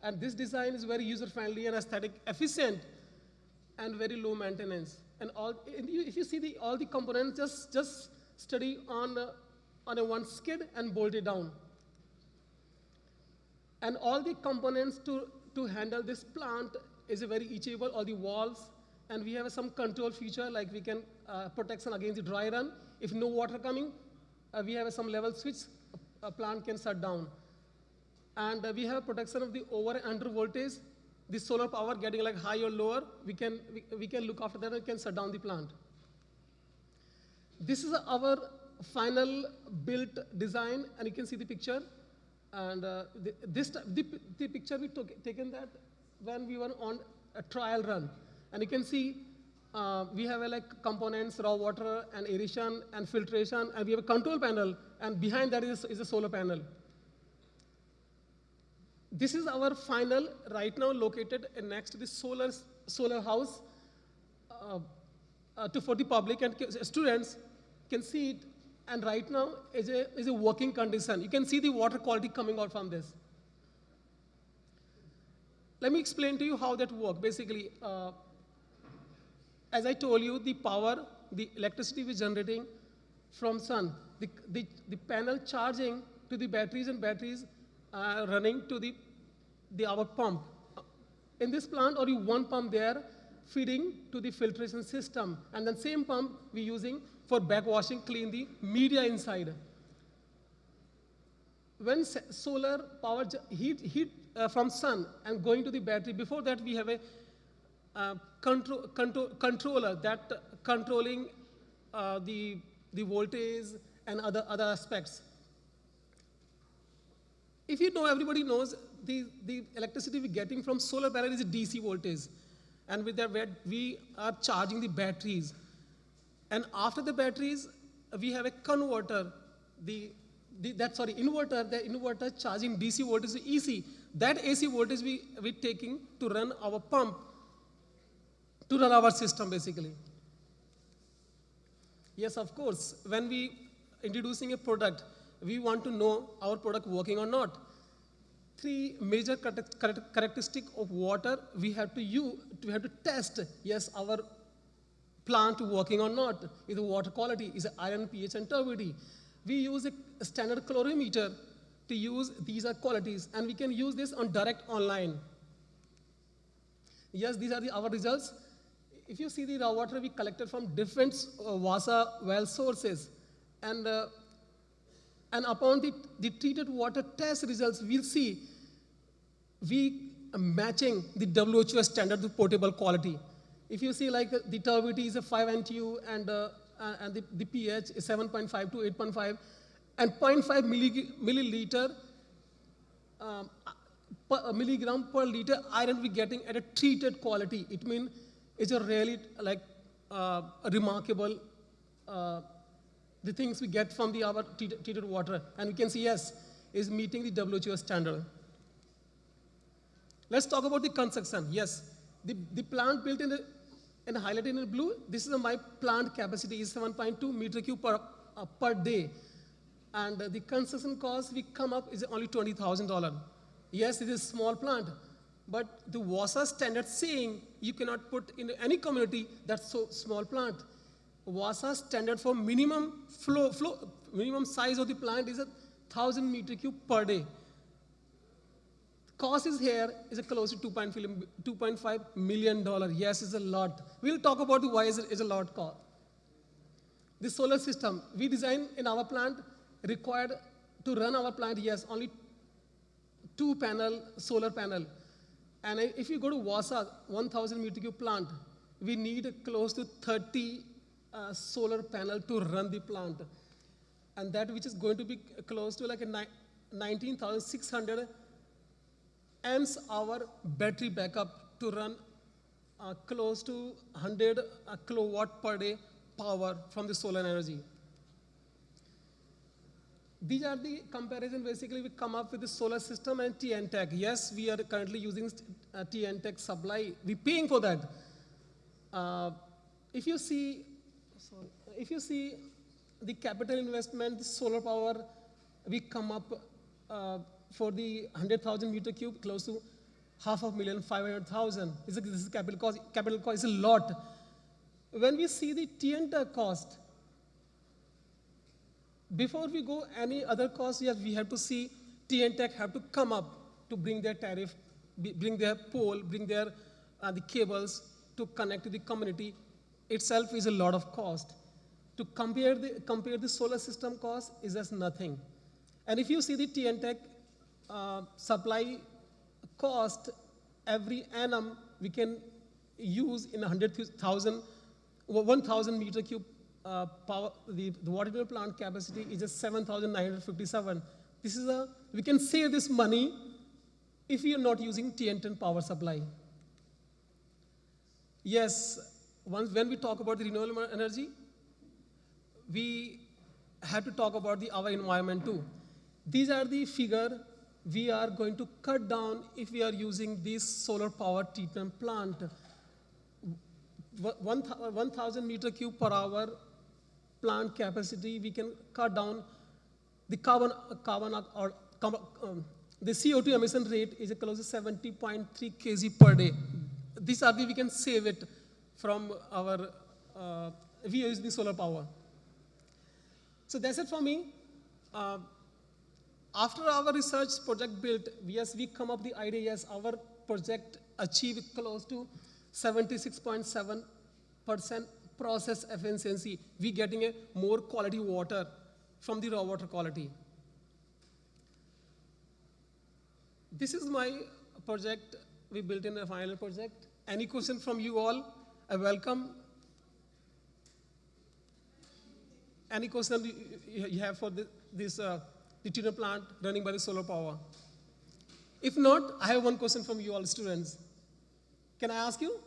And this design is very user-friendly and aesthetic efficient and very low maintenance. And if you see all the components, just study on a one skid and bolt it down. And all the components to handle this plant is very reachable, all the walls, and we have some control feature, like we can protection against the dry run. If no water coming, we have some level switch, a plant can shut down. And we have protection of the over and under voltage. The solar power getting like high or lower, we can look after that and can shut down the plant. This is our final built design, and you can see the picture. And the picture we taken that when we were on a trial run. And you can see we have like components, raw water and aeration and filtration, and we have a control panel, and behind that is a solar panel. This is our final, right now located next to the solar house for the public, and students can see it, and right now is a working condition. You can see the water quality coming out from this. Let me explain to you how that works. Basically, as I told you, the power, the electricity we're generating from sun, the panel charging to the batteries, and batteries running to our pump. In this plant, only one pump there feeding to the filtration system, and then same pump we're using for backwashing, clean the media inside. When solar power heat from sun and going to the battery, before that we have a controller that controlling the voltage and other aspects. If you know, everybody knows the electricity we're getting from solar panel is a DC voltage, and with that we are charging the batteries. And after the batteries, we have a converter, inverter. The inverter charging DC voltage to AC. That AC voltage we're taking to run our pump, to run our system basically. Yes, of course, when we introducing a product, we want to know our product working or not. Three major characteristics of water we have to test. Yes, our plant working or not. Is the water quality, is the iron, pH, and turbidity. We use a standard calorimeter to use these qualities, and we can use this on direct online. Yes, these are our results. If you see the raw water we collected from different Wasa well sources, and upon the treated water test results, we'll see we matching the WHO standard of potable quality. If you see like the turbidity is a 5 NTU, and the pH is 7.5 to 8.5, and 0.5 milliliter milligram per liter iron we're getting at a treated quality. It means it's a really like remarkable the things we get from our treated water, and we can see yes is meeting the WHO standard. Let's talk about the construction. Yes, the plant built in highlighted in blue. This is my plant capacity is 7.2 meter cube per day, and the construction cost we come up is only $20,000. Yes, it is a small plant, but the WASA standard saying you cannot put in any community that's so small plant. WASA standard for minimum minimum size of the plant is 1,000 meter cube per day. Cost is here is close to $2.5 million. Yes, it's a lot. We'll talk about why is a lot cost. The solar system we design in our plant required to run our plant. Yes, only 2 solar panel. And if you go to WASA 1,000 meter cube plant, we need close to 30 solar panel to run the plant, and that which is going to be close to like a 19,600 amps hour battery backup to run close to 100 kilowatt per day power from the solar energy. These are the comparison. Basically, we come up with the solar system and TN-Tech. Yes, we are currently using TN-Tech supply. We're paying for that. If you see the capital investment, the solar power, we come up for the 100,000 meter cube, close to $500,000. This is capital cost. Capital cost is a lot. When we see the TN-Tech cost, before we go any other cost, yes, we have to see TN-Tech have to come up to bring their tariff, bring their pole, bring their the cables to connect to the community itself is a lot of cost. To compare the solar system cost is just nothing. And if you see the TNTech supply cost, every annum we can use in 100,000, 1,000 meter cube power, the water treatment plant capacity is just 7,957. We can save this money if we are not using TNT power supply. Yes, when we talk about the renewable energy, we have to talk about our environment too. These are the figure we are going to cut down if we are using this solar power treatment plant. 1,000 meter cube per hour plant capacity, we can cut down the the CO2 emission rate is close to 70.3 kg per day. These are we can save it from our, if we use the solar power. So that's it for me. After our research project built, yes, we come up the idea, yes, our project achieved close to 76.7% process efficiency. We getting a more quality water from the raw water quality. This is my project we built in a final project. Any question from you all? I welcome. Any question you have for this treatment plant running by the solar power? If not, I have one question from you all students. Can I ask you?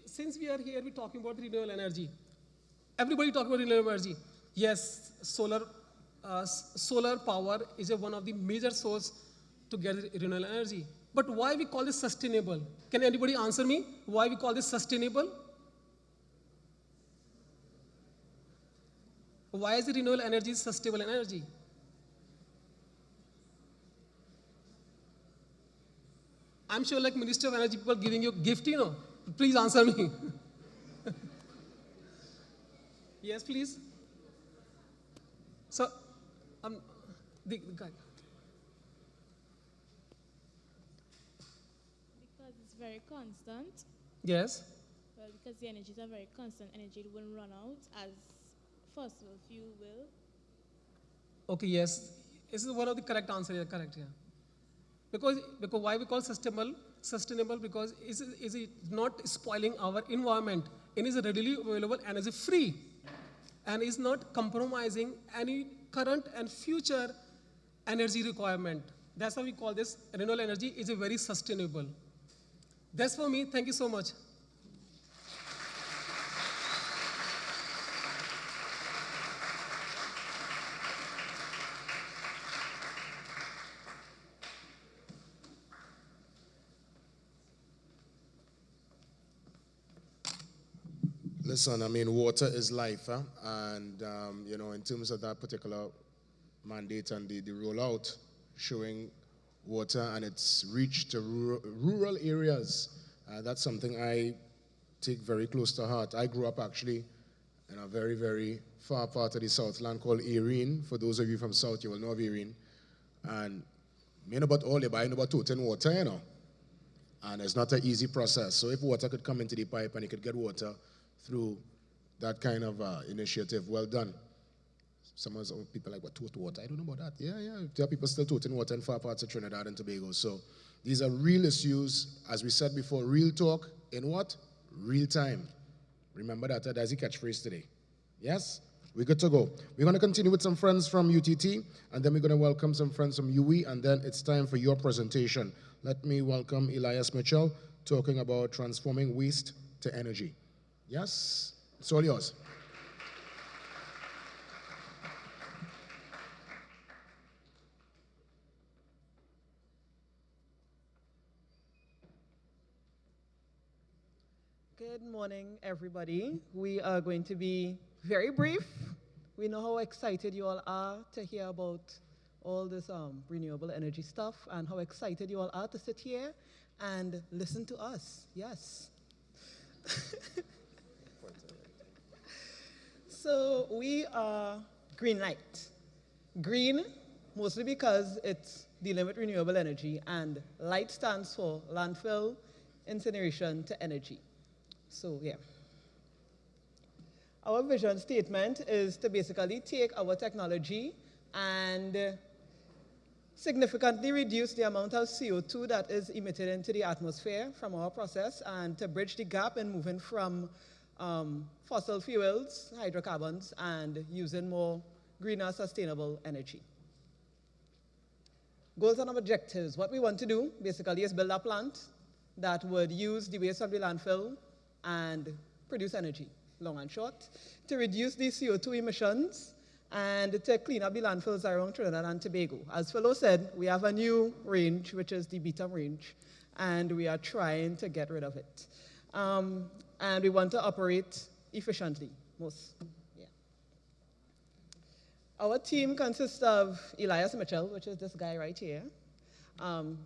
Since we are here, we're talking about renewable energy. Everybody talking about renewable energy. Yes, solar power is one of the major source to get renewable energy. But why we call this sustainable? Can anybody answer me? Why we call this sustainable? Why is the renewable energy sustainable energy? I'm sure like Minister of Energy people giving you gift, you know. Please answer me. Yes, please. So, the guy. Because it's very constant. Yes. Well, because the energies are very constant, energy won't run out as fossil fuel will. Okay, yes. This is one of the correct answers. Yeah, correct, yeah. Because why we call sustainable? Sustainable because is it not spoiling our environment. It is readily available and is free. And is not compromising any current and future energy requirement. That's why we call this renewable energy is a very sustainable. That's for me. Thank you so much. Listen, I mean, water is life, huh? And, you know, in terms of that particular mandate and the rollout showing water and its reach to rural areas, that's something I take very close to heart. I grew up actually in a very, very far part of the Southland called Erin. For those of you from South, you will know of Erin. And I know about all the, but I know about toting water, you know. And it's not an easy process. So if water could come into the pipe and you could get water through that kind of initiative, well done. Some people like, what, tote water? I don't know about that. Yeah. There are people still toting water in far parts of Trinidad and Tobago. So these are real issues. As we said before, real talk in what? Real time. Remember that. That's the catchphrase today. Yes? We're good to go. We're going to continue with some friends from UTT, and then we're going to welcome some friends from UE, and then it's time for your presentation. Let me welcome Elias Mitchell, talking about transforming waste to energy. Yes? It's all yours. Good morning, everybody. We are going to be very brief. We know how excited you all are to hear about all this renewable energy stuff and how excited you all are to sit here and listen to us. Yes. So we are green light. Green mostly because it's dealing with renewable energy, and LIGHT stands for landfill, incineration to energy. So, yeah. Our vision statement is to basically take our technology and significantly reduce the amount of CO2 that is emitted into the atmosphere from our process, and to bridge the gap in moving from fossil fuels, hydrocarbons, and using more greener, sustainable energy. Goals and objectives. What we want to do basically is build a plant that would use the waste of the landfill and produce energy, long and short, to reduce the CO2 emissions and to clean up the landfills around Trinidad and Tobago. As Philo said, we have a new range, which is the Beetham range, and we are trying to get rid of it. And we want to operate efficiently, yeah. Our team consists of Elias Mitchell, which is this guy right here.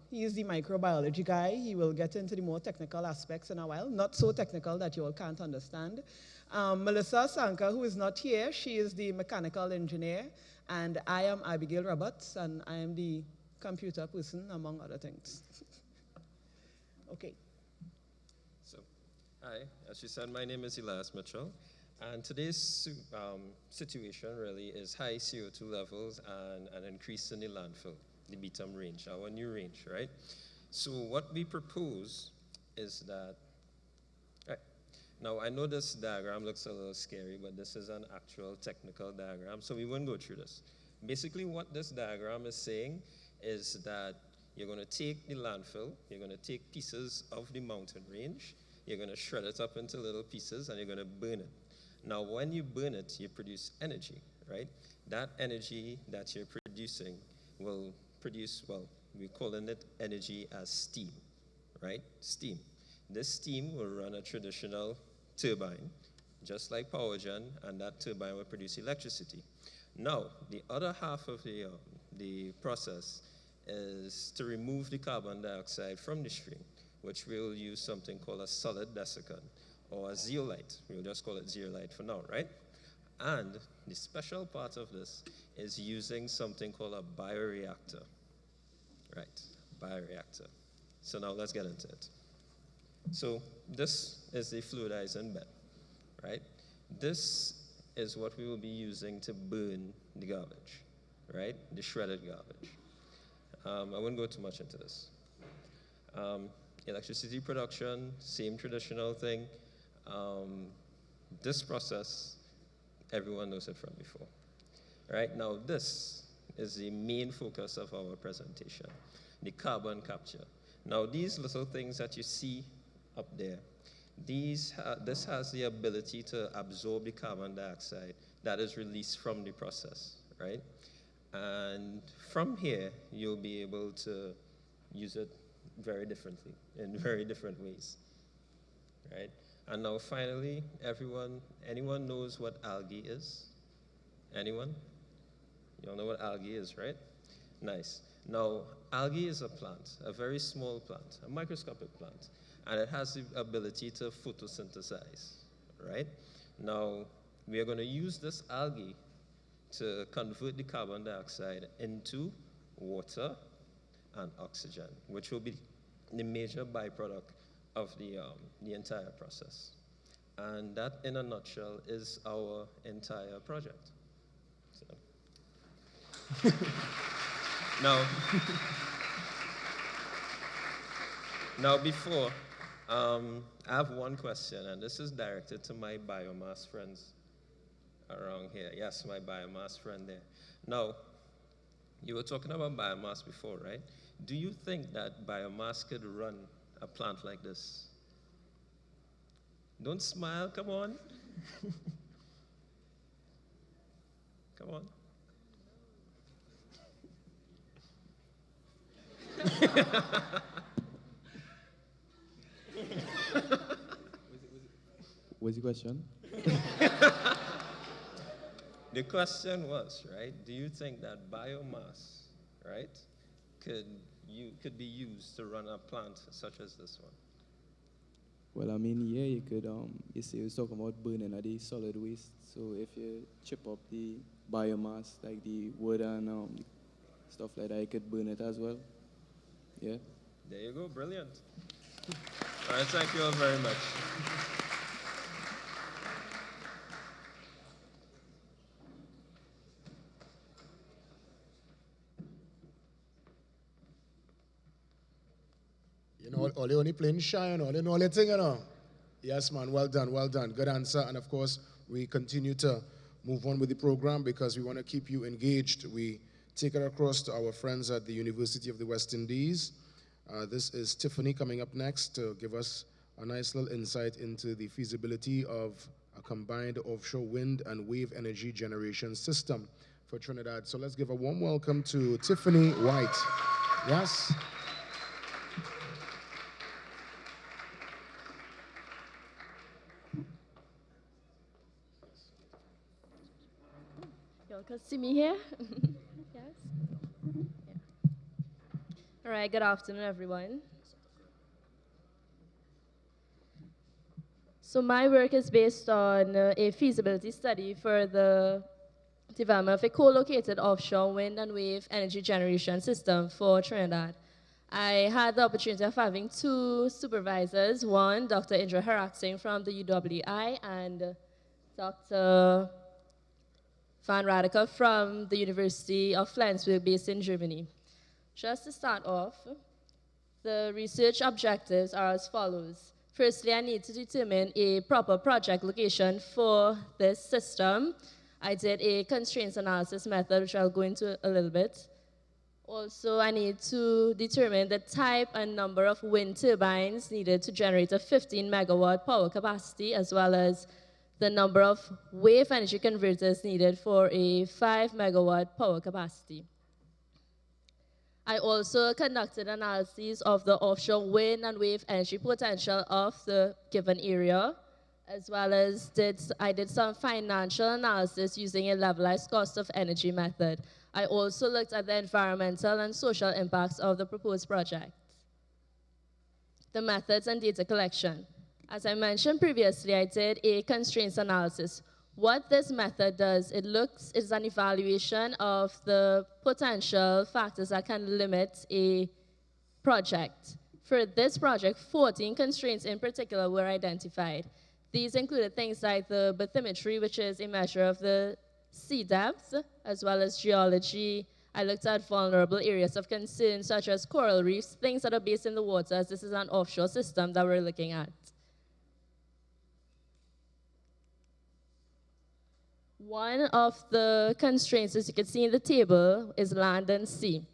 He is the microbiology guy. He will get into the more technical aspects in a while, not so technical that you all can't understand. Melissa Sanka, who is not here, she is the mechanical engineer, and I am Abigail Roberts, and I am the computer person, among other things. Okay. So, hi, as she said, my name is Elias Mitchell, and today's situation really is high CO2 levels and an increase in the landfill, the Beetham range, our new range, right? So what we propose is that, right, now I know this diagram looks a little scary, but this is an actual technical diagram, so we won't go through this. Basically what this diagram is saying is that you're going to take the landfill, you're going to take pieces of the mountain range, you're going to shred it up into little pieces, and you're going to burn it. Now, when you burn it, you produce energy, right? That energy that you're producing will produce, well, we're calling it energy as steam, right? Steam. This steam will run a traditional turbine, just like power gen, and that turbine will produce electricity. Now, the other half of the process is to remove the carbon dioxide from the stream, which we'll use something called a solid desiccant, or a zeolite. We'll just call it zeolite for now, right? And the special part of this is using something called a bioreactor, right? Bioreactor. So now let's get into it. So this is the fluidizing bed, right? This is what we will be using to burn the garbage, right? The shredded garbage. I won't go too much into this. Electricity production, same traditional thing. This process, everyone knows it from before. Right now, this is the main focus of our presentation, the carbon capture. Now, these little things that you see up there, this has the ability to absorb the carbon dioxide that is released from the process, right? And from here, you'll be able to use it very differently, in very different ways, right? And now finally, anyone knows what algae is? Anyone? You all know what algae is, right? Nice. Now, algae is a plant, a very small plant, a microscopic plant, and it has the ability to photosynthesize, right? Now, we are going to use this algae to convert the carbon dioxide into water and oxygen, which will be the major byproduct of the entire process. And that, in a nutshell, is our entire project. So. Now before, I have one question, and this is directed to my biomass friends around here. Yes, my biomass friend there. Now, you were talking about biomass before, right? Do you think that biomass could run a plant like this? Don't smile, come on. Come on. What's the question? The question was, right, do you think that biomass, right, could be used to run a plant such as this one? Well, I mean, yeah, you could, you see, you was talking about burning of the solid waste. So if you chip up the biomass, like the wood and stuff like that, you could burn it as well. Yeah. There you go, brilliant. All right, thank you all very much. You know, all you only playing shy, you know, you know all the thing, you know. Yes, man, well done, well done. Good answer. And of course, we continue to move on with the program because we want to keep you engaged. We take it across to our friends at the University of the West Indies. This is Tiffany coming up next to give us a nice little insight into the feasibility of a combined offshore wind and wave energy generation system for Trinidad. So let's give a warm welcome to Tiffany White. Yes? Y'all can see me here? Yes? Yeah. All right, good afternoon, everyone. So my work is based on a feasibility study for the development of a co-located offshore wind and wave energy generation system for Trinidad. I had the opportunity of having two supervisors, one, Dr. Indra Haraksing from the UWI, and Dr. Van Radeke from the University of Flensburg, based in Germany. Just to start off, the research objectives are as follows. Firstly, I need to determine a proper project location for this system. I did a constraints analysis method, which I'll go into a little bit. Also, I need to determine the type and number of wind turbines needed to generate a 15 megawatt power capacity, as well as the number of wave energy converters needed for a 5 megawatt power capacity. I also conducted analyses of the offshore wind and wave energy potential of the given area, as well as I did some financial analysis using a levelized cost of energy method. I also looked at the environmental and social impacts of the proposed project. The methods and data collection. As I mentioned previously, I did a constraints analysis. What this method does, it's an evaluation of the potential factors that can limit a project. For this project, 14 constraints in particular were identified. These included things like the bathymetry, which is a measure of the sea depth, as well as geology. I looked at vulnerable areas of concern, such as coral reefs, things that are based in the water, as this is an offshore system that we're looking at. One of the constraints, as you can see in the table, is land and sea.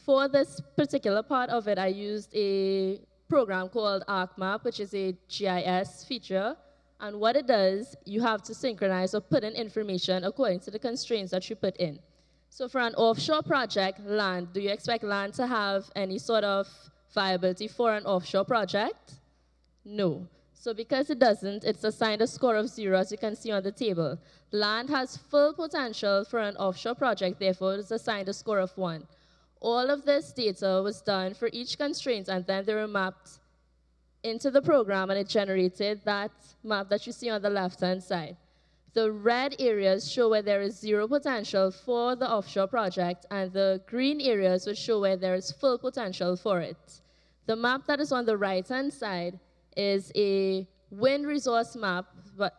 For this particular part of it, I used a program called ArcMap, which is a GIS feature. And what it does, you have to synchronize or put in information according to the constraints that you put in. So for an offshore project, land, do you expect land to have any sort of viability for an offshore project? No. So because it doesn't, it's assigned a score of 0, as you can see on the table. Land has full potential for an offshore project, therefore it's assigned a score of 1. All of this data was done for each constraint, and then they were mapped into the program, and it generated that map that you see on the left-hand side. The red areas show where there is 0 potential for the offshore project, and the green areas would show where there is full potential for it. The map that is on the right-hand side is a wind resource map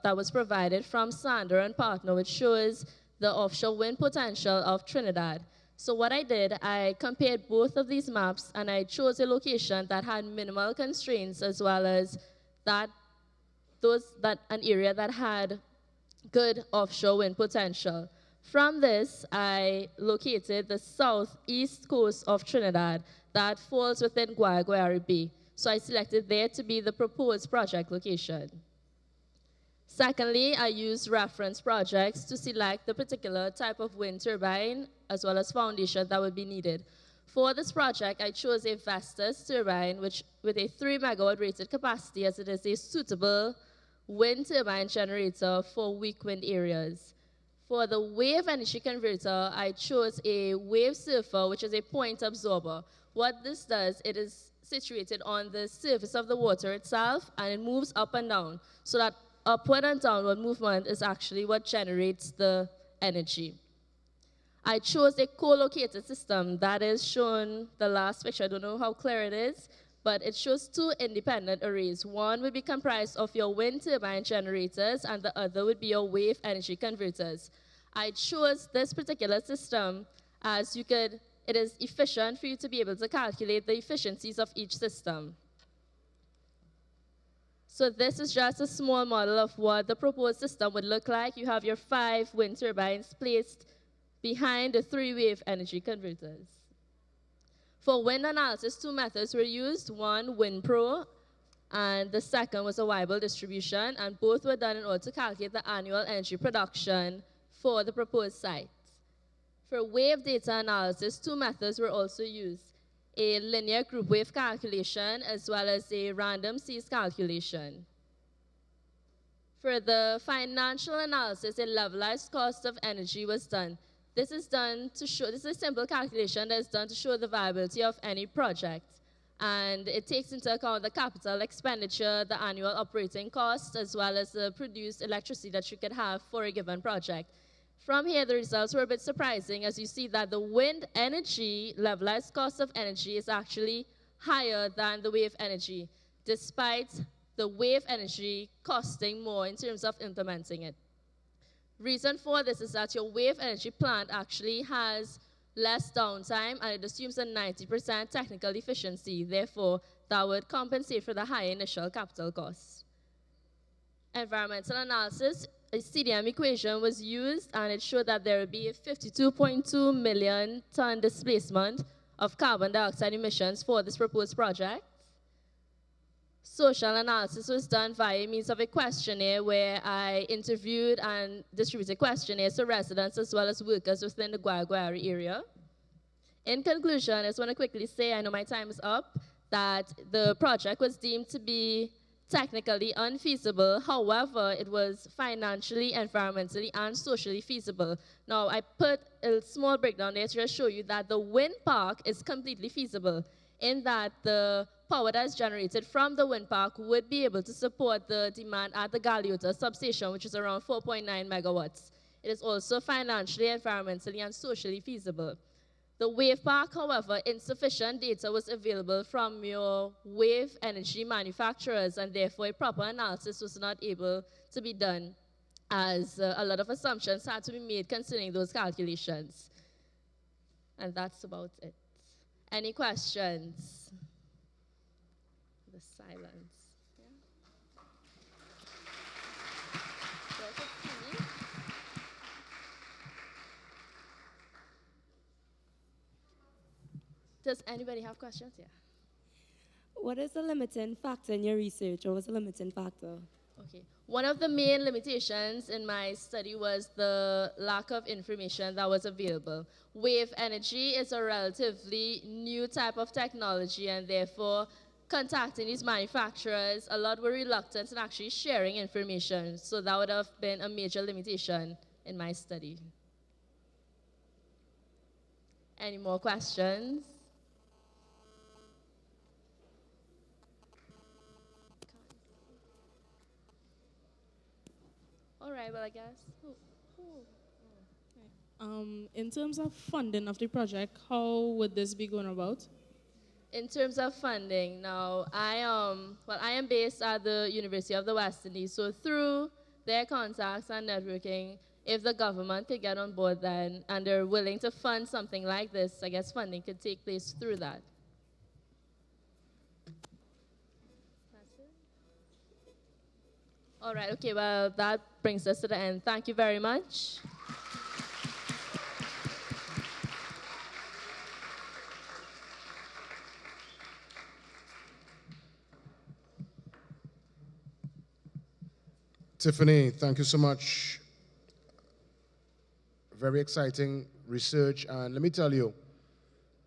that was provided from Sander and Partner, which shows the offshore wind potential of Trinidad. So what I did, I compared both of these maps, and I chose a location that had minimal constraints, as well as an area that had good offshore wind potential. From this, I located the southeast coast of Trinidad that falls within Guayguayare Bay. So I selected there to be the proposed project location. Secondly, I used reference projects to select the particular type of wind turbine as well as foundation that would be needed. For this project, I chose a Vestas turbine with a 3 megawatt rated capacity, as it is a suitable wind turbine generator for weak wind areas. For the wave energy converter, I chose a wave surfer, which is a point absorber. What this does, it is situated on the surface of the water itself, and it moves up and down. So that upward and downward movement is actually what generates the energy. I chose a co-located system that is shown the last picture. I don't know how clear it is, but it shows two independent arrays. One would be comprised of your wind turbine generators, and the other would be your wave energy converters. I chose this particular system as it is efficient for you to be able to calculate the efficiencies of each system. So this is just a small model of what the proposed system would look like. You have your 5 wind turbines placed behind the 3 wave energy converters. For wind analysis, 2 methods were used. One, WindPro, and the second was a Weibull distribution, and both were done in order to calculate the annual energy production for the proposed site. For wave data analysis, 2 methods were also used: a linear group wave calculation as well as a random series calculation. For the financial analysis, a levelized cost of energy was done. This is a simple calculation that is done to show the viability of any project. And it takes into account the capital expenditure, the annual operating costs, as well as the produced electricity that you could have for a given project. From here, the results were a bit surprising, as you see that the wind energy levelized cost of energy is actually higher than the wave energy, despite the wave energy costing more in terms of implementing it. Reason for this is that your wave energy plant actually has less downtime, and it assumes a 90% technical efficiency. Therefore, that would compensate for the high initial capital costs. Environmental analysis, a CDM equation was used, and it showed that there would be a 52.2 million ton displacement of carbon dioxide emissions for this proposed project. Social analysis was done via means of a questionnaire where I interviewed and distributed questionnaires to residents as well as workers within the Guayguayari area. In conclusion, I just want to quickly say, I know my time is up, that the project was deemed to be technically unfeasible. However, it was financially, environmentally, and socially feasible. Now, I put a small breakdown there to just show you that the wind park is completely feasible, in that the power that is generated from the wind park would be able to support the demand at the Galeota substation, which is around 4.9 megawatts. It is also financially, environmentally, and socially feasible. The wave park, however, insufficient data was available from your wave energy manufacturers, and therefore a proper analysis was not able to be done, as a lot of assumptions had to be made concerning those calculations. And that's about it. Any questions? The silence. Does anybody have questions? Yeah. What is the limiting factor in your research, or was the limiting factor? Okay. One of the main limitations in my study was the lack of information that was available. Wave energy is a relatively new type of technology, and therefore contacting these manufacturers, a lot were reluctant in actually sharing information. So that would have been a major limitation in my study. Any more questions? All right, well, I guess. In terms of funding of the project, how would this be going about? In terms of funding, now, I am based at the University of the West Indies, so through their contacts and networking, if the government could get on board then, and they're willing to fund something like this, I guess funding could take place through that. All right, okay, well, that brings us to the end. Thank you very much. Tiffany, thank you so much. Very exciting research, and let me tell you,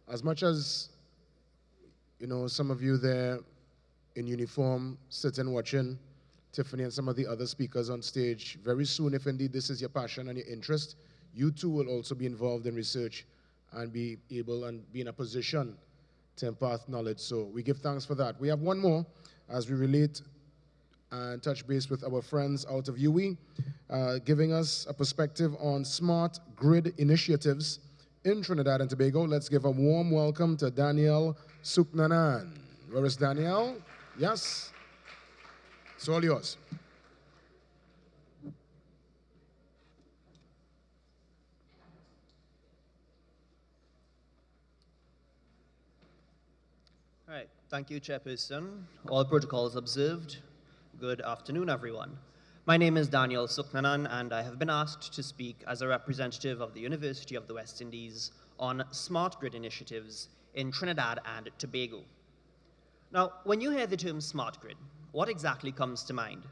as much as, you know, some of you there in uniform sitting watching Tiffany and some of the other speakers on stage, very soon, if indeed this is your passion and your interest, you too will also be involved in research and be able and be in a position to impart knowledge. So we give thanks for that. We have one more as we relate and touch base with our friends out of UE, giving us a perspective on smart grid initiatives in Trinidad and Tobago. Let's give a warm welcome to Daniel Suknanan. Where is Daniel? Yes? It's all yours. All right, thank you, Chairperson. All protocols observed. Good afternoon, everyone. My name is Daniel Suknanan, and I have been asked to speak as a representative of the University of the West Indies on smart grid initiatives in Trinidad and Tobago. Now, when you hear the term smart grid, what exactly comes to mind?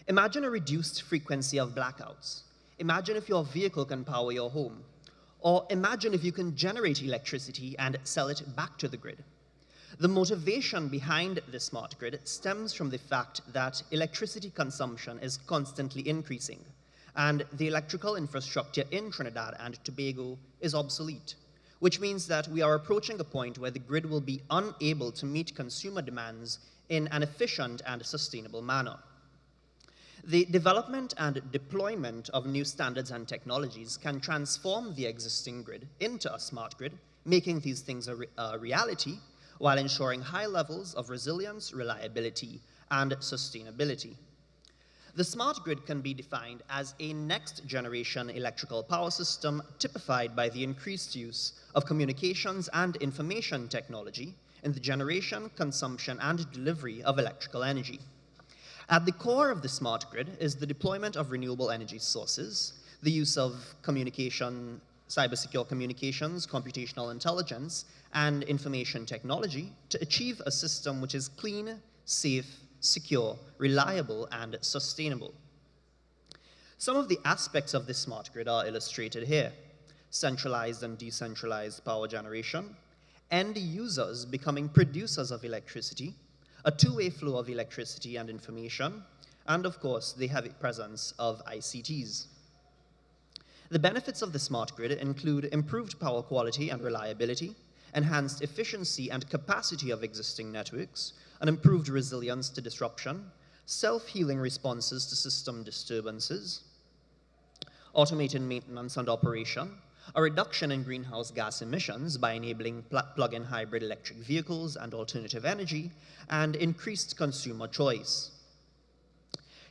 Imagine a reduced frequency of blackouts. Imagine if your vehicle can power your home. Or imagine if you can generate electricity and sell it back to the grid. The motivation behind the smart grid stems from the fact that electricity consumption is constantly increasing, and the electrical infrastructure in Trinidad and Tobago is obsolete, which means that we are approaching a point where the grid will be unable to meet consumer demands in an efficient and sustainable manner. The development and deployment of new standards and technologies can transform the existing grid into a smart grid, making these things a reality, while ensuring high levels of resilience, reliability, and sustainability. The smart grid can be defined as a next-generation electrical power system typified by the increased use of communications and information technology in the generation, consumption, and delivery of electrical energy. At the core of the smart grid is the deployment of renewable energy sources, the use of communication, cybersecure communications, computational intelligence, and information technology to achieve a system which is clean, safe, secure, reliable, and sustainable. Some of the aspects of this smart grid are illustrated here: centralized and decentralized power generation, end users becoming producers of electricity, a two-way flow of electricity and information, and of course, the heavy presence of ICTs. The benefits of the smart grid include improved power quality and reliability, enhanced efficiency and capacity of existing networks, an improved resilience to disruption, self-healing responses to system disturbances, automated maintenance and operation, a reduction in greenhouse gas emissions by enabling plug-in hybrid electric vehicles and alternative energy, and increased consumer choice.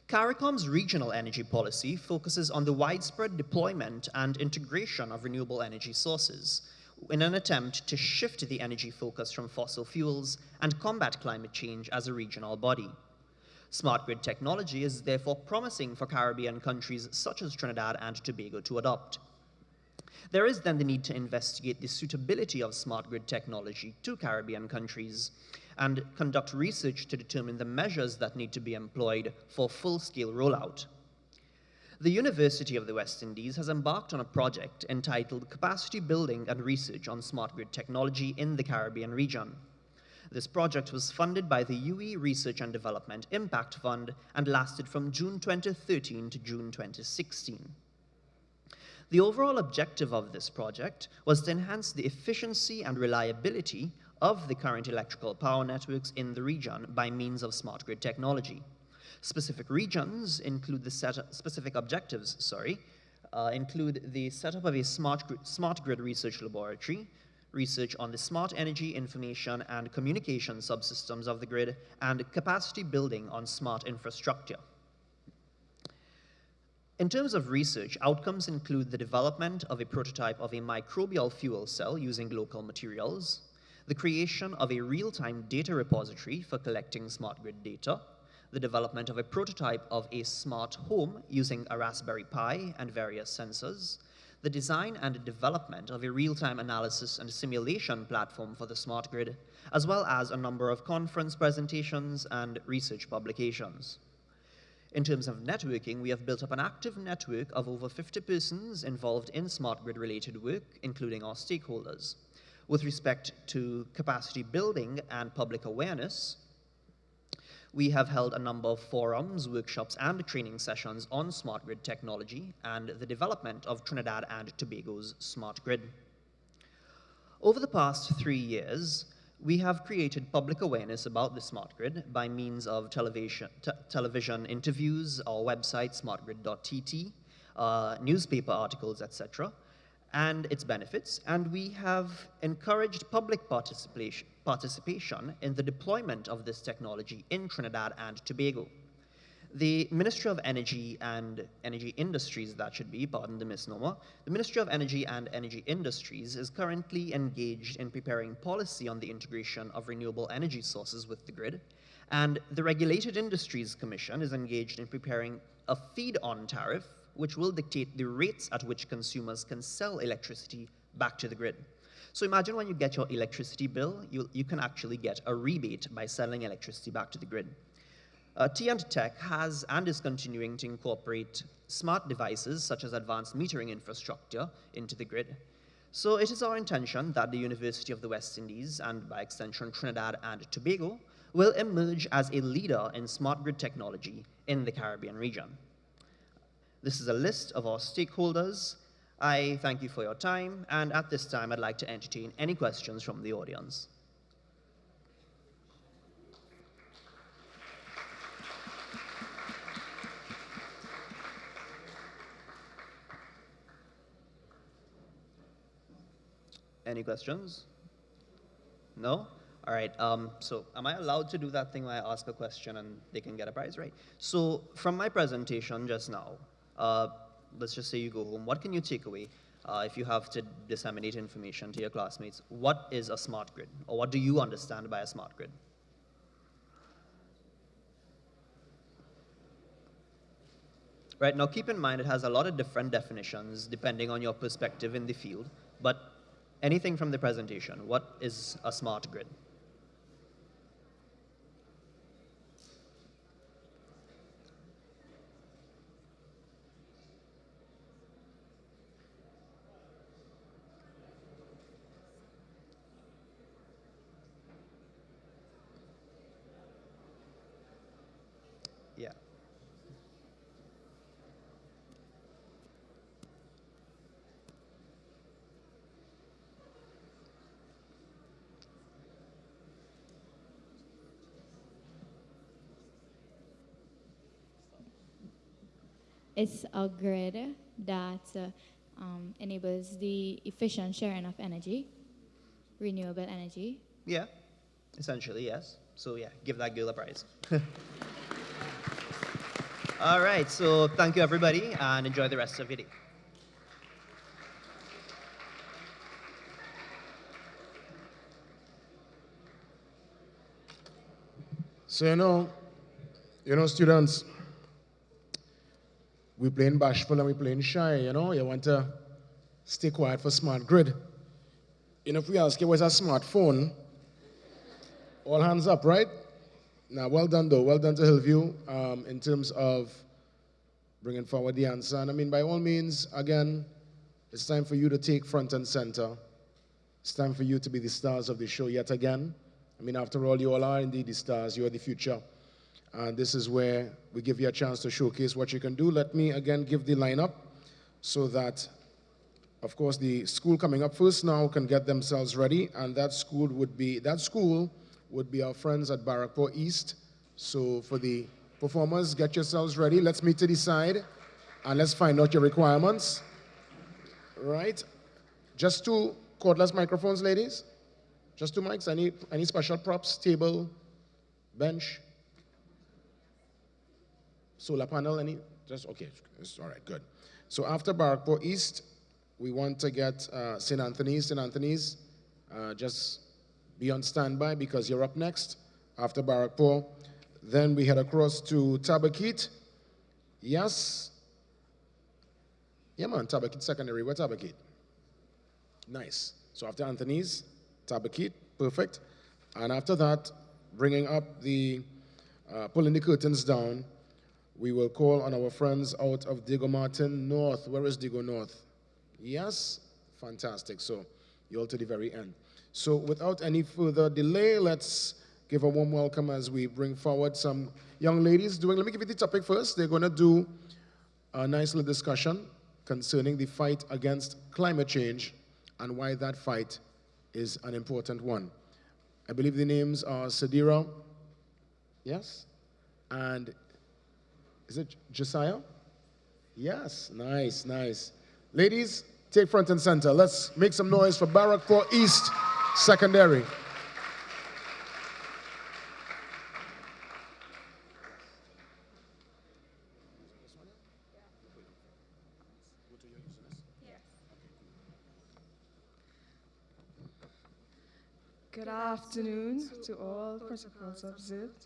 Caricom's regional energy policy focuses on the widespread deployment and integration of renewable energy sources in an attempt to shift the energy focus from fossil fuels and combat climate change as a regional body. Smart grid technology is therefore promising for Caribbean countries such as Trinidad and Tobago to adopt. There is then the need to investigate the suitability of smart grid technology to Caribbean countries and conduct research to determine the measures that need to be employed for full-scale rollout. The University of the West Indies has embarked on a project entitled Capacity Building and Research on Smart Grid Technology in the Caribbean region. This project was funded by the UE Research and Development Impact Fund and lasted from June 2013 to June 2016. The overall objective of this project was to enhance the efficiency and reliability of the current electrical power networks in the region by means of smart grid technology. Specific objectives include the setup of a smart grid research laboratory, research on the smart energy, information, and communication subsystems of the grid, and capacity building on smart infrastructure. In terms of research, outcomes include the development of a prototype of a microbial fuel cell using local materials, the creation of a real-time data repository for collecting smart grid data, the development of a prototype of a smart home using a Raspberry Pi and various sensors, the design and development of a real-time analysis and simulation platform for the smart grid, as well as a number of conference presentations and research publications. In terms of networking, we have built up an active network of over 50 persons involved in smart grid-related work, including our stakeholders. With respect to capacity building and public awareness, we have held a number of forums, workshops, and training sessions on smart grid technology and the development of Trinidad and Tobago's smart grid. Over the past 3 years, we have created public awareness about the smart grid by means of television interviews, our website, smartgrid.tt, newspaper articles, etc., and its benefits, and we have encouraged public participation in the deployment of this technology in Trinidad and Tobago. The Ministry of Energy and Energy Industries, that should be, pardon the misnomer, the Ministry of Energy and Energy Industries is currently engaged in preparing policy on the integration of renewable energy sources with the grid, and the Regulated Industries Commission is engaged in preparing a feed-on tariff which will dictate the rates at which consumers can sell electricity back to the grid. So imagine when you get your electricity bill, you can actually get a rebate by selling electricity back to the grid. T&Tech has and is continuing to incorporate smart devices such as advanced metering infrastructure into the grid. So it is our intention that the University of the West Indies, and by extension Trinidad and Tobago, will emerge as a leader in smart grid technology in the Caribbean region. This is a list of our stakeholders. I thank you for your time, and at this time I'd like to entertain any questions from the audience. Any questions? No? All right, so am I allowed to do that thing where I ask a question and they can get a prize, right? So from my presentation just now, let's just say you go home, what can you take away if you have to disseminate information to your classmates? What is a smart grid? Or what do you understand by a smart grid? Right, now keep in mind it has a lot of different definitions depending on your perspective in the field, but anything from the presentation, what is a smart grid? Yeah. It's a grid that enables the efficient sharing of energy, renewable energy. Yeah, essentially, yes. So yeah, give that girl a prize. All right, so thank you everybody and enjoy the rest of your day. So students, we playing bashful and we playing shy, you want to stay quiet for smart grid. If we ask you what's a smartphone, all hands up, right? Now, well done though, well done to Hillview in terms of bringing forward the answer. And I mean, by all means, again, it's time for you to take front and center. It's time for you to be the stars of the show yet again. I mean, after all, you all are indeed the stars. You are the future. And this is where we give you a chance to showcase what you can do. Let me again give the lineup so that, of course, the school coming up first now can get themselves ready. And that school would be our friends at Barrackport East. So for the performers, get yourselves ready. Let's meet to the side and let's find out your requirements. Right? Just 2 cordless microphones, ladies. Just 2 mics. Any special props? Table, bench, solar panel? Any? Just okay. All right. Good. So after Barrackport East, we want to get St. Anthony's. St. Anthony's, just be on standby because you're up next after Barrackport. Then we head across to Tabaquite. Yes. Yeah, man. Tabaquite Secondary. Where Tabaquite? Nice. So after Anthony's, Tabaquite, perfect. And after that, bringing up pulling the curtains down, we will call on our friends out of Diego Martin North. Where is Diego North? Yes? Fantastic. So you're all to the very end. So without any further delay, let's give a warm welcome as we bring forward some young ladies. Let me give you the topic first. They're going to do a nice little discussion concerning the fight against climate change and why that fight is an important one. I believe the names are Sadira, yes? And is it Josiah? Yes, nice, nice. Ladies, take front and center. Let's make some noise for Barrackpore East Secondary. Good afternoon to all protocols observed.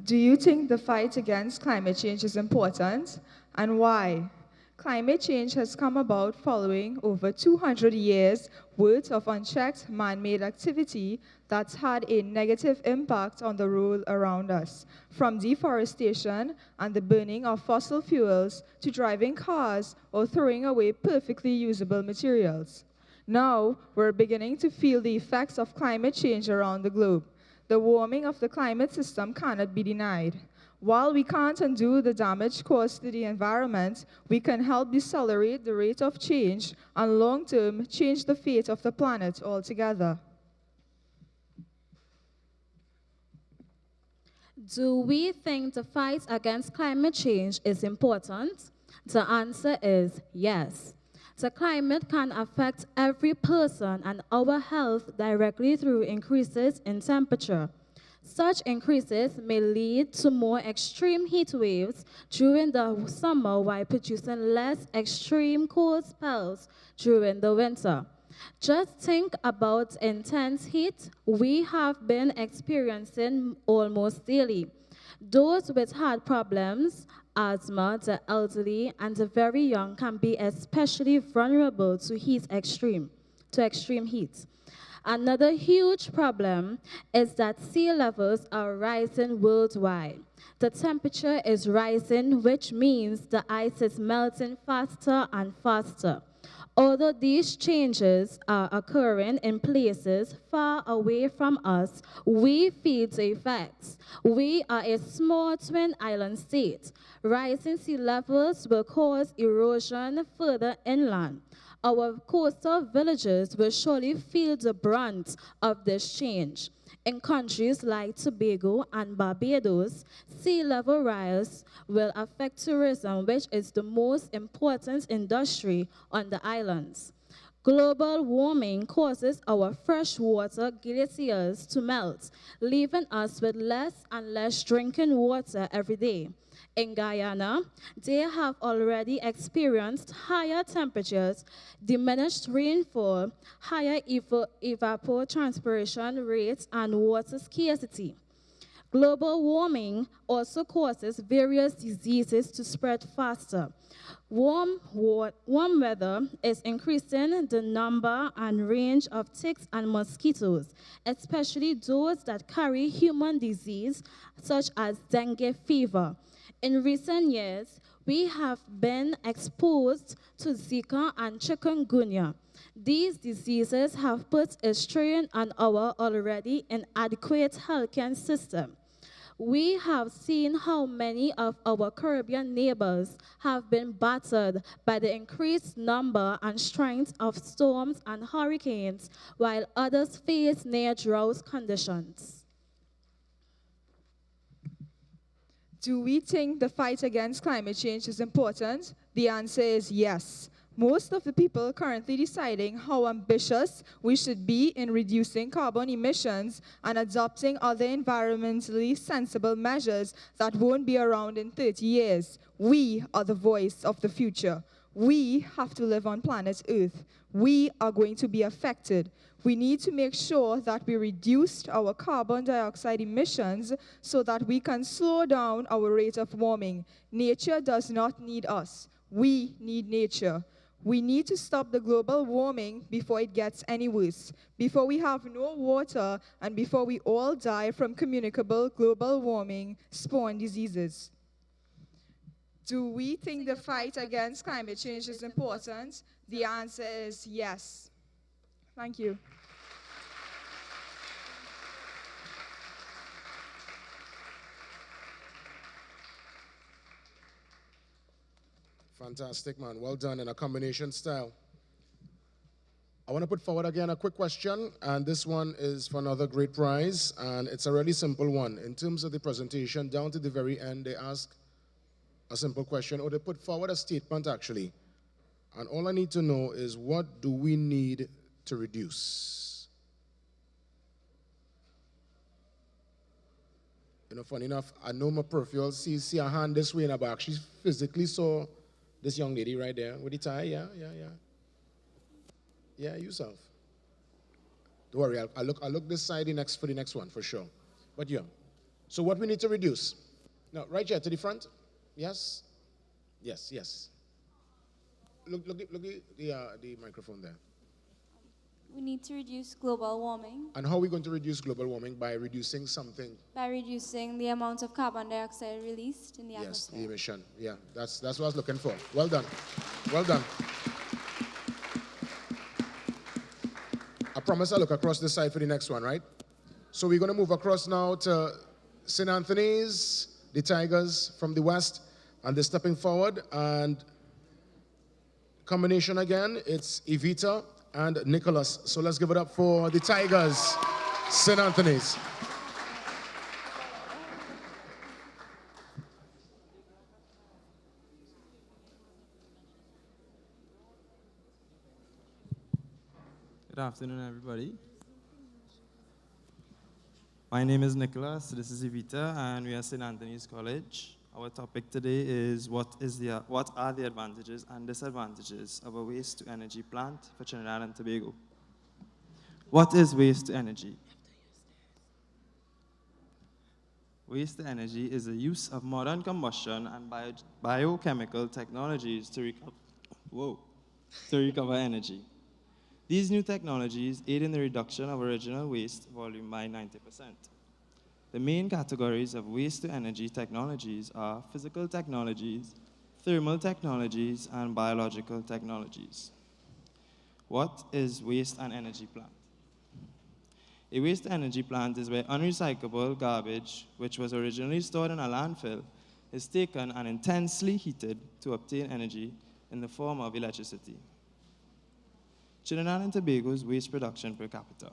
Do you think the fight against climate change is important, and why? Climate change has come about following over 200 years' worth of unchecked man-made activity that's had a negative impact on the world around us, from deforestation and the burning of fossil fuels to driving cars or throwing away perfectly usable materials. Now, we're beginning to feel the effects of climate change around the globe. The warming of the climate system cannot be denied. While we can't undo the damage caused to the environment, we can help decelerate the rate of change and long-term change the fate of the planet altogether. Do we think the fight against climate change is important? The answer is yes. The climate can affect every person and our health directly through increases in temperature. Such increases may lead to more extreme heat waves during the summer while producing less extreme cold spells during the winter. Just think about intense heat we have been experiencing almost daily. Those with heart problems, asthma, the elderly, and the very young can be especially vulnerable to extreme heat. Another huge problem is that sea levels are rising worldwide. The temperature is rising, which means the ice is melting faster and faster. Although these changes are occurring in places far away from us, we feel the effects. We are a small twin island state. Rising sea levels will cause erosion further inland. Our coastal villages will surely feel the brunt of this change. In countries like Tobago and Barbados, sea level rise will affect tourism, which is the most important industry on the islands. Global warming causes our freshwater glaciers to melt, leaving us with less and less drinking water every day. In Guyana, they have already experienced higher temperatures, diminished rainfall, higher evapotranspiration rates, and water scarcity. Global warming also causes various diseases to spread faster. Warm weather is increasing the number and range of ticks and mosquitoes, especially those that carry human disease such as dengue fever. In recent years, we have been exposed to Zika and chikungunya. These diseases have put a strain on our already inadequate healthcare system. We have seen how many of our Caribbean neighbors have been battered by the increased number and strength of storms and hurricanes, while others face near drought conditions. Do we think the fight against climate change is important? The answer is yes. Most of the people currently deciding how ambitious we should be in reducing carbon emissions and adopting other environmentally sensible measures that won't be around in 30 years. We are the voice of the future. We have to live on planet Earth. We are going to be affected. We need to make sure that we reduce our carbon dioxide emissions so that we can slow down our rate of warming. Nature does not need us. We need nature. We need to stop the global warming before it gets any worse, before we have no water, and before we all die from communicable global warming spawn diseases. Do we think the fight against climate change is important? The answer is yes. Thank you. Fantastic, man. Well done in a combination style. I want to put forward again a quick question, and this one is for another great prize, and it's a really simple one. In terms of the presentation, down to the very end, they ask a simple question, or they put forward a statement, actually. And all I need to know is, what do we need to reduce? You know, funny enough, I know my peripheral see a hand this way in the back. She physically saw this young lady right there with the tie. Yeah. Yeah, yourself. Don't worry, I'll look this side for the next one for sure. But yeah. So what we need to reduce? Now, right here to the front. Yes. Look at the microphone there. We need to reduce global warming And how are we going to reduce global warming? By reducing something. by reducing the amount of carbon dioxide released in the Yes, atmosphere. the emission. Yeah, that's what I was looking for. Well done. Well done. I promise I'll look across this side for the next one, right? So we're going to move across now to St. Anthony's, the Tigers from the west, and they're stepping forward. And combination again, it's Evita and Nicholas. So let's give it up for the Tigers, St. Anthony's. Good afternoon, everybody. My name is Nicholas, this is Evita, and we are St. Anthony's College. Our topic today is what are the advantages and disadvantages of a waste-to-energy plant for Trinidad and Tobago. What is waste-to-energy? Waste-to-energy is the use of modern combustion and biochemical technologies to recover energy. These new technologies aid in the reduction of original waste volume by 90%. The main categories of waste-to-energy technologies are physical technologies, thermal technologies, and biological technologies. What is waste and energy plant? A waste-to-energy plant is where unrecyclable garbage, which was originally stored in a landfill, is taken and intensely heated to obtain energy in the form of electricity. Trinidad and Tobago's waste production per capita.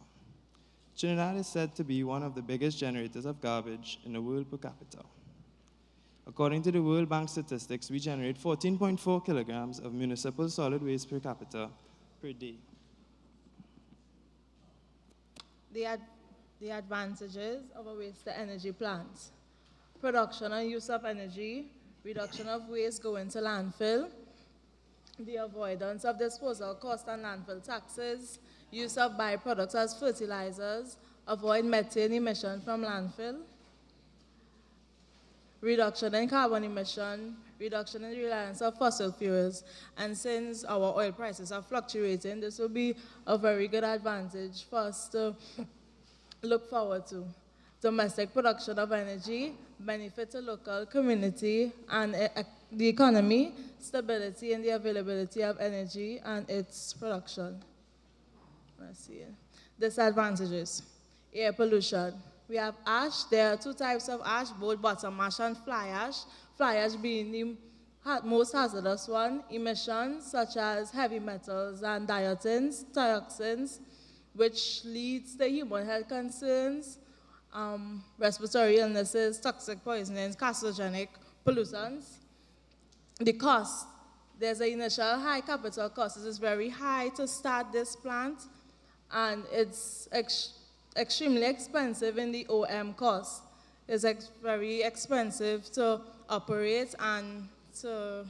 Trinidad is said to be one of the biggest generators of garbage in the world per capita. According to the World Bank statistics, we generate 14.4 kilograms of municipal solid waste per capita per day. The advantages of a waste-to-energy plant: production and use of energy, reduction of waste going to landfill, the avoidance of disposal cost and landfill taxes, use of byproducts as fertilizers, avoid methane emission from landfill, reduction in carbon emission, reduction in the reliance of fossil fuels. And since our oil prices are fluctuating, this will be a very good advantage for us to look forward to. Domestic production of energy, benefit to local community and the economy, stability in the availability of energy and its production. Let's see. Disadvantages: air pollution. We have ash. There are two types of ash, both bottom ash and fly ash. Fly ash being the most hazardous one. Emissions such as heavy metals and dioxins, which leads to human health concerns, respiratory illnesses, toxic poisonings, carcinogenic pollutants. The cost: there's an initial high capital cost. It is very high to start this plant, and it's extremely expensive in the OM cost. It's very expensive to operate and to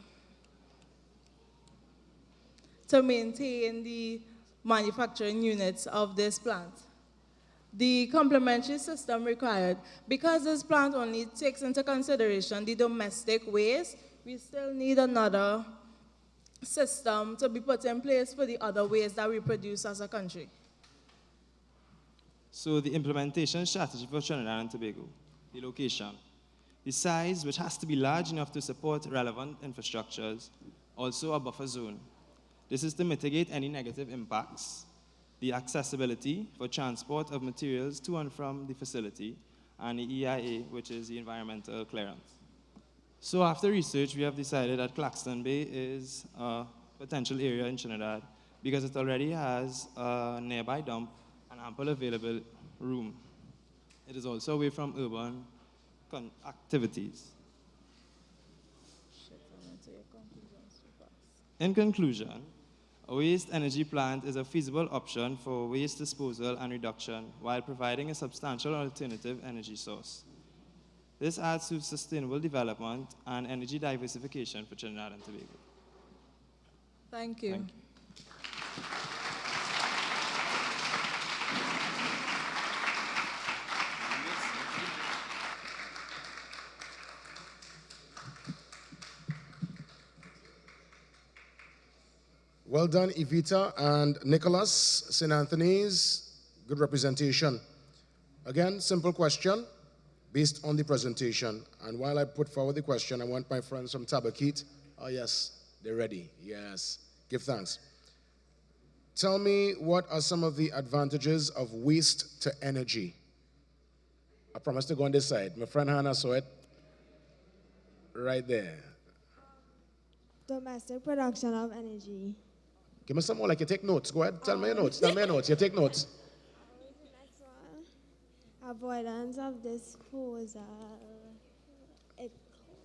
maintain the manufacturing units of this plant. The complementary system required: because this plant only takes into consideration the domestic waste, we still need another system to be put in place for the other waste that we produce as a country. So the implementation strategy for Trinidad and Tobago, the location, the size, which has to be large enough to support relevant infrastructures, also a buffer zone. This is to mitigate any negative impacts, the accessibility for transport of materials to and from the facility, and the EIA, which is the environmental clearance. So after research, we have decided that Claxton Bay is a potential area in Trinidad because it already has a nearby dump and ample available room. It is also away from urban activities. In conclusion, a waste energy plant is a feasible option for waste disposal and reduction while providing a substantial alternative energy source. This adds to sustainable development and energy diversification for Trinidad and Tobago. Thank you. Thank you. Well done, Evita and Nicholas, St. Anthony's. Good representation. Again, simple question based on the presentation. And while I put forward the question, I want my friends from Tabakit. Oh, yes, they're ready. Yes. Give thanks. Tell me, what are some of the advantages of waste to energy? I promise to go on this side. My friend Hannah saw it right there. Domestic production of energy. Give me some more, like you take notes. Go ahead, tell me your notes. Tell me your notes. You take notes. Avoidance of disposal.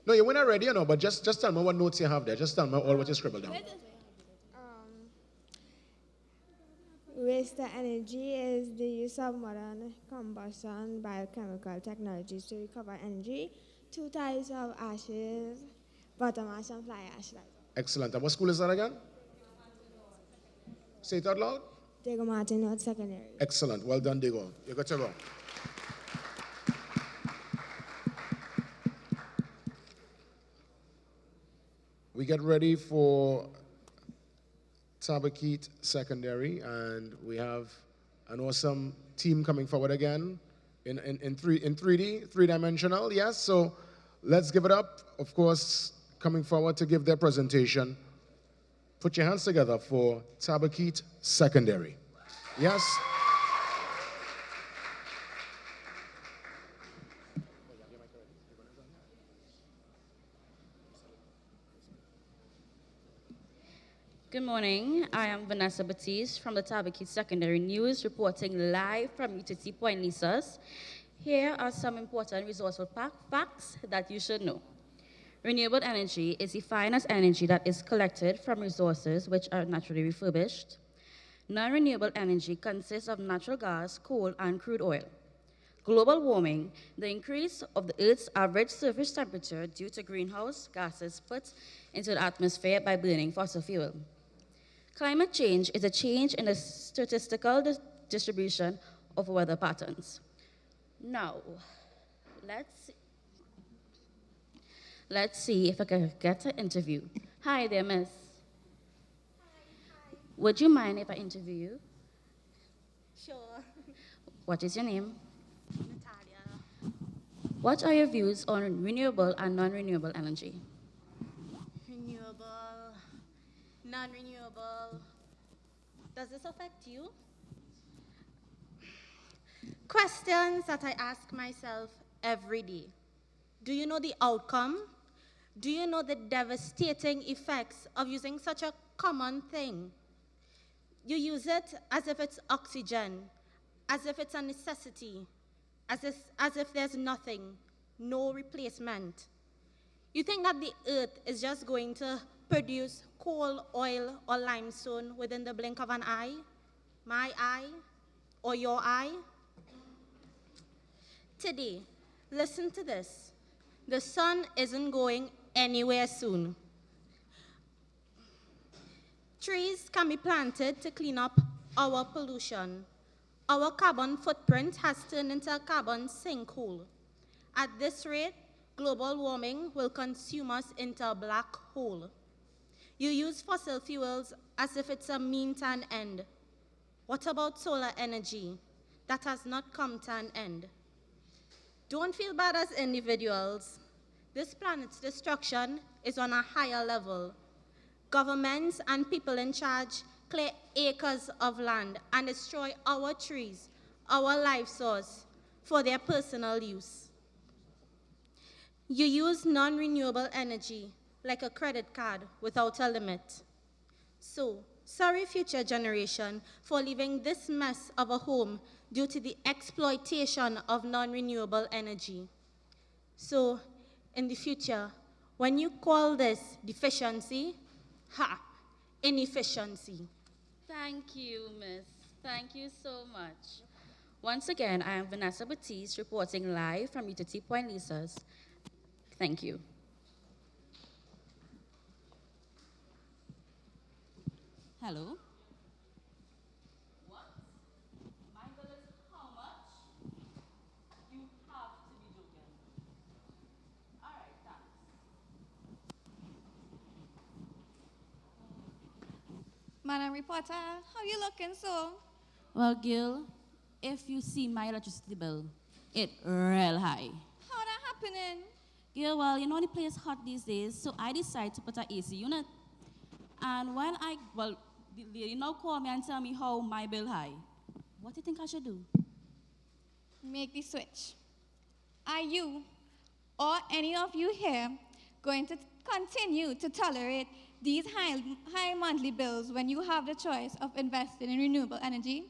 No, you weren't ready, you know, but just tell me what notes you have there. Just tell me all what you scribbled down. Waste to energy is the use of modern combustion biochemical technologies to recover energy. 2 types of ashes, bottom ash and fly ash. Excellent. And what school is that again? Say it out loud. Diego Martin North Secondary. Excellent. Well done, Diego. You're good to go. We get ready for Tabakit Secondary, and we have an awesome team coming forward again in 3D, three-dimensional, yes? So let's give it up. Of course, coming forward to give their presentation. Put your hands together for Tabakit Secondary. Yes? Good morning. I am Vanessa Batiste from the Tabakit Secondary News, reporting live from UTC Point Lisas. Here are some important resourceful facts that you should know. Renewable energy is defined as energy that is collected from resources which are naturally refurbished. Non-renewable energy consists of natural gas, coal, and crude oil. Global warming, the increase of the Earth's average surface temperature due to greenhouse gases put into the atmosphere by burning fossil fuel. Climate change is a change in the statistical distribution of weather patterns. Now, let's see if I can get an interview. Hi there, miss. Hi. Would you mind if I interview you? Sure. What is your name? Natalia. What are your views on renewable and non-renewable energy? Renewable, non-renewable. Does this affect you? Questions that I ask myself every day. Do you know the outcome? Do you know the devastating effects of using such a common thing? You use it as if it's oxygen, as if it's a necessity, as if there's nothing, no replacement. You think that the earth is just going to produce coal, oil, or limestone within the blink of an eye? My eye? Or your eye? Today, listen to this. The sun isn't going anywhere soon. Trees can be planted to clean up our pollution. Our carbon footprint has turned into a carbon sinkhole. At this rate, global warming will consume us into a black hole. You use fossil fuels as if it's a mean to an end. What about solar energy? That has not come to an end. Don't feel bad as individuals. This planet's destruction is on a higher level. Governments and people in charge clear acres of land and destroy our trees, our life source, for their personal use. You use non-renewable energy like a credit card without a limit. So, sorry future generation for leaving this mess of a home due to the exploitation of non-renewable energy. So, in the future, when you call this deficiency, inefficiency. Thank you, Miss. Thank you so much. Once again, I am Vanessa Batiste reporting live from Utility Point Lisas. Thank you. Hello. What? My bill is how much? You have to be joking. All right, thanks. Madam Reporter, how you looking so? Well, Gil, if you see my electricity bill, it real high. How that happening? Gil, well, you know the place hot these days, so I decided to put an AC unit. And when the lady now call me and tell me how my bill high. What do you think I should do? Make the switch. Are you or any of you here going to continue to tolerate these high monthly bills when you have the choice of investing in renewable energy?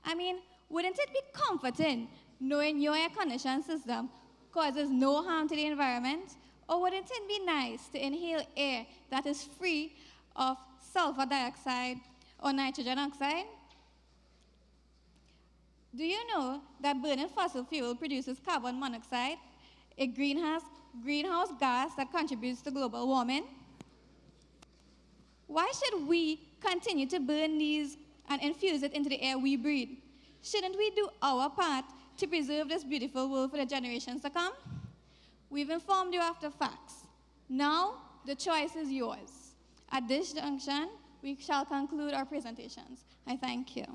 I mean, wouldn't it be comforting knowing your air conditioning system causes no harm to the environment? Or wouldn't it be nice to inhale air that is free of sulfur dioxide or nitrogen oxide? Do you know that burning fossil fuel produces carbon monoxide, a greenhouse gas that contributes to global warming? Why should we continue to burn these and infuse it into the air we breathe? Shouldn't we do our part to preserve this beautiful world for the generations to come? We've informed you of the facts. Now, the choice is yours. At this junction, we shall conclude our presentations. I thank you.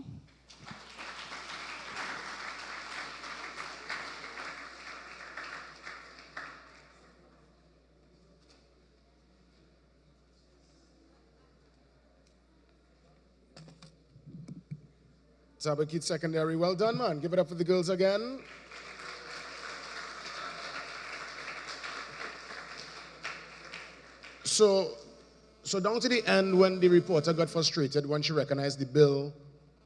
Tabakit Secondary, well done, man. Give it up for the girls again. So down to the end, when the reporter got frustrated when she recognized the bill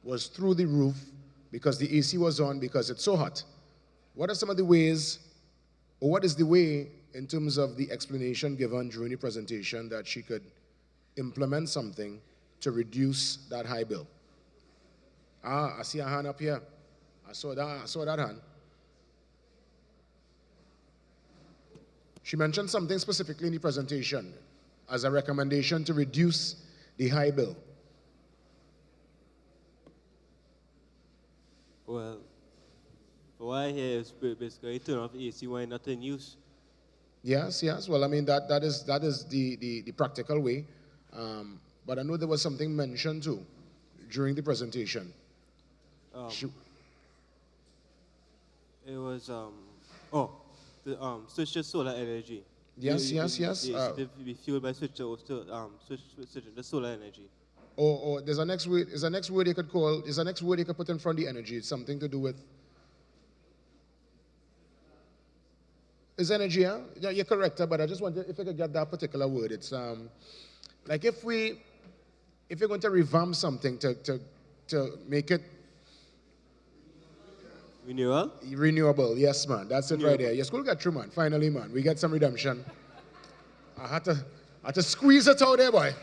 was through the roof because the AC was on because it's so hot. What are some of the ways, or what is the way in terms of the explanation given during the presentation that she could implement something to reduce that high bill? I see a hand up here. I saw that hand. She mentioned something specifically in the presentation as a recommendation to reduce the high bill. Well, what I hear is basically turn off AC when not in use. Yes. Well, I mean, that is the practical way. But I know there was something mentioned too during the presentation. It was switch to solar energy. Yes. Be fueled by switch to the solar energy. Or there's a next word. Is a next word you could call. Is a next word you could put in front of the energy. It's something to do with. Is energy? Huh? Yeah, you're correct. But I just wonder if I could get that particular word. It's like if you're going to revamp something to make it. Renewable, yes, man. That's it right there. Your school got through, man. Finally, man. We get some redemption. I had to squeeze it out there, boy.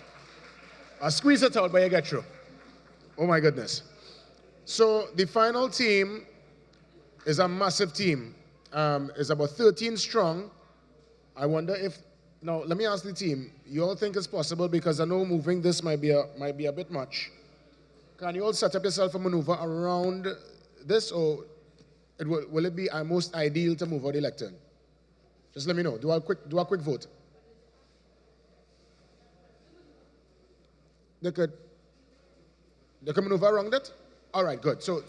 I squeeze it out, but you get through. Oh, my goodness. So the final team is a massive team. It's about 13 strong. I wonder if... Now, let me ask the team. You all think it's possible? Because I know moving this might be a bit much. Can you all set up yourself a maneuver around this, or... Will it be most ideal to move out the lectern? Just let me know. Do a quick vote. They could maneuver around it? All right, good. So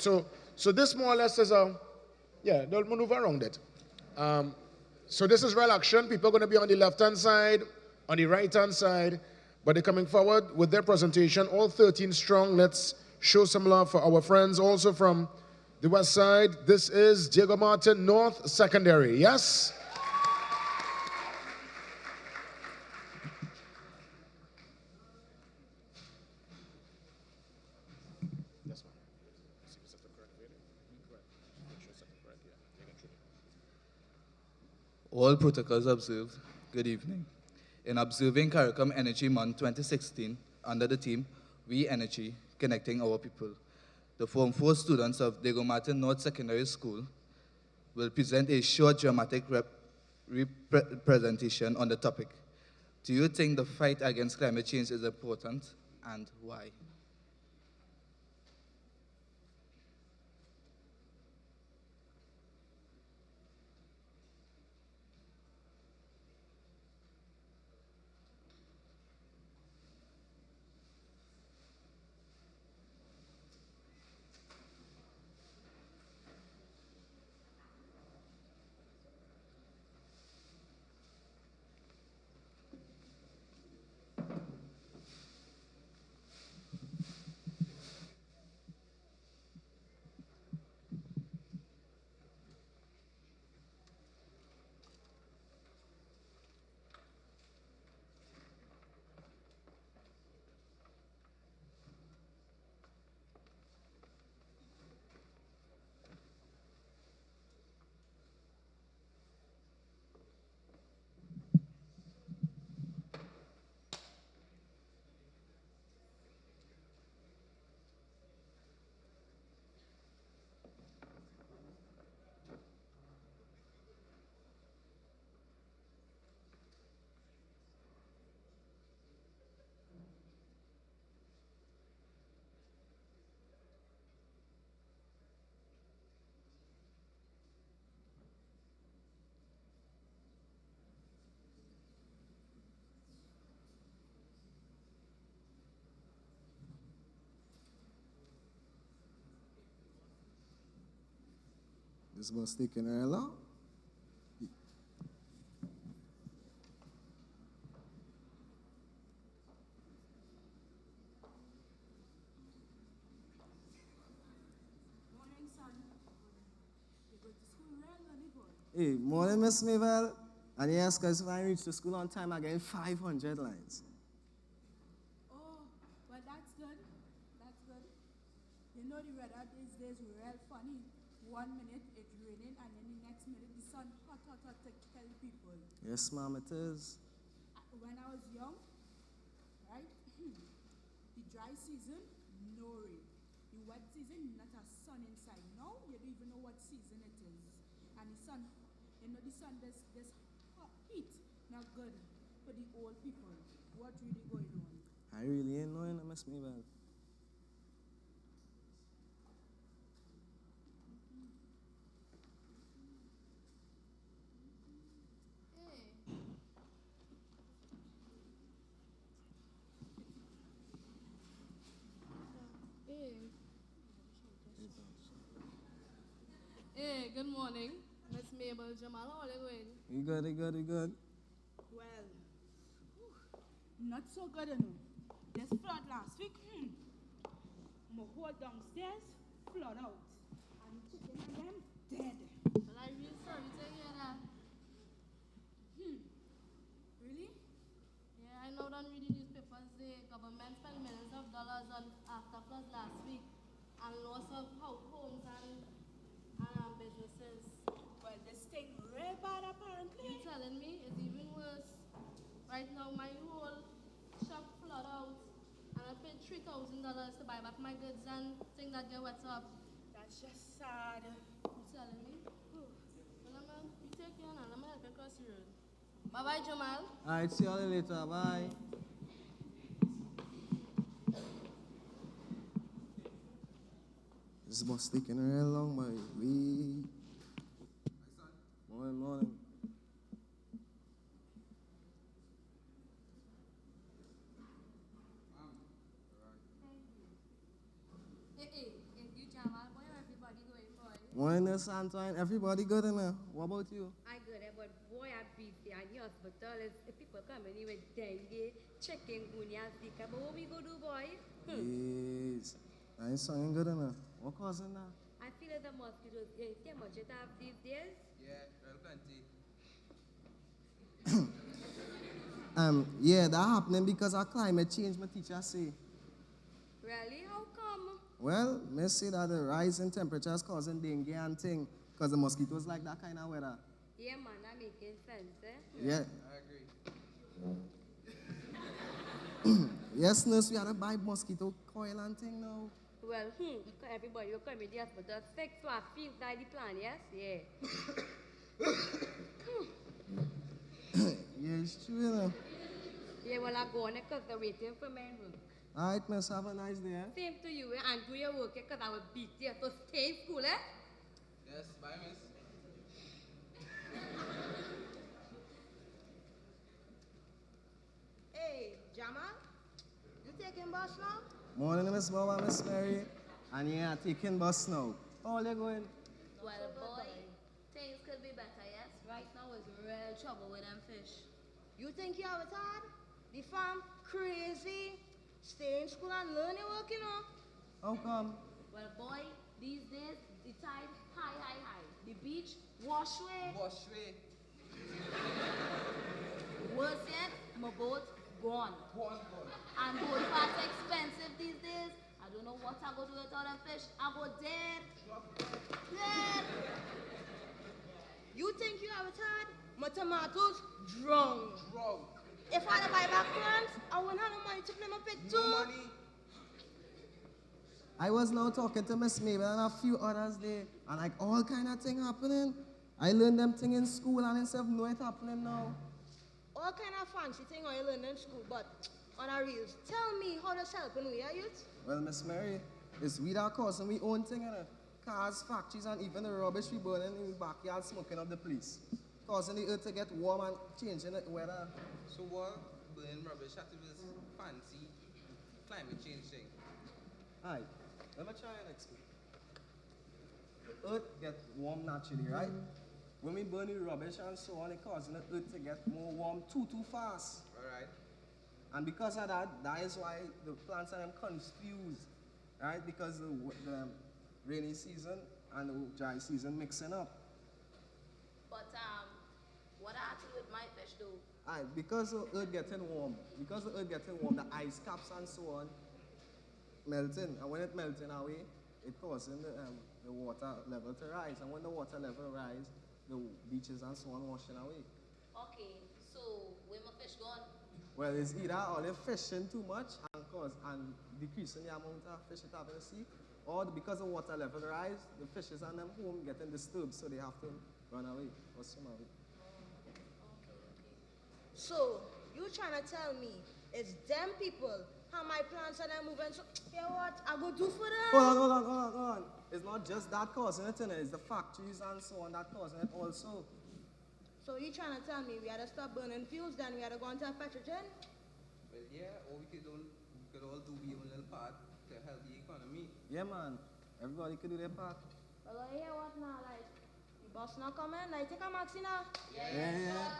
this more or less is they'll maneuver around it. So this is real action. People are going to be on the left-hand side, on the right-hand side, but they're coming forward with their presentation, all 13 strong. Let's show some love for our friends also from the west side. This is Diego Martin North Secondary. Yes? All protocols observed. Good evening. In observing Caricom Energy Month 2016, under the theme, We Energy, Connecting Our People. The Form 4 students of Diego Martin North Secondary School will present a short dramatic representation on the topic. Do you think the fight against climate change is important, and why? This was taking her long. Hey, morning, Miss Mavel. And yes, because if I reach the school on time, I get 500 lines. Oh, well, that's good. That's good. You know the weather these days is real funny. 1 minute it's raining, and then the next minute the sun hot to kill people. Yes, ma'am, it is. When I was young, right, the dry season, no rain. The wet season, not a sun inside. Now, you don't even know what season it is. And the sun, you know the sun, there's hot heat. Not good for the old people. What really going on? I really ain't knowing, Miss Mavel. Hey, good morning. Miss Mabel, Jamal, how are you going? You good, you good, you good? Well, not so good enough. This flood last week, my whole downstairs flood out. And the chicken and them dead. Well, I'm really sorry to hear that. Really? Yeah, I know that reading newspapers, the government spent millions of dollars on after floods last week and loss of homes and businesses. Well, this thing real bad apparently. You telling me it's even worse? Right now, my whole shop flood out, and I paid $3,000 to buy back my goods and things that get wet up. That's just sad. You telling me? Well, you take care and I'm gonna help you across the road. Bye bye, Jamal. All right, see you all later. Bye. This bus taking her long, my way. Morning, morning. Hey, you Jamal, boy, everybody going, boy? Morning, Miss Antoine. Everybody good in there? What about you? I good, but boy, I beat the hospital. If people coming in with dengue, chikungunya, Zika, but what we go do, boy? Yes. I ain't saying good in there. What causing that? I feel like the mosquitoes, how much it have these days? Yeah, well, plenty. Yeah, that happening because of climate change, my teacher say. Really? How come? Well, me say that the rise in temperatures causing dengue and thing, because the mosquitoes like that kind of weather. Yeah, man, that making sense, eh? Yeah. I agree. Yes, nurse, we had to buy mosquito coil and thing now. Well, everybody will come in the hospital sick, so I feel like the plan, yes? Yeah. Yeah, it's true, you know. Yeah, well, I go on because they're waiting for my room. All right, miss, have a nice day. Same to you, and do your work, because I will beat you. So stay in school, eh? Yes, bye, miss. Hey, Jamal, you taking bus now? Morning, Miss Boba, Miss Mary. And yeah, taking bus now. Oh, they're going. Well, boy, things could be better, yes? Right now is real trouble with them fish. You think you have it hard? The farm crazy. Stay in school and learn your work, you know. How come? Well, boy, these days, the tide high. The beach, wash away. Wash away. Worse yet, my boat, gone. And boat parts expensive these days. I don't know what I go do with all them fish. I go dead. Dead. You think you have it hard? My tomatoes, drunk. If I had to buy back plants, I wouldn't have no money to play my pit too. No money. I was now talking to Miss Mabel and a few others there, and like all kind of thing happening. I learned them thing in school and instead of know it happening now. All kind of fancy thing I learned in school, but on our reels, tell me how this helping we are youth? Well, Miss Mary, it's we that causing we own thing, cars, factories, and even the rubbish we burning in the backyard smoking of the police. Causing the earth to get warm and changing the weather. So what burning rubbish have to do this fancy climate change thing? Alright, let me try and explain. The earth gets warm naturally, right? When we burn the rubbish and so on, it causes the earth to get more warm too fast. Alright. And because of that, that is why the plants are confused, right? Because the rainy season and the dry season mixing up. But, what I have to do with my fish, though? Alright, because the earth getting warm, the ice caps and so on melting, and when it melting away, it causing the water level to rise, and when the water level rise, the beaches and so on washing away. Okay, so where my fish gone? Well, it's either all they fishing too much and decreasing the amount of fish it have in the sea, or because the water level rise, the fishes and them home getting disturbed, so they have to run away or swim away. So, you trying to tell me it's them people, how my plants are them moving, so, you know what, I go do for them? Hold on. It's not just that causing it, it's the factories and so on that causing it also. So you trying to tell me we had to stop burning fuels, then we had to go into a petrogen? Well, yeah, or we could all do our own little part to help the economy. Yeah, man. Everybody could do their part. Well, I hear what now, like, the boss not coming, like, take a maxi now. Yeah.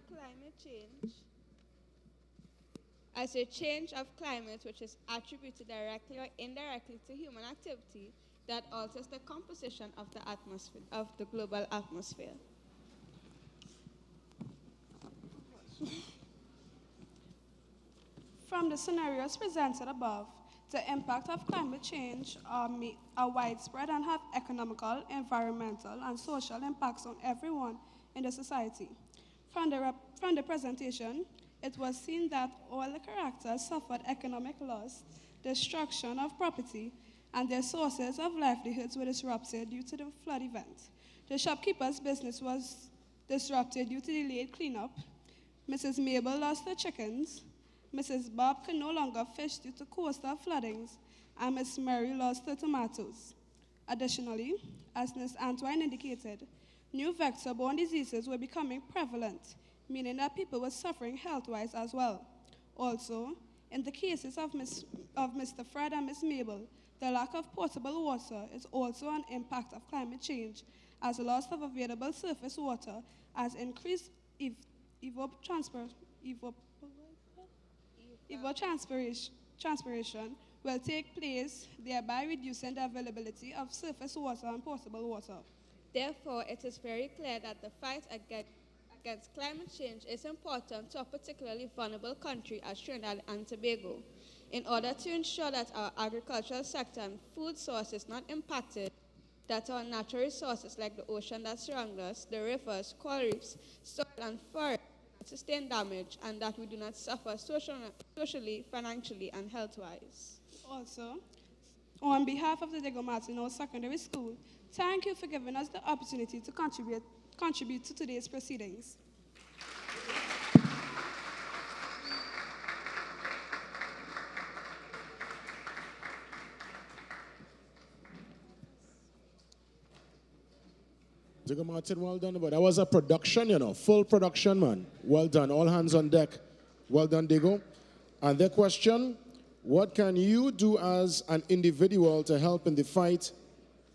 Climate change as a change of climate which is attributed directly or indirectly to human activity that alters the composition of the atmosphere, of the global atmosphere. From the scenarios presented above, the impact of climate change are widespread and have economical, environmental, and social impacts on everyone in the society. From the presentation, it was seen that all the characters suffered economic loss, destruction of property, and their sources of livelihoods were disrupted due to the flood event. The shopkeeper's business was disrupted due to delayed cleanup. Mrs. Mabel lost her chickens. Mrs. Bob could no longer fish due to coastal floodings, and Miss Mary lost her tomatoes. Additionally, as Ms. Antoine indicated, new vector-borne diseases were becoming prevalent, meaning that people were suffering health-wise as well. Also, in the cases of Mr. Fred and Miss Mabel, the lack of potable water is also an impact of climate change, as the loss of available surface water has increased evapotranspiration transpiration will take place, thereby reducing the availability of surface water and potable water. Therefore, it is very clear that the fight against climate change is important to a particularly vulnerable country as Trinidad and Tobago. In order to ensure that our agricultural sector and food source is not impacted, that our natural resources like the ocean that surround us, the rivers, coral reefs, soil and forest sustain damage, and that we do not suffer socially, financially, and health-wise. Also, on behalf of the Diego Martino Secondary School, thank you for giving us the opportunity to contribute to today's proceedings. Diego Martin, well done. But that was a production, you know, full production, man. Well done. All hands on deck. Well done, Diego. And the question, what can you do as an individual to help in the fight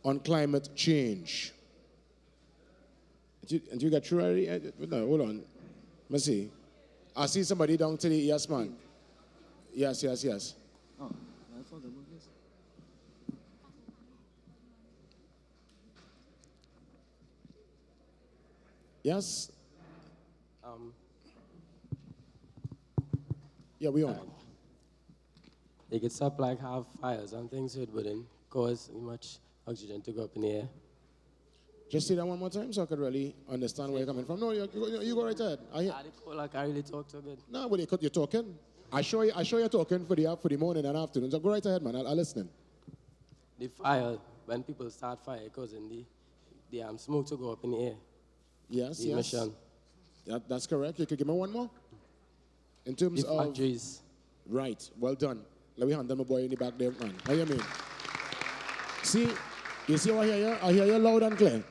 on climate change? And you got through already? No, hold on. Let me see. I see somebody down to the, yes, man. Yes, yes, yes. Oh, I forgot about this. Yes? Yeah, we on. They could stop like have fires and things, so it wouldn't cause much oxygen to go up in the air. Just say that one more time so I could really understand where you're coming from. No, you go right ahead. Like I really talk so good. No, but you're talking. I show you talking for the morning and afternoon. So go right ahead, man. I'll listen. The fire, when people start fire, causing the smoke to go up in the air. Yes, the emission. That's correct. You could give me one more? In terms of factories. Right. Well done. Let me handle my boy in the back there, man. How you mean? See, you see what I hear you? I hear you loud and clear.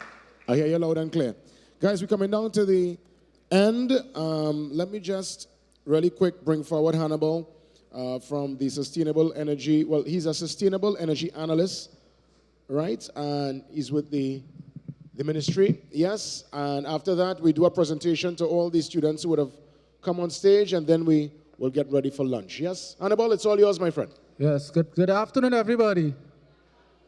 I hear you loud and clear. Guys, we're coming down to the end. Let me just really quick bring forward Hannibal from the Sustainable Energy. Well, he's a Sustainable Energy Analyst, right? And he's with the ministry. Yes. And after that, we do a presentation to all the students who would have come on stage, and then we will get ready for lunch. Yes? Hannibal, it's all yours, my friend. Yes, good afternoon, everybody.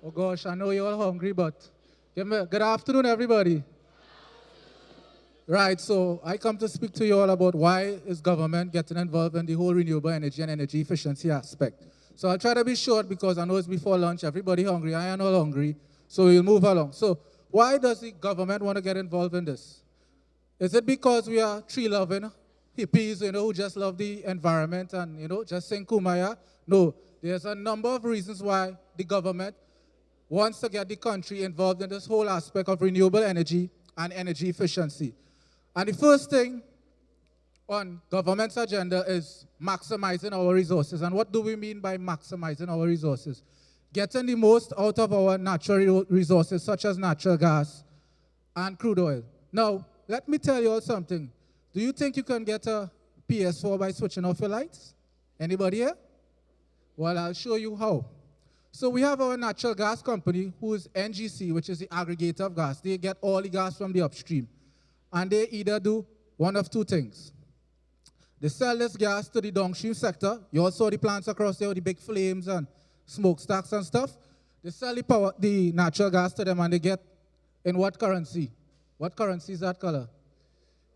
Oh gosh, I know you're all hungry, but good afternoon, everybody. Right, so I come to speak to you all about why is government getting involved in the whole renewable energy and energy efficiency aspect. So I'll try to be short because I know it's before lunch, everybody hungry, I am all hungry, so we'll move along. So why does the government want to get involved in this? Is it because we are tree-loving hippies, who just love the environment and, just sing Kumaya? No, there's a number of reasons why the government wants to get the country involved in this whole aspect of renewable energy and energy efficiency. And the first thing on government's agenda is maximizing our resources. And what do we mean by maximizing our resources? Getting the most out of our natural resources, such as natural gas and crude oil. Now, let me tell you all something. Do you think you can get a PS4 by switching off your lights? Anybody here? Well, I'll show you how. So we have our natural gas company, who is NGC, which is the aggregator of gas. They get all the gas from the upstream. And they either do one of two things. They sell this gas to the downstream sector. You all saw the plants across there with the big flames and smokestacks and stuff. They sell the natural gas to them, and they get in what currency? What currency is that color?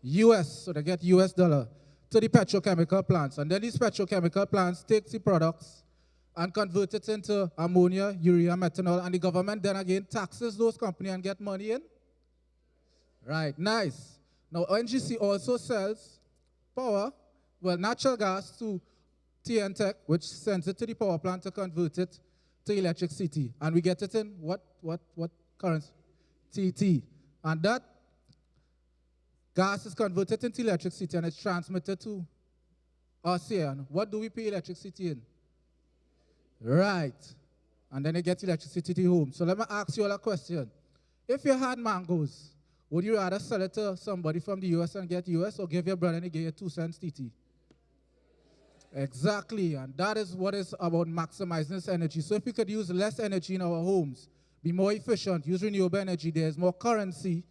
US, so they get US dollar to the petrochemical plants. And then these petrochemical plants take the products and convert it into ammonia, urea, methanol, and the government then again taxes those companies and get money in. Right, nice. Now, NGC also sells power, natural gas to TN Tech, which sends it to the power plant to convert it to electricity. And we get it in what currency? TT. And that gas is converted into electricity and it's transmitted to us here. And what do we pay electricity in? Right. And then they get electricity to home. So let me ask you all a question. If you had mangoes, would you rather sell it to somebody from the US and get US, or give your brother and he give you 2 cents TT? Exactly, and that is what is about maximizing this energy. So if we could use less energy in our homes, be more efficient, use renewable energy, there's more currency,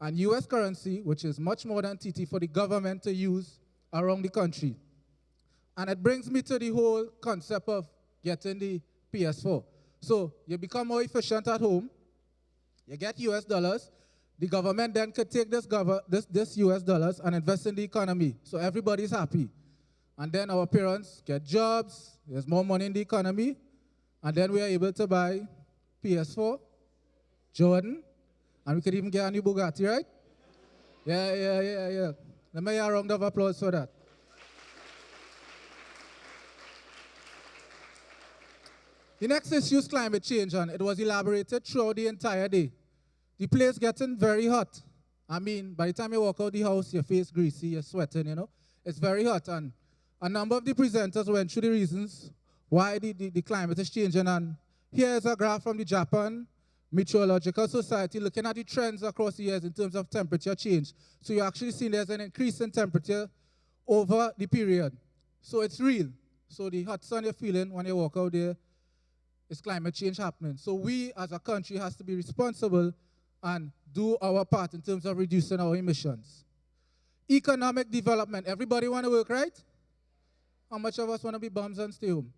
and US currency, which is much more than TT, for the government to use around the country. And it brings me to the whole concept of getting the PS4. So you become more efficient at home, you get US dollars, the government then could take this US dollars and invest in the economy. So everybody's happy. And then our parents get jobs, there's more money in the economy, and then we are able to buy PS4, Jordan, and we could even get a new Bugatti, right? Yeah. Let me hear a round of applause for that. The next issue is climate change, and it was elaborated throughout the entire day. The place getting very hot. I mean, by the time you walk out the house, your face greasy, you're sweating, you know. It's very hot, and a number of the presenters went through the reasons why the climate is changing. And here's a graph from the Japan Meteorological Society looking at the trends across the years in terms of temperature change. So you actually see there's an increase in temperature over the period. So it's real. So the hot sun you're feeling when you walk out there is climate change happening. So we as a country has to be responsible and do our part in terms of reducing our emissions. Economic development. Everybody want to work, right? How much of us want to be bums and stay home?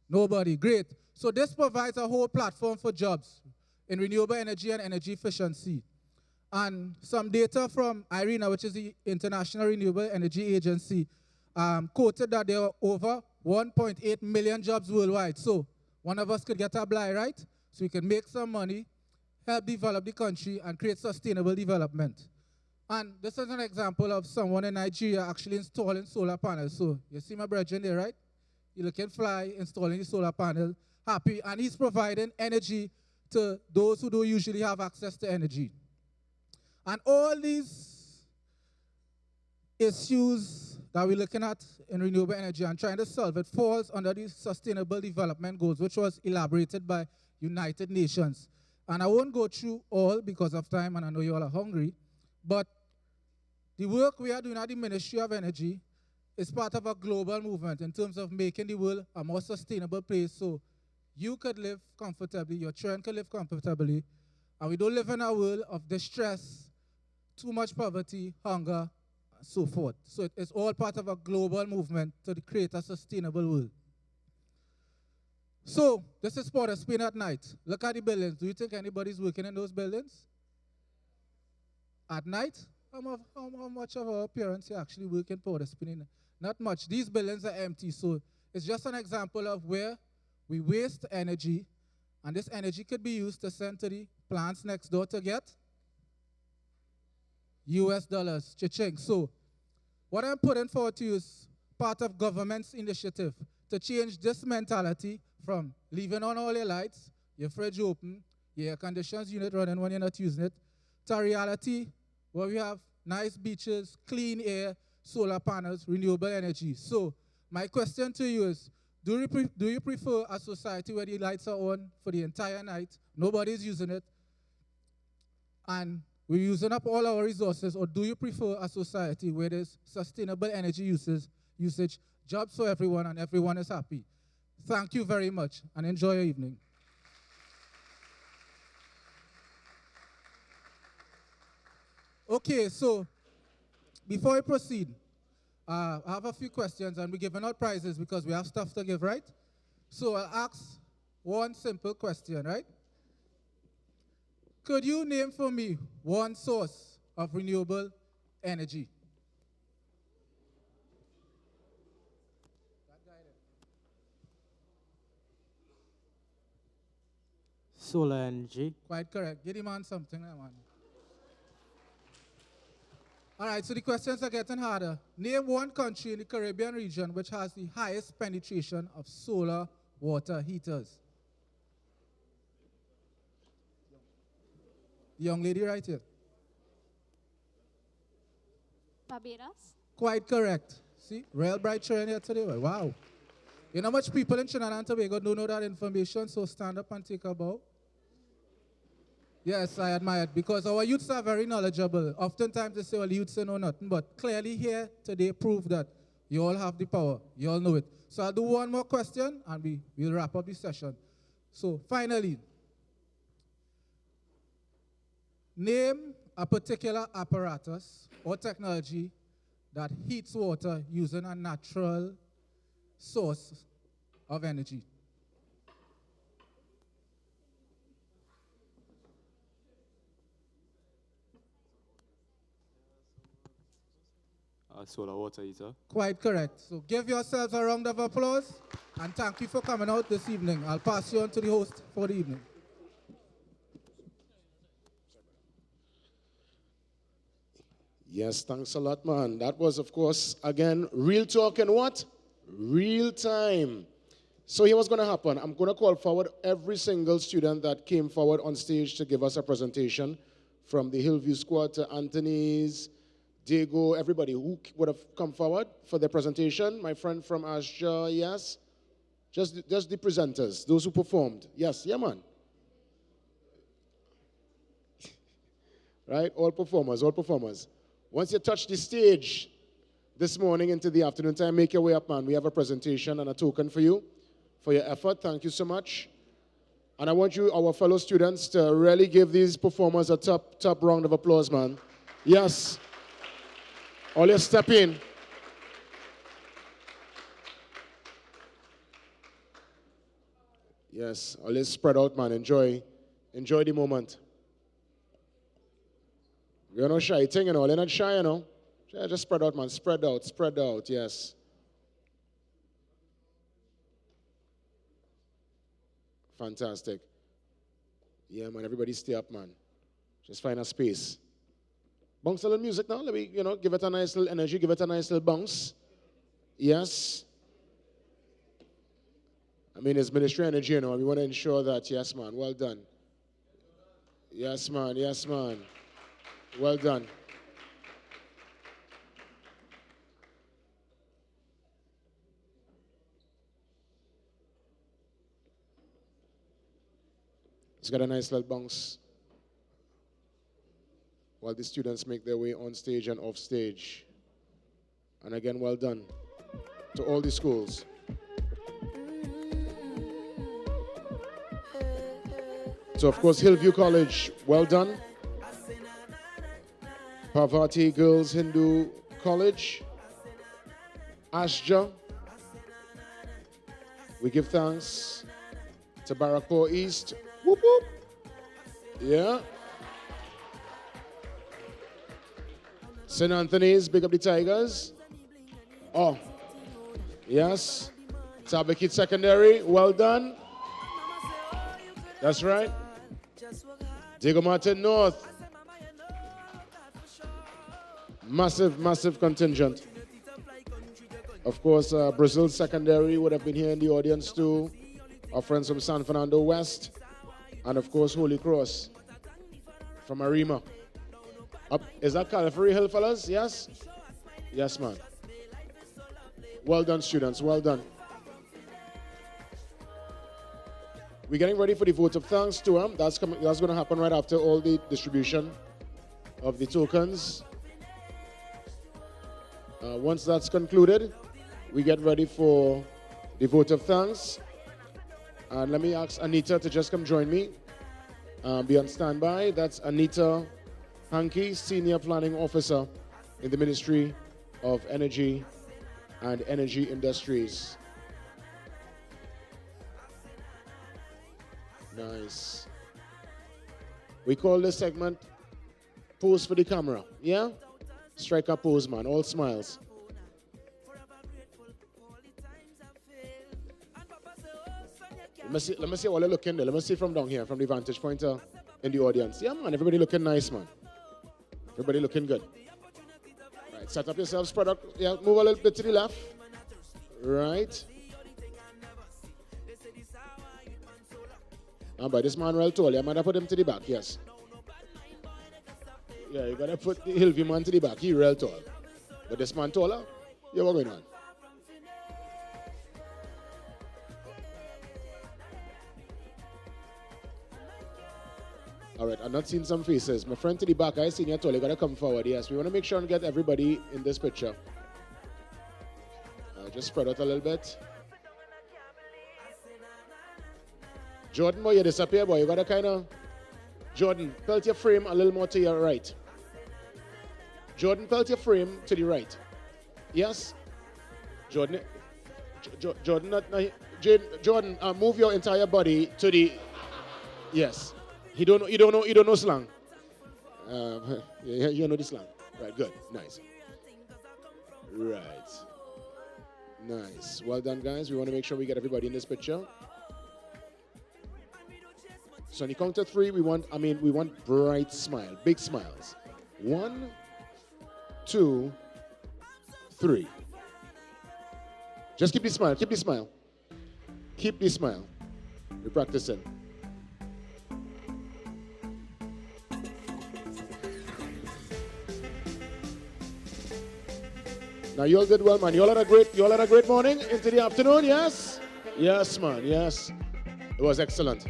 Nobody. Great. So this provides a whole platform for jobs in renewable energy and energy efficiency. And some data from IRENA, which is the International Renewable Energy Agency, quoted that there are over 1.8 million jobs worldwide. So one of us could get a blight, right? So we can make some money, help develop the country, and create sustainable development. And this is an example of someone in Nigeria actually installing solar panels. So you see my brethren there, right? He looking fly, installing the solar panel, happy, and he's providing energy to those who don't usually have access to energy. And all these issues that we're looking at in renewable energy and trying to solve it falls under the Sustainable Development Goals, which was elaborated by United Nations. And I won't go through all because of time, and I know you all are hungry, but the work we are doing at the Ministry of Energy is part of a global movement in terms of making the world a more sustainable place so you could live comfortably, your children could live comfortably, and we don't live in a world of distress, too much poverty, hunger, and so forth. So it's all part of a global movement to create a sustainable world. So this is Port of Spain at night. Look at the buildings. Do you think anybody's working in those buildings? At night? How much of our parents actually work in Port of Spain? Not much. These buildings are empty. So it's just an example of where we waste energy, and this energy could be used to send to the plants next door to get US dollars. Cha-ching. So what I'm putting forward to you is part of government's initiative to change this mentality from leaving on all your lights, your fridge open, your air conditioners unit running when you're not using it, to a reality where we have nice beaches, clean air, solar panels, renewable energy. So my question to you is, do you prefer a society where the lights are on for the entire night, nobody's using it, and we're using up all our resources, or do you prefer a society where there's sustainable energy usage, jobs for everyone, and everyone is happy? Thank you very much, and enjoy your evening. Okay, so before we proceed, I have a few questions, and we're giving out prizes because we have stuff to give, right? So I'll ask one simple question, right? Could you name for me one source of renewable energy? Solar energy. Quite correct. Give the man something, man. All right, so the questions are getting harder. Name one country in the Caribbean region which has the highest penetration of solar water heaters. The young lady right here. Barbados. Quite correct. See, real bright train here today. Wow. You know how much people in Trinidad and Tobago don't know that information, so stand up and take a bow. Yes, I admire it, because our youths are very knowledgeable. Oftentimes they say, well, youths know nothing, but clearly here today prove that you all have the power. You all know it. So I'll do one more question, and we'll wrap up the session. So finally, name a particular apparatus or technology that heats water using a natural source of energy. Solar water heater. Quite correct. So give yourselves a round of applause and thank you for coming out this evening. I'll pass you on to the host for the evening. Yes, thanks a lot, man. That was, of course, again, real talk and what? Real time. So here's what's going to happen. I'm going to call forward every single student that came forward on stage to give us a presentation, from the Hillview squad to Anthony's, Diego, everybody who would have come forward for their presentation. My friend from Asja, yes. Just the presenters, those who performed. Yes, yeah, man. Right? All performers, all performers. Once you touch the stage this morning into the afternoon time, make your way up, man. We have a presentation and a token for you, for your effort. Thank you so much. And I want you, our fellow students, to really give these performers a top round of applause, man. Yes. All you step in. Yes, all you spread out, man. Enjoy the moment. You're not shy thing, you know. You're not shy, you know. Just spread out, man. Spread out, yes. Fantastic. Yeah, man, everybody stay up, man. Just find a space. Bounce a little music now. Let me, give it a nice little energy, give it a nice little bounce. Yes. I mean, it's ministry energy, you know. We want to ensure that, yes, man, well done. Yes, man, yes, man. Well done. It's got a nice little bounce while the students make their way on stage and off stage. And again, well done to all the schools. So, of course, Hillview College, well done. Parvati Girls Hindu College, Asja. We give thanks to Barrackpore East. Whoop, whoop. Yeah. St. Anthony's, big up the Tigers. Oh, yes. Tabakit Secondary, well done. That's right. Diego Martin North. Massive contingent. Of course, Brazil Secondary would have been here in the audience too. Our friends from San Fernando West. And of course, Holy Cross from Arima. Up, is that Calvary Hill, fellas? Yes? Yes, man. Well done, students. Well done. We're getting ready for the vote of thanks to them. That's going to happen right after all the distribution of the tokens. Once that's concluded, we get ready for the vote of thanks. And let me ask Anita to just come join me. Be on standby. That's Anita Hankey, Senior Planning Officer in the Ministry of Energy and Energy Industries. Nice. We call this segment Pose for the Camera. Yeah? Strike a pose, man. All smiles. Let me see how they're looking there. Let me see from down here, from the vantage point in the audience. Yeah, man. Everybody looking nice, man. Everybody looking good. Right. Set up yourself. Spread out. Yeah, move a little bit to the left. Right. But this man real tall. You might have put him to the back. Yes. Yeah, you gotta put the Hillview man to the back. He real tall. But this man taller? Yeah, what's going on? All right, I'm not seeing some faces. My friend to the back, I seen you tall. You gotta come forward. Yes, we wanna make sure and get everybody in this picture. Just spread out a little bit. Jordan, boy, you disappear, boy. You gotta kind of... Jordan, pelt your frame a little more to your right. Jordan, pelt your frame to the right. Yes? Jordan, Jordan, Jordan, move your entire body to the, yes. He don't know slang. You know the slang. Right, good, nice. Right. Nice. Well done, guys. We want to make sure we get everybody in this picture. So on the count of three, we want bright smile, big smiles. 1, 2, 3. Just keep the smile, keep the smile. Keep the smile. We're practicing. Now you all did well, man. You all had a great morning into the afternoon, yes? Yes, man, yes. It was excellent.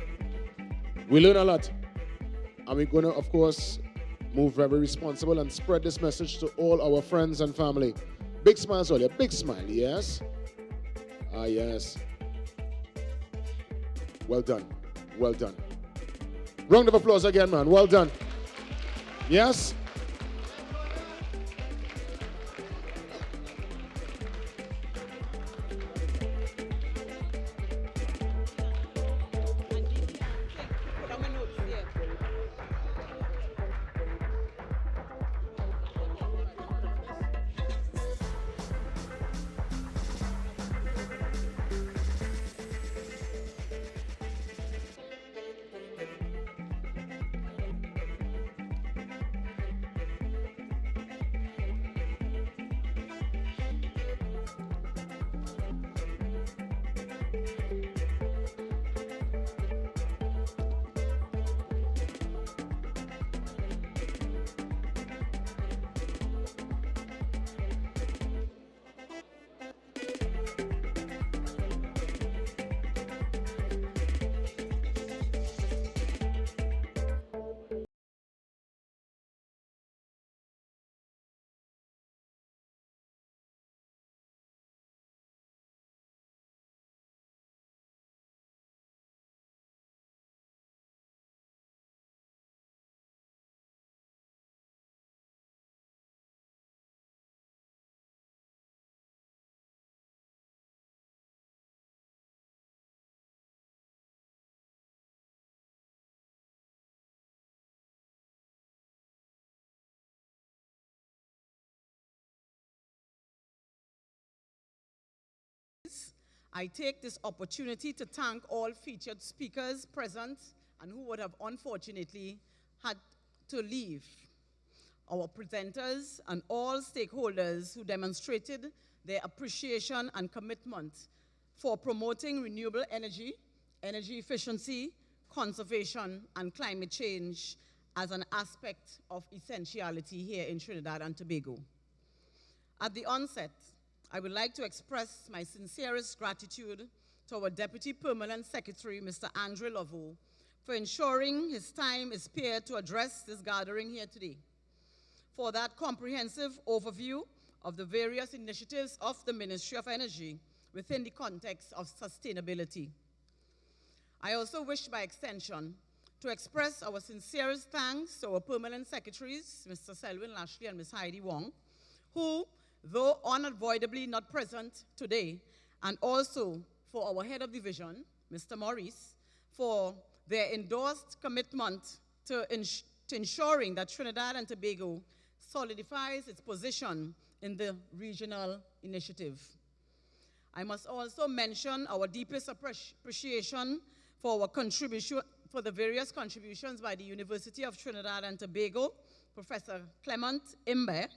We learned a lot. And we're gonna, of course, move very responsible and spread this message to all our friends and family. Big smiles, Olia. Big smile, yes? Ah, yes. Well done. Well done. Round of applause again, man. Well done. Yes? I take this opportunity to thank all featured speakers present and who would have unfortunately had to leave. Our presenters and all stakeholders who demonstrated their appreciation and commitment for promoting renewable energy, energy efficiency, conservation, and climate change as an aspect of essentiality here in Trinidad and Tobago. At the onset, I would like to express my sincerest gratitude to our Deputy Permanent Secretary, Mr. Andre Lovo, for ensuring his time is spared to address this gathering here today, for that comprehensive overview of the various initiatives of the Ministry of Energy within the context of sustainability. I also wish, by extension, to express our sincerest thanks to our Permanent Secretaries, Mr. Selwyn Lashley and Ms. Heidi Wong, who, though unavoidably not present today, and also for our Head of Division, Mr. Maurice, for their endorsed commitment to ensuring that Trinidad and Tobago solidifies its position in the regional initiative. I must also mention our deepest appreciation for our contribution, for the various contributions by the University of Trinidad and Tobago, Professor Clement Imbe,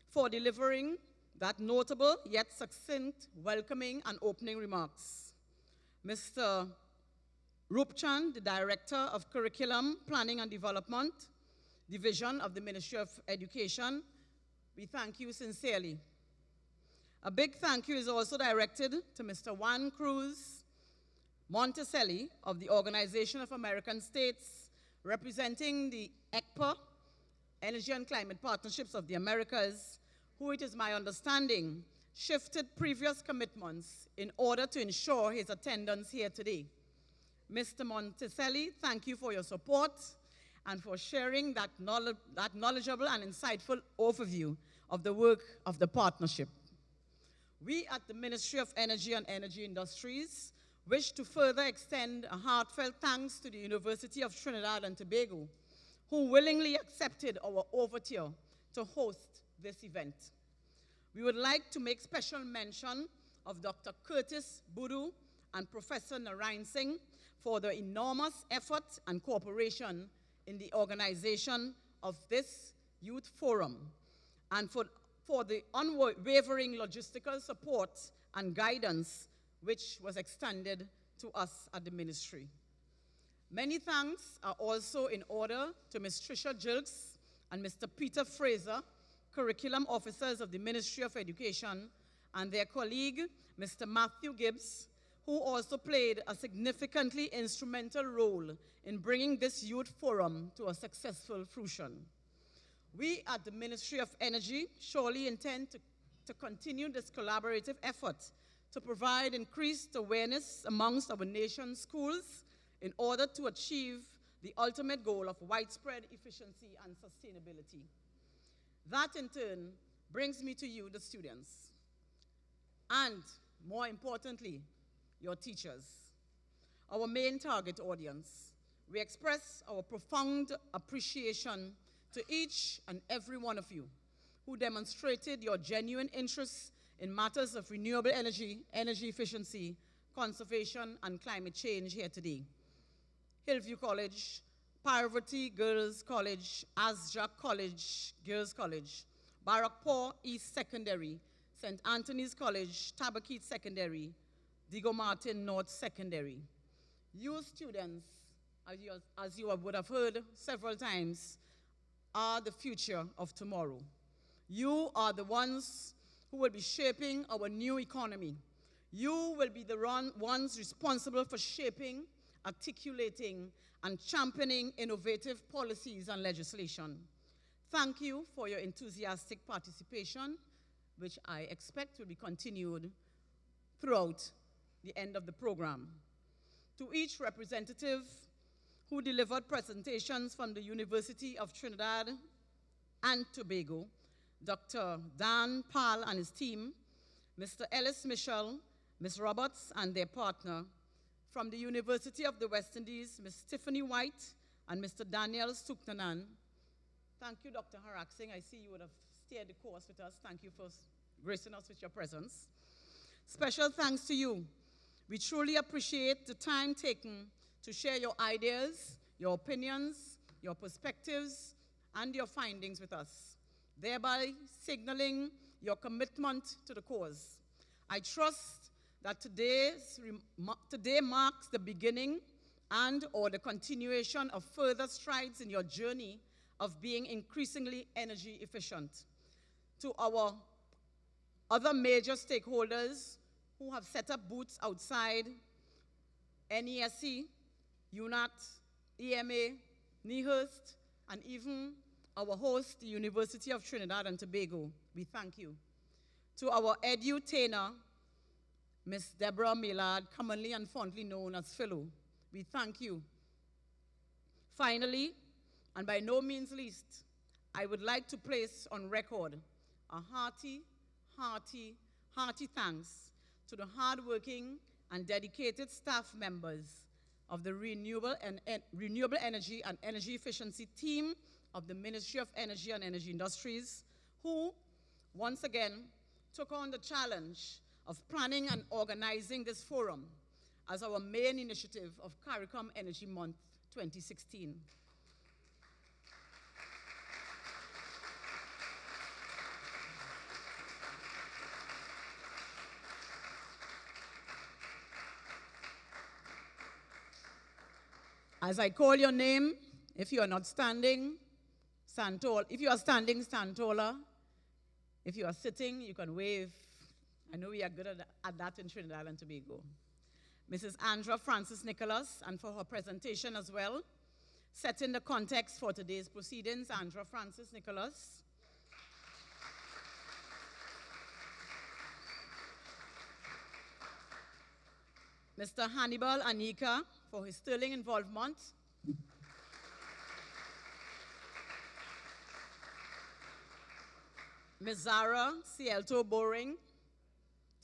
for delivering that notable yet succinct welcoming and opening remarks. Mr. Rupchan, the Director of Curriculum, Planning and Development, Division of the Ministry of Education, we thank you sincerely. A big thank you is also directed to Mr. Juan Cruz Monticelli of the Organization of American States, representing the ECPA, Energy and Climate Partnerships of the Americas, who, it is my understanding, shifted previous commitments in order to ensure his attendance here today. Mr. Monticelli, thank you for your support and for sharing that knowledgeable and insightful overview of the work of the partnership. We at the Ministry of Energy and Energy Industries wish to further extend a heartfelt thanks to the University of Trinidad and Tobago, who willingly accepted our overture to host this event. We would like to make special mention of Dr. Curtis Budu and Professor Narayan Singh for their enormous effort and cooperation in the organization of this youth forum, and for the unwavering logistical support and guidance which was extended to us at the ministry. Many thanks are also in order to Ms. Tricia Jilks and Mr. Peter Fraser, curriculum officers of the Ministry of Education, and their colleague, Mr. Matthew Gibbs, who also played a significantly instrumental role in bringing this youth forum to a successful fruition. We at the Ministry of Energy surely intend to continue this collaborative effort to provide increased awareness amongst our nation's schools in order to achieve the ultimate goal of widespread efficiency and sustainability. That in turn brings me to you, the students, and more importantly, your teachers, our main target audience. We express our profound appreciation to each and every one of you who demonstrated your genuine interest in matters of renewable energy, energy efficiency, conservation, and climate change here today. Hillview College, Parvati Girls College, Asja College, Girls College, Barakpur East Secondary, St. Anthony's College, Tabaquite Secondary, Diego Martin North Secondary. You students, as you would have heard several times, are the future of tomorrow. You are the ones who will be shaping our new economy. You will be the ones responsible for shaping, articulating, and championing innovative policies and legislation. Thank you for your enthusiastic participation, which I expect will be continued throughout the end of the program. To each representative who delivered presentations from the University of Trinidad and Tobago, Dr. Dan Pal and his team, Mr. Ellis Michel, Ms. Roberts and their partner, from the University of the West Indies, Ms. Tiffany White and Mr. Daniel Suknanan. Thank you, Dr. Harak Singh. I see you would have steered the course with us. Thank you for gracing us with your presence. Special thanks to you. We truly appreciate the time taken to share your ideas, your opinions, your perspectives, and your findings with us, thereby signaling your commitment to the cause. I trust that today marks the beginning and/or the continuation of further strides in your journey of being increasingly energy efficient. To our other major stakeholders who have set up booths outside, NESC, UNAT, EMA, NEHURST, and even our host, the University of Trinidad and Tobago, we thank you. To our edutainer, Ms. Deborah Millard, commonly and fondly known as Philo, we thank you. Finally, and by no means least, I would like to place on record a hearty thanks to the hardworking and dedicated staff members of the Renewable Energy and Energy Efficiency team of the Ministry of Energy and Energy Industries, who, once again, took on the challenge of planning and organizing this forum as our main initiative of Caricom Energy Month 2016. As I call your name, if you are not standing, stand tall. If you are standing, stand taller. If you are sitting, you can wave. I know we are good at that in Trinidad and Tobago. Mrs. Andra Francis Nicholas, and for her presentation as well, setting the context for today's proceedings, Andra Francis Nicholas. Mr. Hannibal Anika, for his sterling involvement. Ms. Zara Cielto Boring,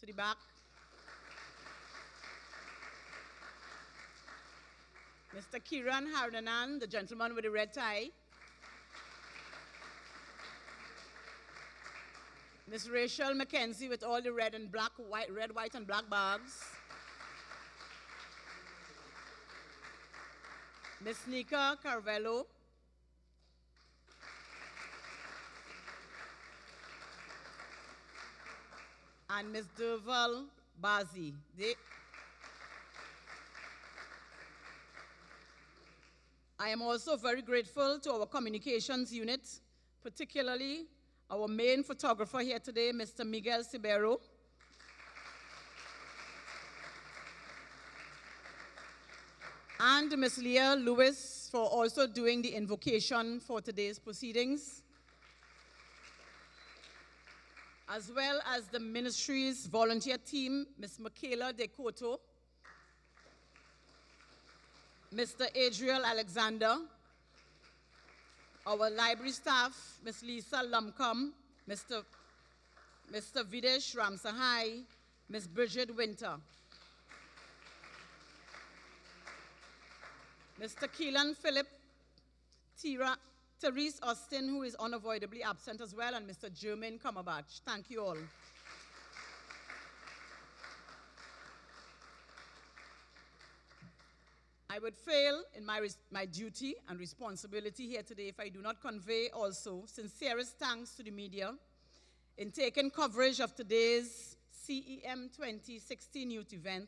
to the back. Mr. Kiran Hardanan, the gentleman with the red tie. Ms. Rachel McKenzie with all the red, white, and black bags. Ms. Nika Carvello. And Ms. Durval Bazi. I am also very grateful to our communications unit, particularly our main photographer here today, Mr. Miguel Sibero. And Ms. Leah Lewis for also doing the invocation for today's proceedings, as well as the ministry's volunteer team, Ms. Michaela De Coto, Mr. Adriel Alexander, our library staff, Ms. Lisa Lumcombe, Mr. Videsh Ramsahai, Ms. Bridget Winter, Mr. Keelan Phillip, Therese Austin, who is unavoidably absent as well, and Mr. Jermaine Kamabach. Thank you all. I would fail in my duty and responsibility here today if I do not convey also sincerest thanks to the media in taking coverage of today's CEM 2016 youth event,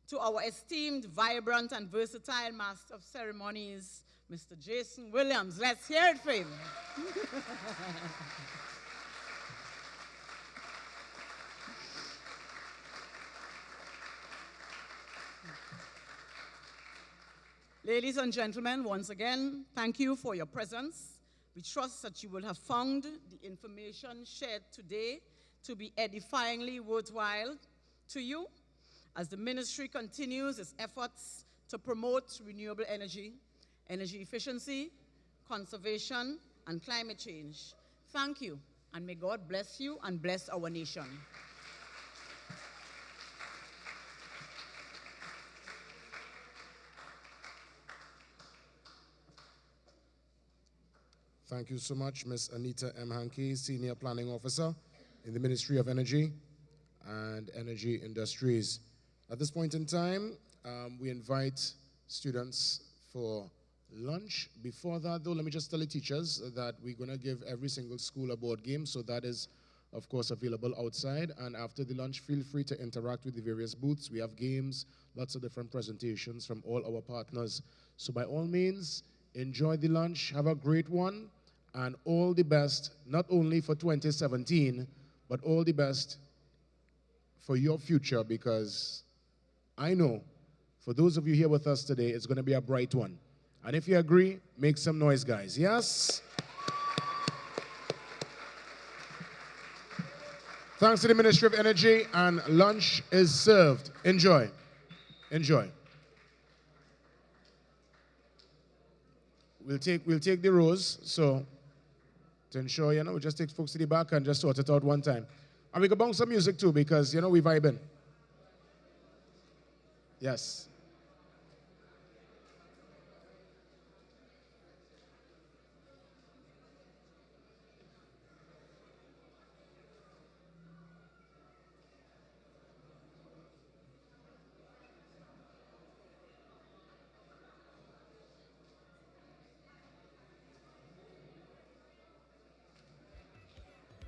to our esteemed, vibrant, and versatile Master of Ceremonies, Mr. Jason Williams. Let's hear it for him. Ladies and gentlemen, once again, thank you for your presence. We trust that you will have found the information shared today to be edifyingly worthwhile to you as the ministry continues its efforts to promote renewable energy, energy efficiency, conservation, and climate change. Thank you, and may God bless you and bless our nation. Thank you so much, Ms. Anita M. Hankey, Senior Planning Officer in the Ministry of Energy and Energy Industries. At this point in time, we invite students for lunch. Before that, though, let me just tell the teachers that we're going to give every single school a board game, so that is, of course, available outside. And after the lunch, feel free to interact with the various booths. We have games, lots of different presentations from all our partners. So by all means, enjoy the lunch, have a great one, and all the best, not only for 2017, but all the best for your future, because I know for those of you here with us today, it's going to be a bright one. And if you agree, make some noise, guys. Yes? Thanks to the Ministry of Energy, and lunch is served. Enjoy. Enjoy. We'll take the rows, so to ensure, we just take folks to the back and just sort it out one time. And we can bounce some music too, because, we vibing. Yes.